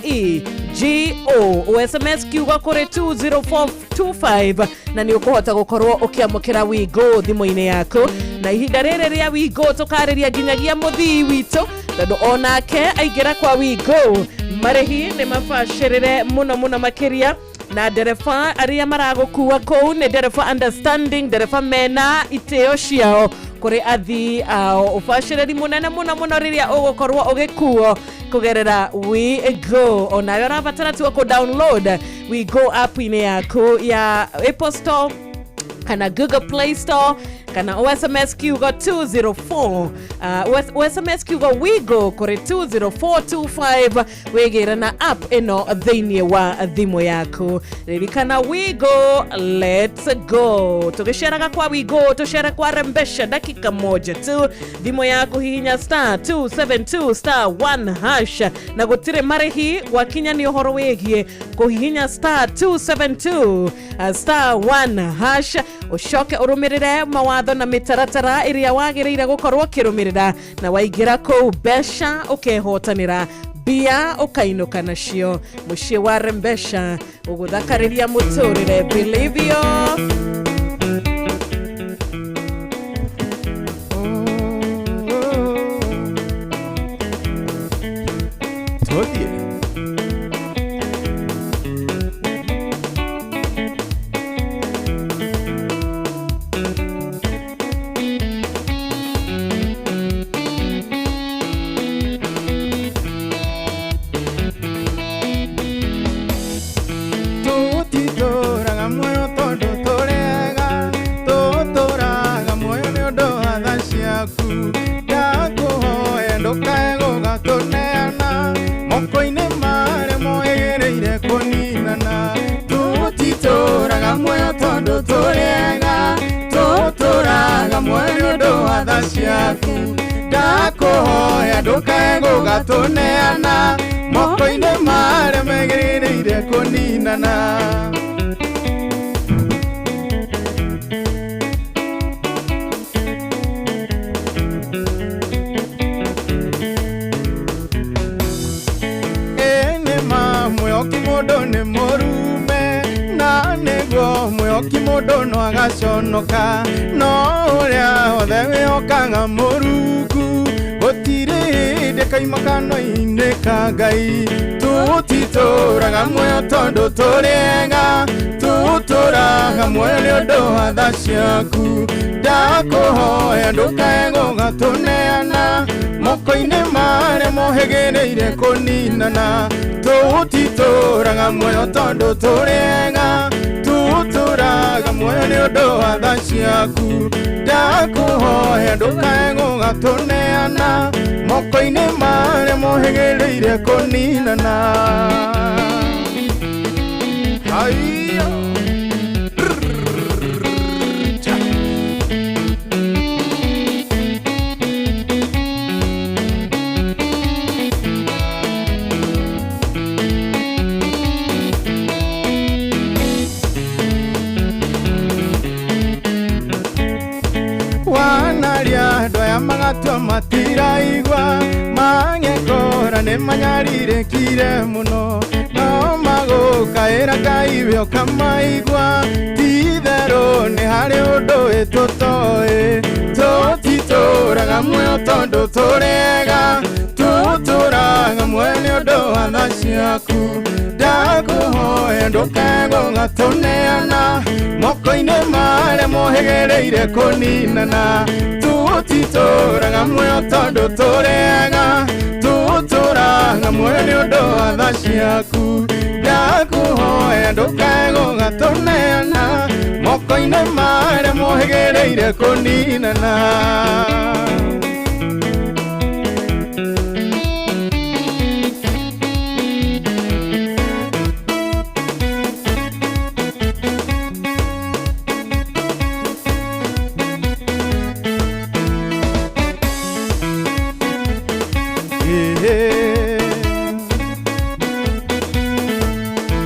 WEEGO SMS kiuga kore 20425 na ni ukuhota gukorwo ukiamukira We Go thimo-ini yako na ihinda riri ria We Go tukariria ginyagia muthii witu tondu onake aigira kwa We Go marihi ni mabacirire muno makiria na derefa aria maragukuwa kou ni derefa understanding derefa mena iteo ciao kuri athi ao ubaciriri munene muno riria ugukorwo ugikuo kugerera We Go onayo rabatara tu ku download We Go app ine yako ya Apple Store kana Google Play Store kana OSMS kiugo 204 OSMS kiugo We Go kore 20425 wegera na app eno thini wa thimo yako ririkana We Go let's go tukisharaga kwa We Go tushara kwa rembesha dakika moja tu thimo yako hihinya *272*1# na gutire marihi wakinya ni uhoro wegie kuhihinya *272*1# ucoke urumirire mawatho na mitaratara iria wagiriire gukorwo kirumirira na waingira kou besha ukehotanira bia ukainuka nacio mucie wa Rembesha uguthakariria muturire believe you. Ndakuhoya ndukae gatuneana moko-inĩ marĩa megĩrĩire kũninana. Ene mamwe okimodo nĩ mũrume na nĩguo mwĩhoki mũndũ no agaconoka no ũrĩa wothe wĩhokaga Mũrungu gũtirĩ hĩndĩ kaima kanua-inĩ ka Ngai. Tũtitũraga muoyo tondũ tũrĩega, tũtũraga muoyo nĩ ũndũ wa tha ciaku. Ndakũhoya ndũkae gũgatũneana moko-inĩ marĩa mohĩgĩrĩire kũninana. Tũtitũraga muoyo tondũ tũrĩega, tũtũraga muoyo nĩ ũndũ wa tha ciaku. Ndakũhoya ndũkae gũgatũneana moko-inĩ marĩa mohĩgĩrĩire kũninana. Aiyo wanaria ndoya magatua matiraigua magekora nĩ manyarirĩkire mũno no magũkaĩra Ngai we ũkamaigua. Ti-itherũ nĩ harĩ ũndũ tũtoĩ, tũtitũraga muoyo tondũ tũrĩega, tũtũraga muoyo nĩ ũndũ wa tha ciaku. Ndakũhoya ndũkae gũgatũneana moko-inĩ marĩa mohĩgĩrĩire kũninana. Tũtitũraga muoyo tondũ tũrĩega, tũtũraga muoyo nĩ ũndũ wa tha ciaku. Ndakũhoya ndũkae gũgatũneana moko-inĩ marĩa mohĩgĩrĩire kũninana.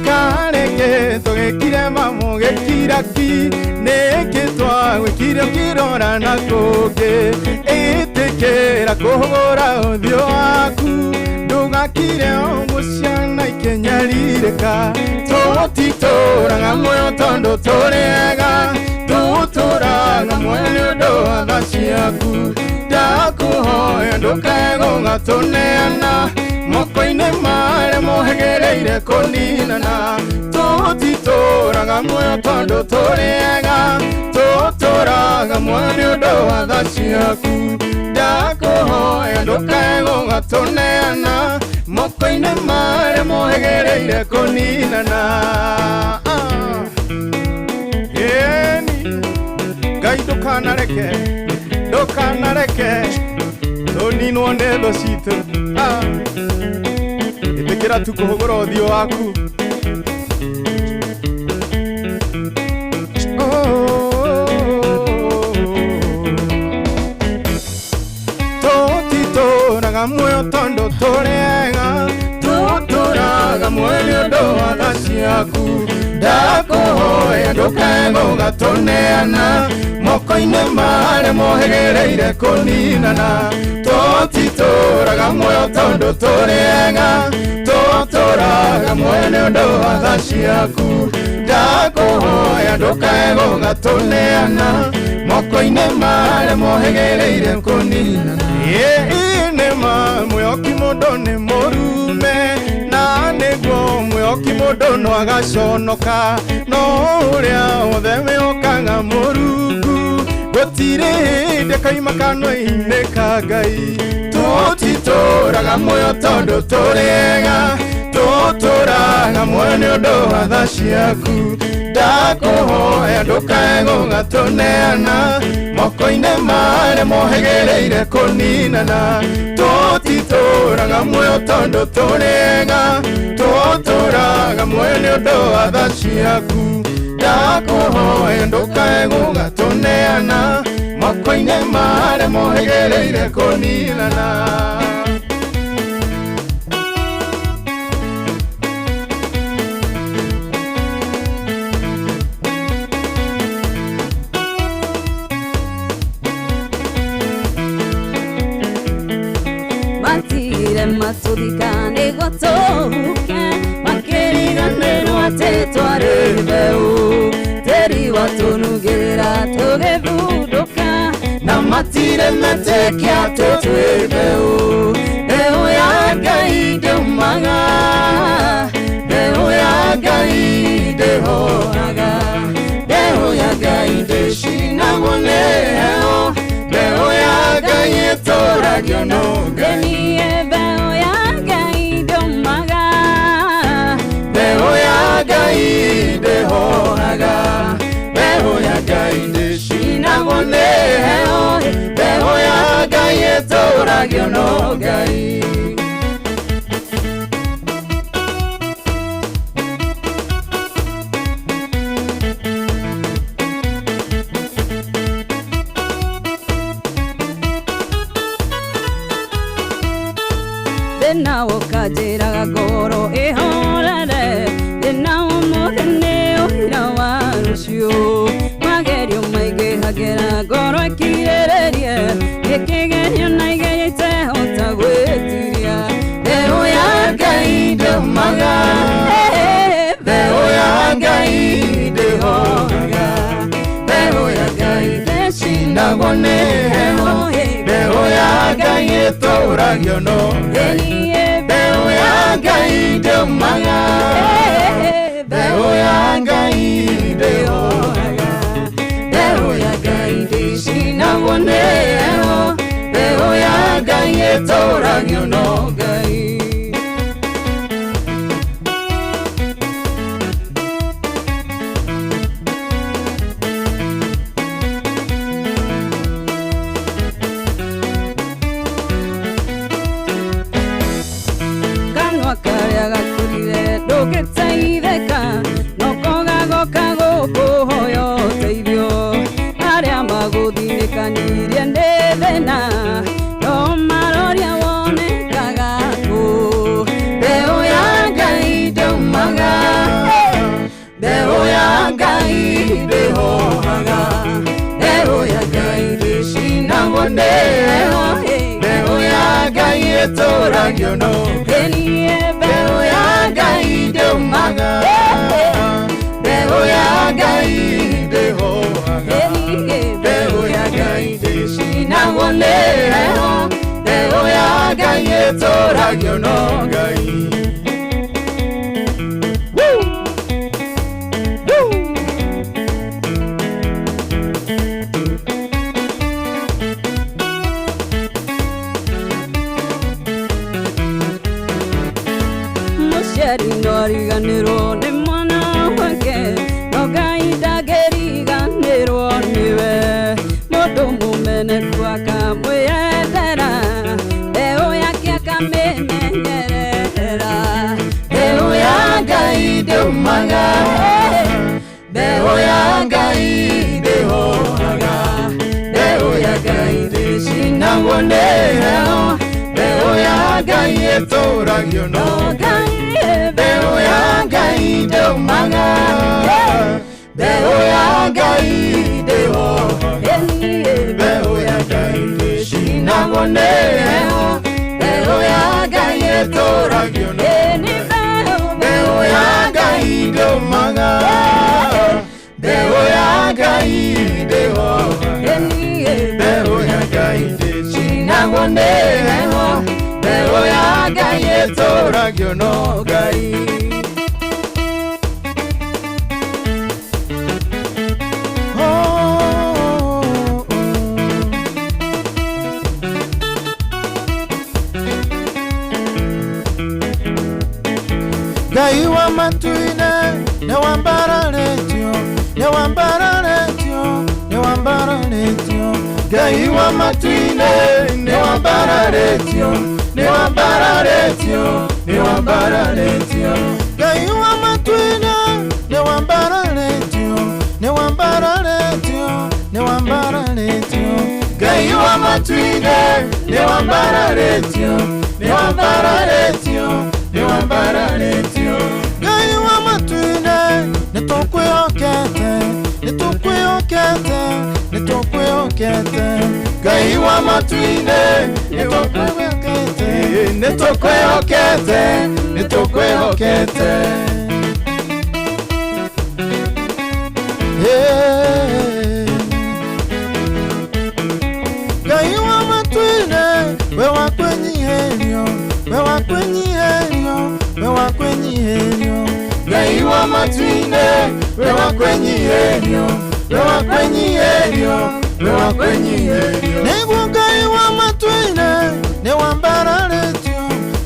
Kareke tũgĩkire mamu gĩkiraki nĩkĩtwa gwĩkire ũkĩrora na kũngĩ. Ĩtĩkĩra kũhũra ũthiũ waku ndũgakire o mũciana ikenyariirĩka. Tũtitũraga muoyo tondũ tũrĩega, tũtũraga muoyo nĩ ũndũ wa tha ciaku. Ndakũhoya ndũkae gũgatũneana moko-inĩ marĩa mohĩgĩrĩire kũninana. Tũtitũraga muoyo tondũ tũrĩega, tũtũraga muoyo nĩ ũndũ wa tha ciaku. Ndakũhoya ndũkae gũgatũneana moko-inĩ marĩa mohĩgĩrĩire kũninana. Ngai ndũkanareke, ndũkanareke tũninwo nĩ thũ citũ. Ĩtĩkĩra tu kũhũgũra ũthiũ waku. Tũtitũraga muoyo tondũ tũrĩega, tũtũraga muoyo nĩ ũndũ wa tha ciaku. ndakuhoya ndukae gũgatoneana moko-inĩ marĩa mohegereire kũninana tũtitũraga muoyo tondũ tũrĩega tũtũraga muoyo nĩ ũndũ wa tha ciaku ndakuhoya ndukae gũgatoneana moko-inĩ marĩa mohegereire kũninana nĩma mwĩhoki mũndũ nĩ mũrume na nĩguo mwĩhoki mũndũ no agaconoka no ũrĩa wothe wĩhokaga Mũrungu gũtirĩ hĩndĩ kaima kanua-inĩ ka Ngai tũtitũraga muoyo tondũ tũrĩega tũtũraga muoyo nĩ ũndũ wa tha ciaku ndakuhoya ndukae gũgatoneana moko-inĩ marĩa mohegereire kũninana tũtitũraga muoyo tondũ tũrĩega tũtũraga muoyo nĩ ũndũ wa tha ciaku ndakuhoya ndukae gũgatoneana moko-inĩ marĩa mohegereire kũninana matũthikane gũtũhuke makĩriganĩrwo atĩ twarĩ mbeũ tĩri watũnugĩrĩra tũgĩthundũka na matirĩ metĩkia atĩ twĩ mbeũ mbeũ ya Ngai ndĩumaga mbeũ ya Ngai ndĩhoraga mbeũ ya Ngai ndĩcinagwo nĩ heho mbeũ ya Ngai ĩtũragio no Ngai ndĩhoraga mbeũ ya Ngai ndĩcinagwo nĩ heho mbeũ ya Ngai ĩtũragio no Ngai thĩna ũkanjĩraga ngoro ĩhorere thĩna ũmũthĩ nĩ ũira wa rũciũ magerio maingĩhagĩra ngoro ĩkirĩrĩrie gĩkĩgerio na igeria itehota gwĩtiria mbeũ ya Ngai ndĩumaga mbeũ ya Ngai ndĩhoraga mbeũ ya Ngai ndĩcinagwo nĩ heho mbeũ ya Ngai ĩtũragio no Ngai mbeũ ya Ngai ndĩumaga mbeũ ya Ngai ndĩhoraga mbeũ ya Ngai ndĩcinagwo nĩ heho mbeũ ya Ngai ĩtũragio no Ngai karĩa gakũrire ndũgĩteithĩka noko gagoka gũkũhoya ũteithio arĩa magũthinĩkanirie nĩ thĩna no maroria wonekaga kũ mbeũ ya Ngai ndĩumaga mbeũ ya Ngai ndĩhoraga mbeũ ya Ngai ndĩcinagwo nĩ heho mbeũ ya Ngai ĩtũragio no mbeũ ya Ngai ndĩumaga mbeũ ya Ngai ndĩhoraga mbeũ ya Ngai ndĩcinagwo nĩ heho mbeũ ya Ngai ĩtũragio no Ngai mũciari ndoriganĩrwo nĩ mwana wake no Ngai ndangĩriganĩrwo nĩwe mũndũ mũmeneku akamwĩyethera mbeũ yake akamĩmenyerera mbeũ ya Ngai ndĩumaga mbeũ ya Ngai ndĩhoraga mbeũ ya Ngai ndĩcinagwo nĩ heho mbeũ ya ya Ngai ĩtũragio no Ngai, mbegũ ya Ngai ndĩũmaga, mbegũ ya Ngai ndĩho, mbegũ ya Ngai ndĩcinagwo nĩ heho, mbegũ ya Ngai ĩtũragio no mbegũ ya Ngai ndĩũmaga, mbegũ ya Ngai ndĩho, mbegũ ya Ngai ndĩcinagwo nĩ heho, mbegũ ya Ngai ĩtũragio no Ngai. Ngai wa matuine ne wambararetio, ne wambararetio, ne wambararetio. Ngai wa matuine ne wambararetio, ne wambararetio, ne wambararetio. Ngai wa matuine ne wambararetio, ne wambararetio, ne wambararetio. Ngai wa matuine ne wambararetio, ne wambararetio, ne wambararetio. Ngai wa matuine ne tũkwĩhokete, ne tũkwĩhokete, ne tũkwĩhokete. Ngai wa matuine ne tũkwĩhokete, ne tũkwĩhokete, ne tũkwĩhokete. Ngai wa matuine we wa kwenyiherio, we wa kwenyiherio, we wa kwenyiherio. Ngai wa matuine we wa kwenyiherio, we wa kwenyiherio, we wa kwenyiherio. Nĩguo Ngai wa matuine ne wambararetio,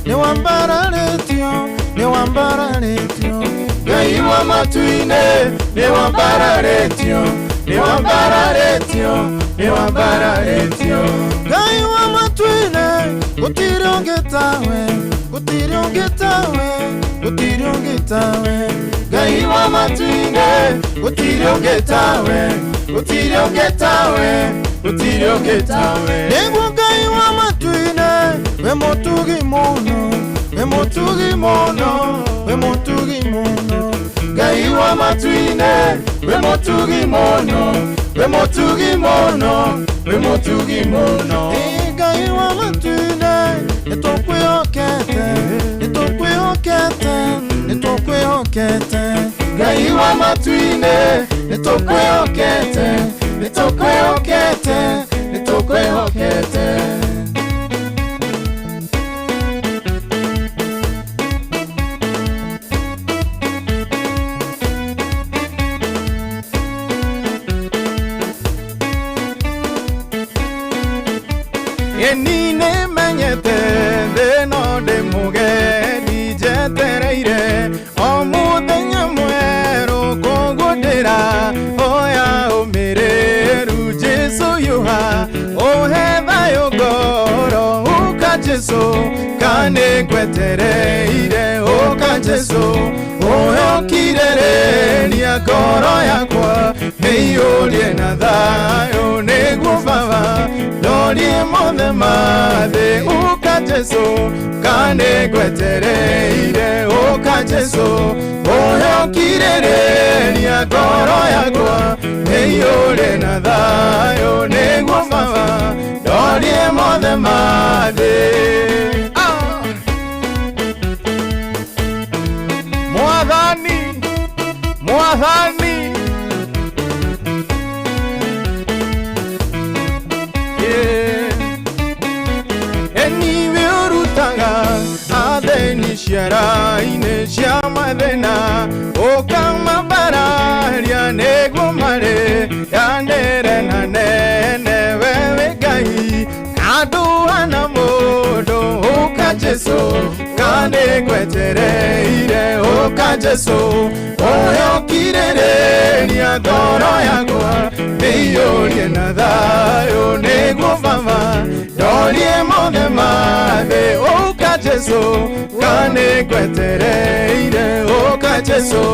ne wambararetio, ne wambararetio. Ngai wa matuine ne wambararetio, ne wambararetio, ne wambararetio. Ngai wa matuine gũtirĩ ũngĩ tawe, gũtirĩ ũngĩ tawe, gũtirĩ ũngĩ tawe. Ngai wa matuine gũtirĩ ũngĩ tawe, gũtirĩ ũngĩ tawe, gũtirĩ ũngĩ tawe. Nĩguo Ngai wa matuine we mũtugi mũno, we mũtugi mũno, we mũtugi mũno. Ngai wa matuine we mũtugi mũno, we mũtugi mũno, we mũtugi mũno. Ngai wa matuine nĩ tũkwĩhokete, nĩ tũkwĩhokete, nĩ tũkwĩhokete. Ngai wa matuine nĩ tũkwĩhokete, nĩ tũkwĩhokete, nĩ tũkwĩhokete. Ni nĩ menyete thĩno ndĩ mũgeni njetereire o mũthenya mwerũ koguo ndĩrahoya ũmĩrĩru Jesũ yuha ũhe thayũ ngoro ũka Jesũ kanĩ ngwetereire ũka Jesũ ũhe ũkirĩrĩria ngoro yakwa ĩiyũrie na thayũ nĩguo Baba ndorie mothe mathĩ ũka Jesũ kanĩ ngwetereire ũka Jesũ ũhe ũkirĩrĩria ngoro yakwa ĩiyũrie na thayũ nĩguo Baba ndorie mothe mathĩ. Mwathani, Mwathani eniwe ũrutaga athĩni ciara-inĩ cia mathĩna ũkamambararia nĩguo marĩ yanĩre na nene we wĩ Ngai kanduana mũndũ ũka Jesũ kanĩ ngwetereire ũka Jesũ ũhe ũkirĩrĩria ngoro yakwa ĩiyũrie na thayũ nĩguo Baba ndorie mothe mathĩ ũka Jesũ kanĩ ngwetereire ũka Jesũ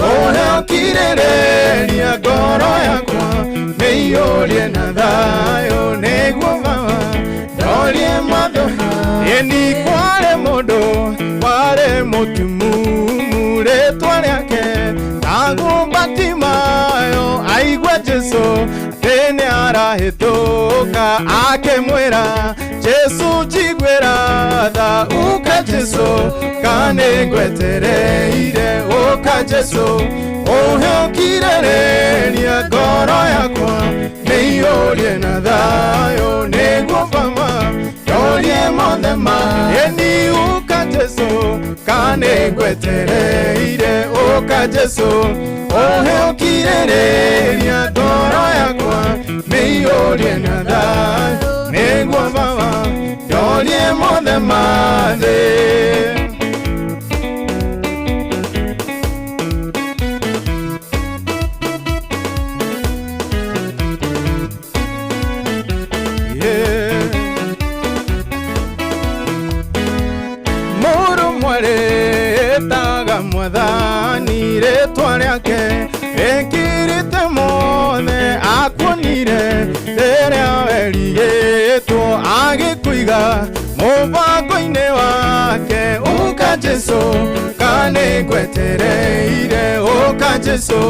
ũhe ũkirĩrĩria ngoro yakwa ĩiyũrie na thayũ nĩguo Baba ndorie mothe mathĩ. Jesu tene arahituka akemwira Jesu jigwira tha uka Jesu kane ngwetereire uka Jesu oheokirereria ngoro yakwa nĩiyũrie na thayũ nĩguo baba yorie mothe eni uka Jesu kane ngwetereire uka Jesu oheokirereria ngoro yakwa nĩiyũrie na thayũ nĩguo baba yorie mothe mwathani rĩtwa rĩake ĩkĩrĩte mothe akuonire rĩrĩa werigĩtwo agĩkũiga mũbango-inĩ wake uka Jesu kane ngwetereire uka Jesu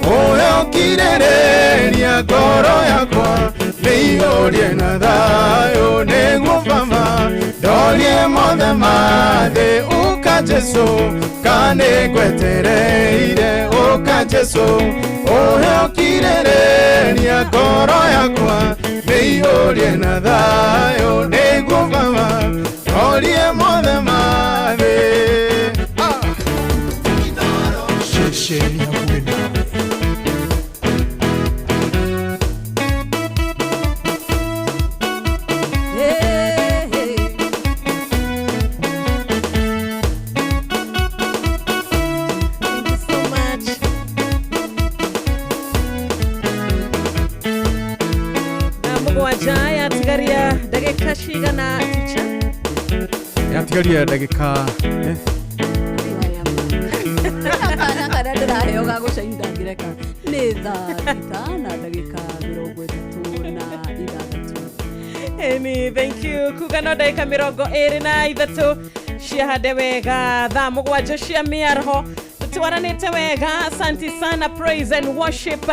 ũheokirereria ngoro yakwa nĩiyũrie na thayũ nĩguo baba ndorie mothe thĩ uka Jesu kane ngwetereire uka Jesu ũheokirereria ngoro yakwa nĩiyũrie na thayũ nĩguo baba ndorie mothe thĩ ceceni hakuhĩ nawe Yatigaria ndagika kana ndĩraheo ga gũcainda ngireka nĩ thaa thita na ndagĩka 36. Eni, thank you. Kugano ndagĩka 23 ciahande wega thaa mũgwanja cia mĩaraho tũtwaranĩte wega. Asante sana, praise and worship.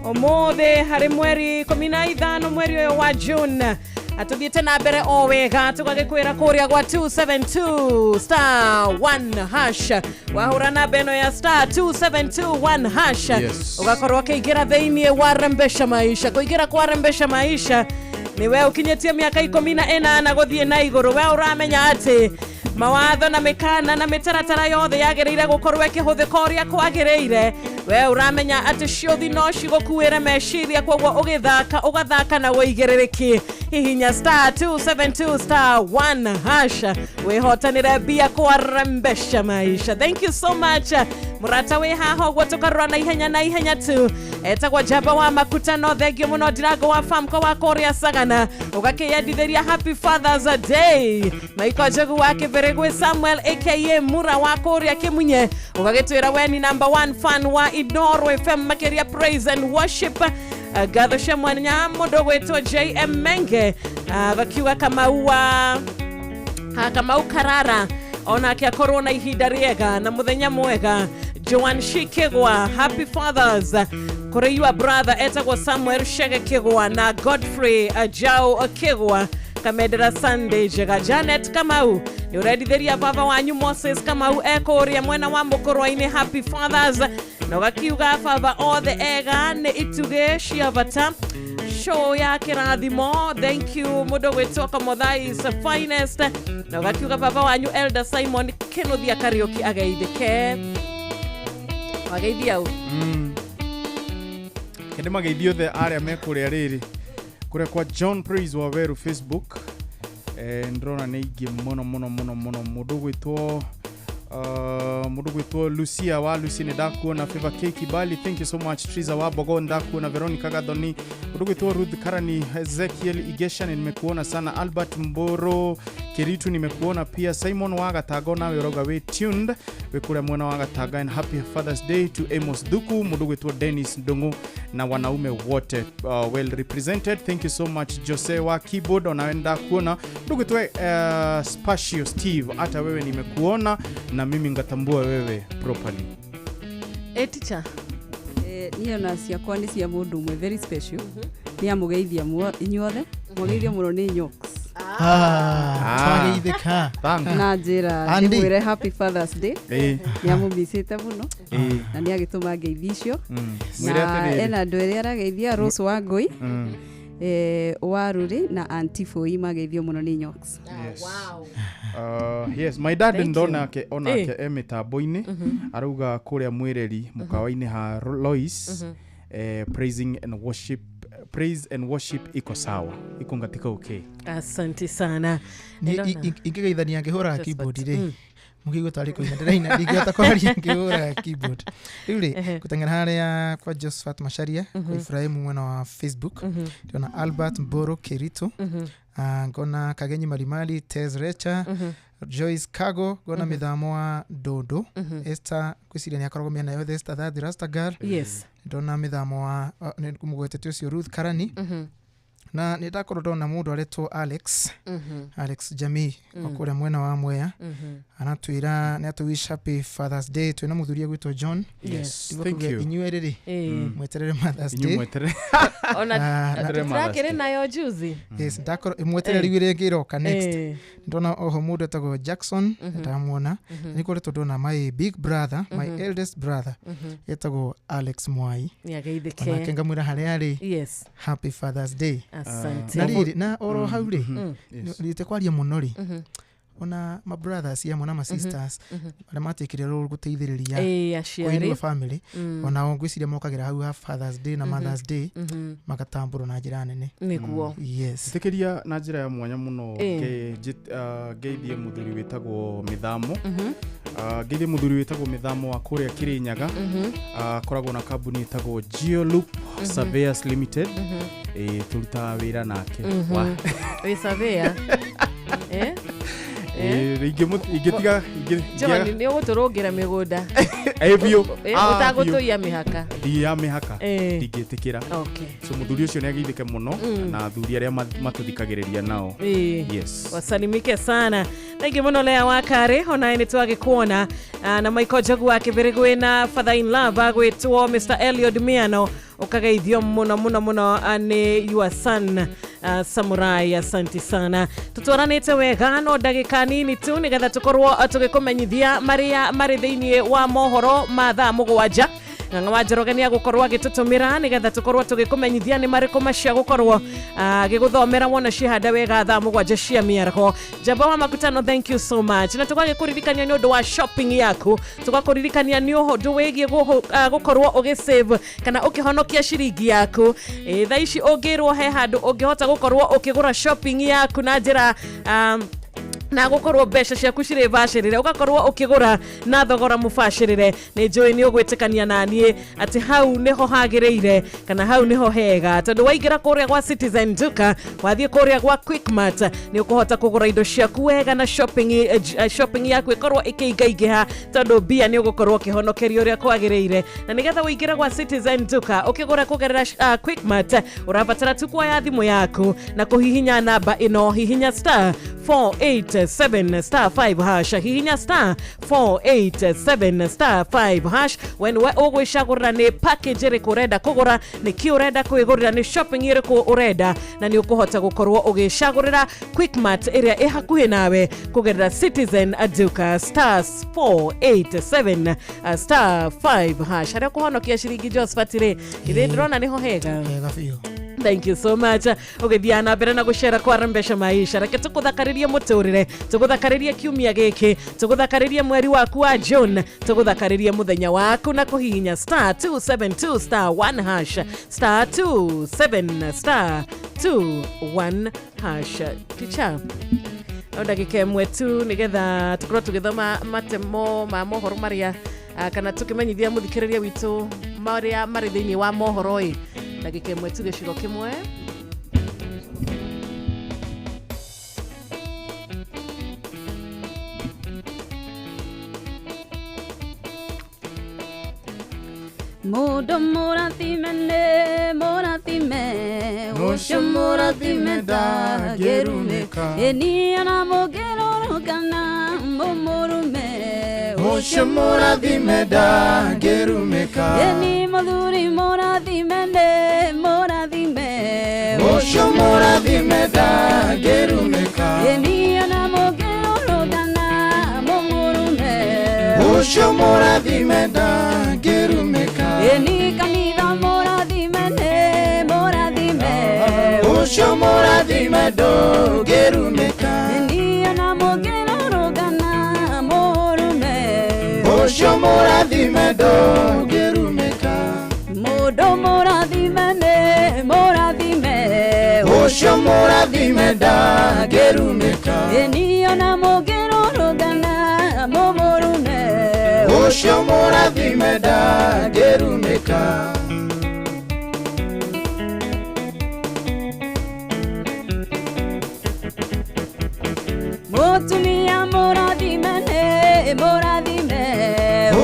Ũmũthĩ harĩ mweri 15 mweri ũyũ wa June atuthiĩte na mbere o wega tũgagĩkwĩra kũrĩa gwa 272 star 1 hash wahũra namba ĩno ya star 2721 hash ũgakorwo ũkĩingĩra thĩinĩ wa Rembesha Maisha. Kũingĩra kwa Rembesha Maisha niwe ũkinyĩtie mĩaka 18 gũthiĩ na igũrũ. We ũramenya atĩ mawatho na mĩkana na mĩtaratara yothe yagĩrĩire gũkorwo ĩkĩhũthĩka ũrĩa kwagĩrĩire. We ũramenya atĩ ciothi no cigũkuĩre meciria, kwoguo ũgathaka na wĩigĩrĩrĩki. Hihinya star 272 star 1 hash wĩhotanĩre mbia kwa Rembesha Maisha. Thank you so much. Murata wĩ haha ũguo tũkarũra na ihenya tu. Etagwo Jamba wa Makutano. Thengio mũno Ndirango wa Famko wa Korea Sagana ũgakĩyendithĩria happy Father's Day. Maiko Njogu wa Kĩberegwe Samuel aka Mura wa Korea Kĩmunye ũgagĩtwĩra we ni number 1 fan wa Inoro FM makĩria praise and worship. Gatho cia mwanya mũndũ gwĩtwo JM Menge gakiuga Kamau Karara ona akiakorwo na ihinda rĩega na mũthenya mwega. Joan Shikigwa happy fathers kũrĩ your brother etagwo Samuel Shege Kigwa na Godfrey Ajao Kigwa. Kamedera Sunday Jega Janet Kamau ni ũredithĩria baba wanyu Moses Kamau ekũrĩa mwena wa Mũkũrwa-inĩ happy fathers na gakiuga baba othe ega nĩ ituge cia bata show ya kĩrathimo. Thank you mũndũ gwĩtwo Kamothais finest na gakiuga baba wanyu Elder Simon Kĩnuthia Kariuki ageithĩke wageithia kende mageithio the arĩa mekũrĩa rĩrĩ kũrĩa kwa John Praise wa Weru Facebook. Ndrona nĩ ingĩ mũno mũndũ gwĩtwo Lucia wa Lucy ndakuona. Favor Keki Bali, thank you so much. Triza wa Bogo ndakuona. Veronica Gadoni, mũndũ gwĩtwo Ruth Karani, Ezekiel Igesha nimekuona sana. Albert Mboro Keritu nimekuona pia. Simon wa Gatago nawe uroga we tuned wekura mwana wa Gataga. And happy Father's Day to Amos Duku, mũndũ gwĩtwo Dennis Ndongo na wanaume wote well represented. Thank you so much. Jose wa keyboard unaenda kuona. Mũndũ gwĩtwo Spatio Steve, hata wewe nimekuona na mimi ngatambua wewe properly. Teacher niyo na ciakwa ni cia mundu mwe very special ni amugeithia inyuothe mugeithia muno ni Nyox twageithika na njira ndimwire happy Father's Day ni amubicite muno na ni agituma ngeithi icio na ena andu eri arageithia Rose Wangui Waruri na Antifoi mageithio muno ni Nyox. Yes, my dad ndona ke onake emitambo-ini aruga kuria mwireri mukawa-ini ha Lois praise and worship iko sawa iko ngatika okay. Asante sana. Ingegeithania ngihura keyboard ri mukigo tari ko ndiraina ndigihota kwaria ngihura keyboard riu kutengera haria kwa Josephat Masharia kwa Ibrahim mwana wa Facebook ndiona Albert Mboro Kerito ngona Kagenyi Marimali Tezrecha Joyce Kago gona mithamo wa Dodo Esther kwisiria ni akoragwo mena yothe Esther that Rasta girl ndona mithamo wa kumugwetete ucio Ruth Karani na nitakorwo ndona mundu aretwo Alex Jamii okuria mwena wa Mwea anatwira ni atuwish happy Father's Day twina muthuria gwitwo John. Yes, thank you. Inyuerere mweterere Mother's Day mweterere nayo juzi. Yes, ndakoro mweterere wire ngiroka next ndona oho mundu etagwo Jackson ndamuona niko reto ndona my big brother my eldest brother etagwo Alex Mwai yageithike na kengamwira haria ari. Yes, happy Father's Day. Asante na oro hauri rite kwaria muno ri ona my brothers ya mona my sisters ala matekire role guteithiriria aciari family ona ngwiciria mokagira hau ha Father's Day na Mother's Day magatamburo na njira nene niguo. Yes, tekeria na njira ya mwanya muno geithie muthuri witagwo Mithamo geithie muthuri witagwo Mithamo wa kuria Kirinyaga koragwo na kambuni itagwo Geoloop Surveyors Limited turuta wira nake we surveyor ingetiga jamani ni uguturungira migunda ebio utagutuia mihaka ya mihaka ndigetikira. Okay, so muthuri ucio ni ageithike muno na athuri aria matuthikagiriria nao. Yes, wasalimike sana thangi muno lea wakare ona ni twagikuona na Michael Jagu wake Berigwe na father in love agwitwo Mr. Eliud Miano ukageithio muno ni your son Samurai. Asante sana tutwaranite wega no ndagika nini tu nigetha tukorwo tugikumenyithia mari thiini wa mohoro mathaa mugwanja ng'ang'a wa Njorogenia gukorwo agitutumira nigetha tukorwo tugikumenyithia ni mariko macia gukorwo agiguthomera wona cihanda wega thaa mugwanja cia mĩaraho. Jamba wa Makutano, thank you so much na tugagikuririkania ni undu wa shopping yaku tugakuririkania ni uhundu wigie gukorwo ugisave kana ukihonokia ciringi yaku thaa ici ungirwo he handu ungihota gukorwo ukigura shopping yaku na njira na gukorwo mbeca ciaku cirĩ bacĩrĩre ugakorwo ukigura na thogora mubacĩrĩre ni njũĩ ni ugwitikania nanie ati hau niho hagĩrĩire kana hau niho hega tondu waingira kuria gwa Citizen Duka wathie kuria gwa Quickmart ni ukuhota kugura indo ciaku wega na shopping yaku ikorwo ikĩingaingĩha tondu bia ni ugukorwo ukihonokeria uria kwagĩrĩire na nigetha uingire gwa Citizen Duka ukigura kugerera Quickmart urabatara tu kuoya thimu yaku na kuhihinya namba ino hihinya *487*5# hihinya *487*5# when we ugwicagurira ni package iriku urenda kugura ni ki urenda kwigurira ni shopping iriku urenda na ni ukuhota gukorwo ugicagurira Quickmart iria ihakuhi nawe kugerera Citizen Duka *487*5# haria kuhonokia ciringi Josephat ri ile ndrona niho hega biũ. Thank you so much. Ugithia na mbere na gushare kwa rembesha maisha reke tukuthakaririe muturire tukuthakaririe kiumia giki tukuthakaririe mweri waku wa June tukuthakaririe muthenya waku na kuhihinya *272*1# *271# ticha ndagika imwe tu nigetha tukorwo tugithoma matemo ma mohoro maria kana tukimenyithia muthikiriria witu maria mari thiini wa mohoro ndagika imwe tu gicigo kimwe. Mudo murathime Osho murathime da geruneka Eni ana mogerorokana Momorume Osho mũrathime ndangĩrumĩka. Eni mũthuri mũrathime nĩ mũrathime. Osho mũrathime ndangĩrumĩka. Eni ona mũngĩrũrũngana mũmũrume. Osho mũrathime ndangĩrumĩka. Eni kanitha mũrathime nĩ mũrathime. Osho mũrathime ndangĩrumĩka. Eni ona mũngĩrũrũngana mũrume. Osho mũrathime ndangĩrumĩka. Mũndũ mũrathime nĩ mũrathime. Osho mũrathime ndangĩrumĩka. Eni ona mũngĩrũrũngana mũmũrume. Osho mũrathime ndangĩrumĩka. Mũtumia mũrathime nĩ mũrathime.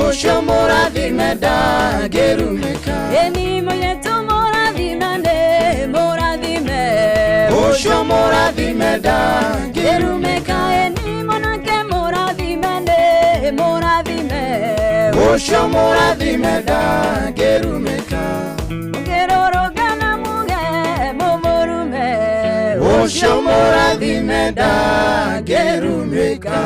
Osho mũrathime ndangĩrumĩka. Eni mũirĩtu mũrathime nĩ mũrathime. Osho mũrathime ndangĩrumĩka. Eni mwanake mũrathime nĩ mũrathime. Osho mũrathime ndangĩrumĩka. Mũkĩrũrũngana muge mũmũrume. Osho mũrathime ndangĩrumĩka.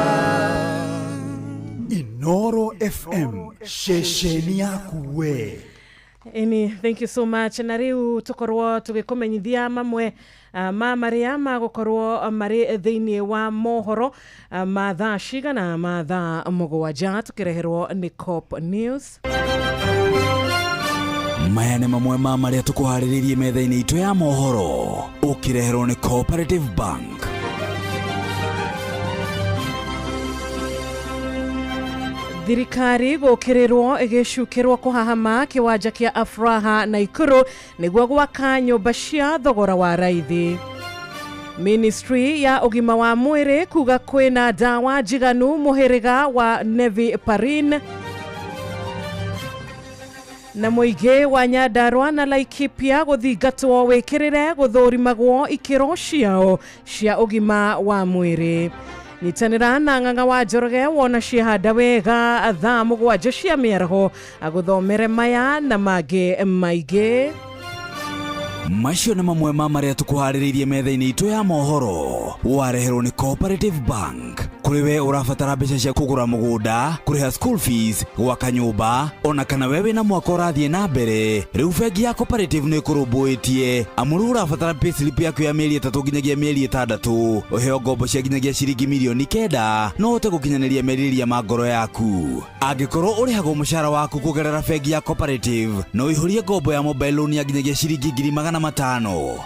Inoro FM, shesheni yaku we. Eni, thank you so much. Na riu tukorwo tugikumenyithia mamwe ma maria magukorwo mari thiini wa mohoro ma thaa cigana ma thaa mũgwanja tukireherwo ni Cop News. Maya nĩ mamwe ma maria tukuharĩrĩirie metha-inĩ itũ ya mohoro ukireherwo ni Cooperative Bank. Thirikari gukirirwo igicukirwo kuhahama kiwanja kia Afraha Naikuru niguo gwaka nyumba cia thogora wa raithi. Ministry ya ugima wa mwiri kuga kwina dawa jiganu muhiriga wa Neviparin. Na muige wa Nyandarua na Laikipia guthingatwo wikirire guthurimagwo ikiro ciao cia ugima wa mwiri. Nitanira na Ng'ang'a wa Njoroge wona cihanda wega thaa mũgwanja cia mĩaraho aguthomere maya na mangĩ maingĩ. Macio nĩ mamwe ma maria tukuharĩrĩirie metha-inĩ itũ ya mohoro wareherwo ni Cooperative Bank. Kuri we urabatara mbeca cia kugura mugunda, kuriha school fees, gwaka nyumba, ona kana wewe na mwaka ũrathiĩ na mbere, riu bengi ya Cooperative nĩ kurumbuitie amuru urabatara payslip yaku ya mĩeri 3 nginyagia mĩeri 6 uheo ngombo cia nginyagia ciringi milioni 9 no hote gukinyanĩria merirĩria ma ngoro yaku. Angĩkorwo ũrĩhagwo mũcara waku kugerera bengi ya Cooperative no ihũrie ngombo ya mobile loan ya nginyagia ciringi 500,000.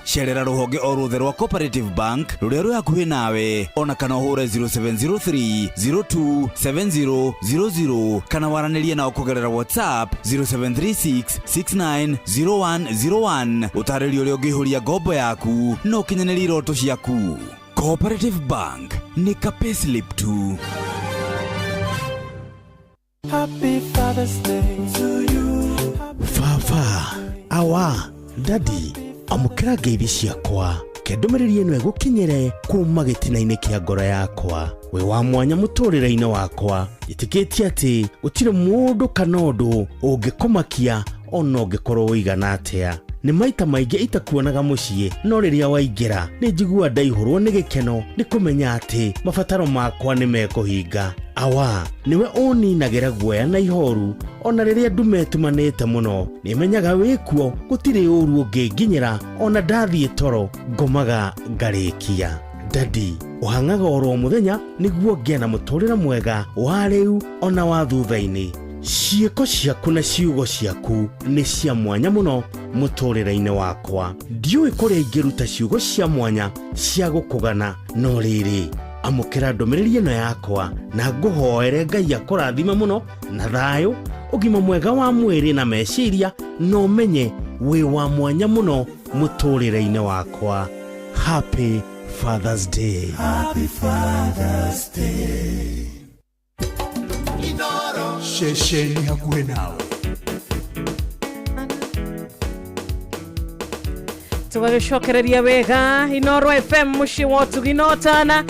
Cerera rũhonge o ruothe rwa Cooperative Bank rũrĩa rwĩ hakuhĩ nawe, ona kana ũhũre 0703027000 kana waranĩrie nao kugerera WhatsApp 0736690101 ũtarĩrio ũrĩa ũngĩihũria ngombo yaku no kinyanĩria iroto ciaku. Cooperative Bank ni ka payslip tu. Happy Father's Day to you. Baba, awa, daddy, amukĩra ngeithi ciakwa. Kendũmĩrĩri ĩno ĩgũkinyĩre kuma gĩtina-inĩ kĩa ngoro yakwa. We wa mwanya mũtũrĩre-inĩ wakwa. Njĩtĩkĩtie atĩ gũtirĩ mũndũ kana ũndũ ũngĩkũmakia ona ũngĩkorwo ũigana atĩa. Nĩ maita maingĩ itakuonaga mũciĩ, no rĩrĩa waingĩra nĩ njigua ndaihũrwo nĩ gĩkeno nĩ kũmenya atĩ mabataro makwa nĩ mekũhinga. Awa, niwe ũninagĩra guoya na ihoru, ona rĩrĩa ndume tumanĩte mũno, nĩmenyaga wĩkuo gũtirĩ ũru ũngĩnginyĩra, ona ndathiĩ toro ngomaga ngarĩkia. Daddy, ũhangaga oro mũthenya nĩguo ngĩe na mũtũrĩre mwega wa rĩu ona wa thutha-inĩ. Ciĩko ciaku na ciugo ciaku nĩ cia mwanya mũno mũtũrĩre-inĩ wakwa. Ndiũĩ kũrĩa ingĩruta ciugo cia mwanya cia gũkũgana, no rĩrĩ amũkĩra ndũmĩrĩri ĩno yakwa na ngũhoere Ngai akũrathime mũno na thayũ, ũgima mwega wa mwĩrĩ na meciria, no menye wĩ wa mwanya mũno mũtũrĩre-inĩ wakwa. Happy Father's Day. Happy Father's Day. Inoro shesheni hakuhĩ nawe. Tũgagĩcokereria wega Inoro FM mũciĩ wa ũtugi na ũtana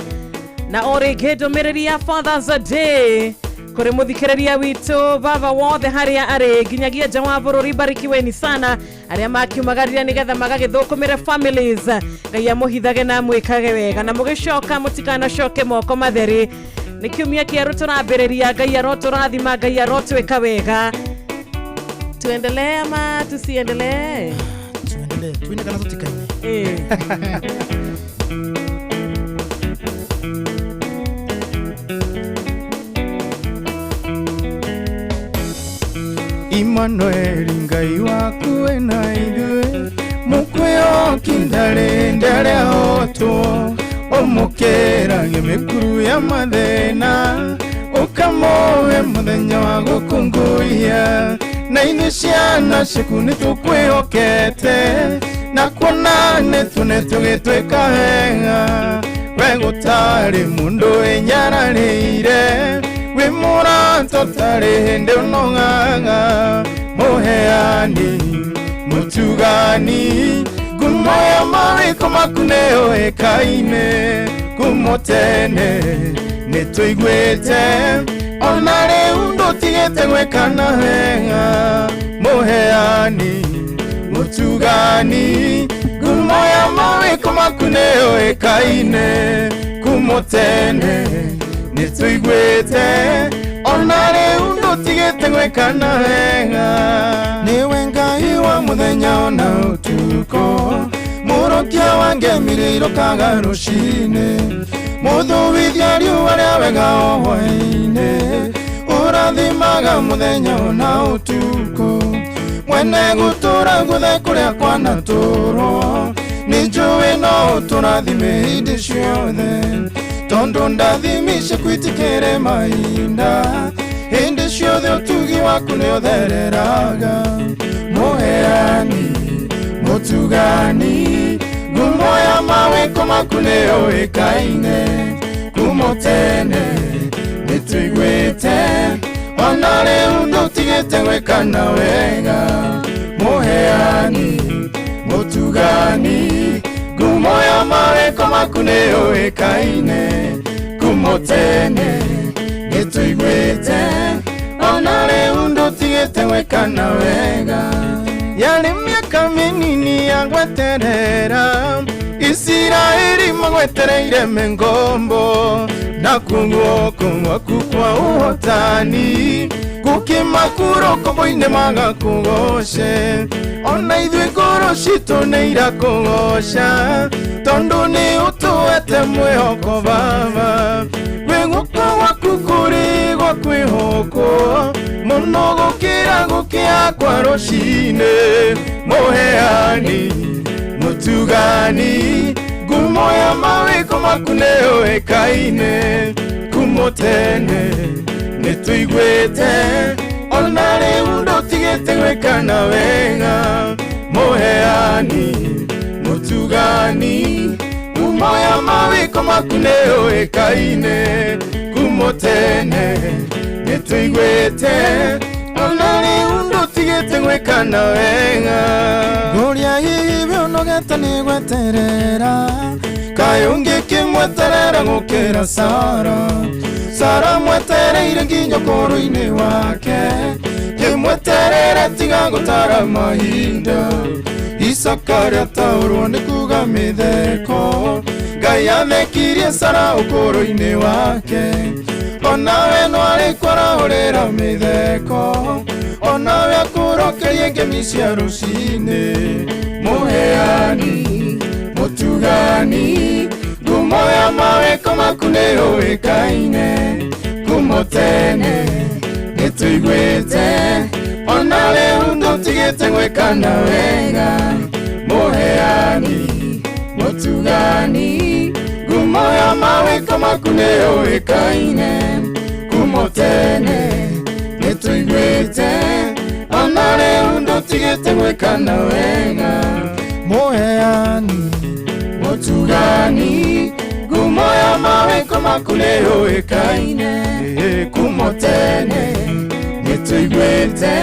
na o rĩngĩ ndũmĩrĩri ya Father's Day kuri muthikiriria witu baba wothe haria ari nginyagia nja wa bururi barikiweni sana aria makiumagarira nigetha magagithukumire families ngai amuhithage na mwikage wega na mugicoka mutikana coke moko matheri nikiumia kiaru turambiriria ngai aroturathima ngai arotwika wega tuendelee ama tusiendelee tuine kana tutikaine Emmanuel ngai waku ena ithuĩ mũkwĩhoki ndarĩ ndere hotwo ũmũkĩrage mĩkuru ya mathĩna ũkamũhe mũthenya wa gũkũngũiya na ithuĩ ciana ciaku nĩtũkwĩhokete na kuona nĩtũgĩtwĩka wega we gũtarĩ mũndũ wĩnyararĩire we mũrato tarĩ hĩndĩ ũnogaga mũheani mũtugani ngumo ya mawĩko maku nĩyũĩkaine ngumo tene nĩtũiguĩte ona rĩu ndũtigĩte gwĩkana wega mũheani mũtugani ngumo ya mawĩko maku nĩyũĩkaine ngumo tene nĩtũiguĩte ona rĩu ndũtigĩte gwĩkana wega nĩwe ngai wa mũthenya ona ũtukũ mũrokia wa ngemire irokaga rũcinĩ mũthũithia riũa rĩa wega o hwaĩ-inĩ ũrathimaga mũthenya ona ũtukũ mwene gũtũra guothe kũrĩa kwanatũrwo nĩnjũĩ no ũtũrathime hĩndĩ ciothe tondũ ndathimishe kwitikĩre mahinda hĩndĩ ciothe ũtugi waku nĩũthereraga mũheani mũtugani ngumo ya mawĩko maku nĩyũĩkaine ngumo tene nĩtũiguĩte ona rĩu ndũtigĩte gwĩkana wega mũheani mũtugani ngumo ya mawĩko maku nĩyũĩkaine ngumo tene nĩtũiguĩte ona rĩu ndũtigĩte gwĩkana wega yarĩ mĩaka mĩnini ya gweterera Isiraeli magwetereire mengombo na guoko gwaku kwa ũhotani gũkĩmakũra ũkombo-inĩ magakũgoce ona ithuĩ ngoro citũ nĩirakũgoca tondũ nĩ ũtũhete mwĩhoko baba gwĩ guoko gwaku kũrĩ gwa kwĩhokwo mũno gũkĩra gũkĩa kwa rũcinĩ mũheani mũtugani ngumo ya mawĩko maku nĩyũĩkaine ngumo tene nĩtũiguĩte ona rĩu ndũtigĩte gwĩkana wega mũheani mũtugani ngumo ya mawĩko maku nĩyũĩkaine ngumo tene nĩtũiguĩte ona rĩu ndũtigĩte gwĩkana wega ngũria hihi ũnogete nĩ gweterera kaĩ ũngĩkĩmweterera gũkĩra Sara mwetereire nginya ũkũrũ-inĩ wake kĩmweterere tiga gũtara mahinda Isaka rĩataũrwo nĩ kuga mĩtheko Ngai athekirie Sara ũkũrũ-inĩ wake onawe no arĩkwarahũrĩra mĩtheko onawe akũrokerie ngemi cia rũcinĩ mũheani mũtugani ngumo ya mawĩko maku nĩyũĩkaine ngumo tene nĩtũiguĩte ona rĩu ndũtigĩte gwĩkana wega mũheani mũtugani ngumo ya mawĩko maku nĩyũĩkaine ngumo tene nĩtũiguĩte ona rĩu ndũtigĩte gwĩkana wega mũheani mũtugani ngumo ya mawĩko maku nĩyũĩkaine ngumo tene nĩtũiguĩte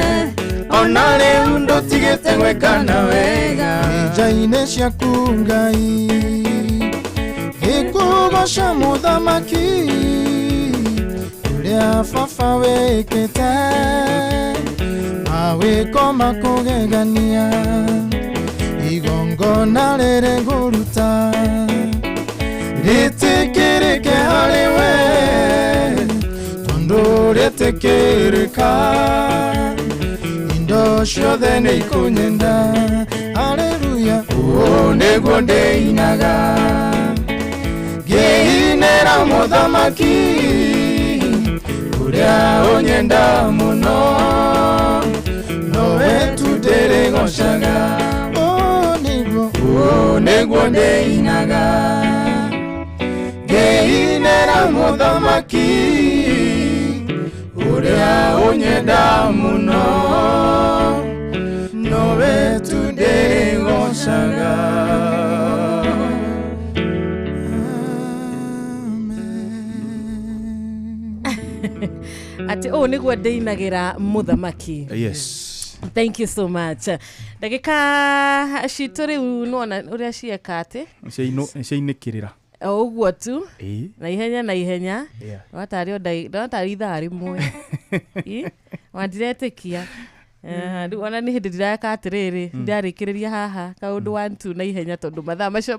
ona rĩu ndũtigĩte gwĩkana wega nja-inĩ ciaku Ngai gĩkũgoca mũthamaki uria baba wĩkĩte mawĩko makũgegania igongona rĩrĩ ngũruta rĩtĩkĩrĩke harĩ we tondũ rĩtĩkĩrĩka indo ciothe nĩ ikũnyenda haleluya ũũ nĩguo ndĩinaga ngĩinĩra mũthamaki ũrĩa ũnyenda mũno nowe tu ndĩrĩgocaga ũũ nĩguo ndĩinaga ngĩinĩra mũthamaki ũrĩa ũnyenda mũno nowe tu ndĩrĩgocaga. Ati niguo ndĩinagĩra mũthamaki. Yes. Thank you so much. Ndagĩka citũ rĩu nona ũrĩa cieka atĩ ciainĩkĩrĩra ũguo tu na ihenya watarĩ ithaa rĩmwe wandiretĩkia rĩu ona nĩ hĩndĩ ndireka atĩrĩrĩ ndarĩkĩrĩria haha kaũndũ 1-2 na ihenya tondũ mathaa macio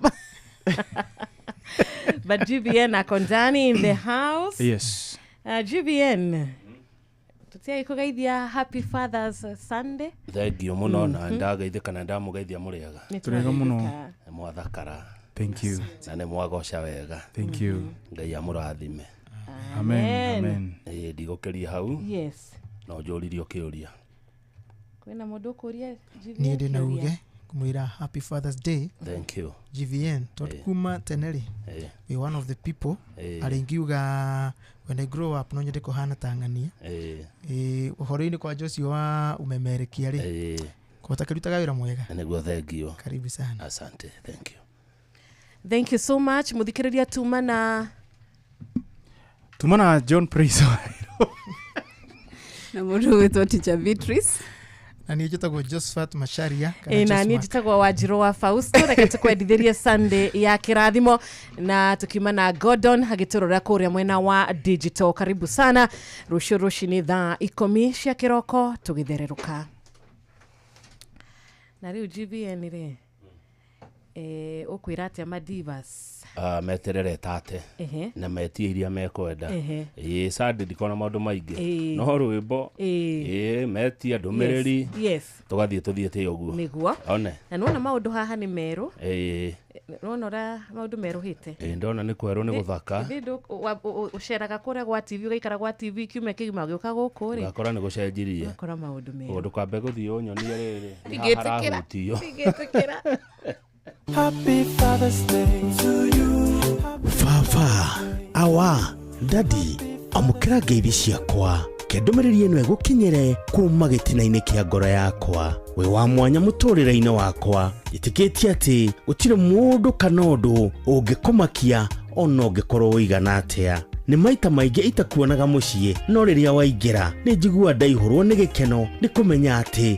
but GBN akondani in the house. Yes. GBN tutiai kugeithia happy Father's Sunday. Thank you muno na ndagaithĩka na ndamugeithia mũrĩega. Turega muno. Mwathakara. Thank you. Na nĩ mwagoca wega. Thank you. Ngai amũrathime. Amen. Amen. Ndigũkĩria hau. Yes. No njũririo kĩũria. Kwĩna mũndũ kũria GVN. Niĩ ndĩ na uge kumwĩra happy Father's Day. Thank you. GVN kuma teneri. We one of the people aringiuga when I grow up no nyende kuhana tangania. Uhoro-inĩ kwa Joshua wa umemerekia ri. Kota kirutaga wĩra mwega. Nĩguo thank you. Karibu sana. Asante. Thank you. Thank you so much. Muthikĩrĩria tumana John Praise. Na mũndũ wĩtwo Teacher Beatrice. Na niĩ njĩtagwo Josephat Macharia. Na niĩ njĩtagwo Wanjirũ wa Fausto. Reke tũkwendithĩrie Sunday ya kĩrathimo na tukiuma na Gordon agĩtũrora kũrĩa mwena wa digital. Karibu sana. Rũciũ rũcinĩ thaa 10 cia kĩroko tũgĩthererũka. Na rĩu GBN rĩ ũkwĩra atĩa madivas meterere tate na metie iria mekwenda Sunday ndikona maũndũ maingĩ no rwĩmbo metia ndũmĩrĩri tũgathiĩ tũthiĩte ũguo nĩguo one na nona maũndũ haha nĩ merũ nona maũndũ merũhĩte ndona nĩ kwerũ nĩ gũthaka ũceraga kũrĩa gwa TV ũgaikara gwa TV kiumia kĩgima gĩũka gũkũ rĩ gakora nĩ gũcenjirie gakora maũndũ merũ ndũkambe gũthiĩ ũnyonie rĩrĩ tigĩtĩkĩra Happy Father's Day to you. Baba, awa, daddy, amũkĩra ngeithi ciakwa. Kendũmĩrĩri ĩno ĩgũkinyĩre kuma gĩtina-inĩ kĩa ngoro yakwa. We wa mwanya mũtũrĩre-inĩ wakwa. Njĩtĩkĩtie atĩ gũtirĩ mũndũ kana ũndũ ũngĩkũmakia ona ũngĩkorwo ũigana atĩa. Nĩ maita maingĩ itakuonaga mũciĩ, no rĩrĩa waingĩra nĩ njiguaga ndaihũrwo nĩ gĩkeno nĩ kũmenya atĩ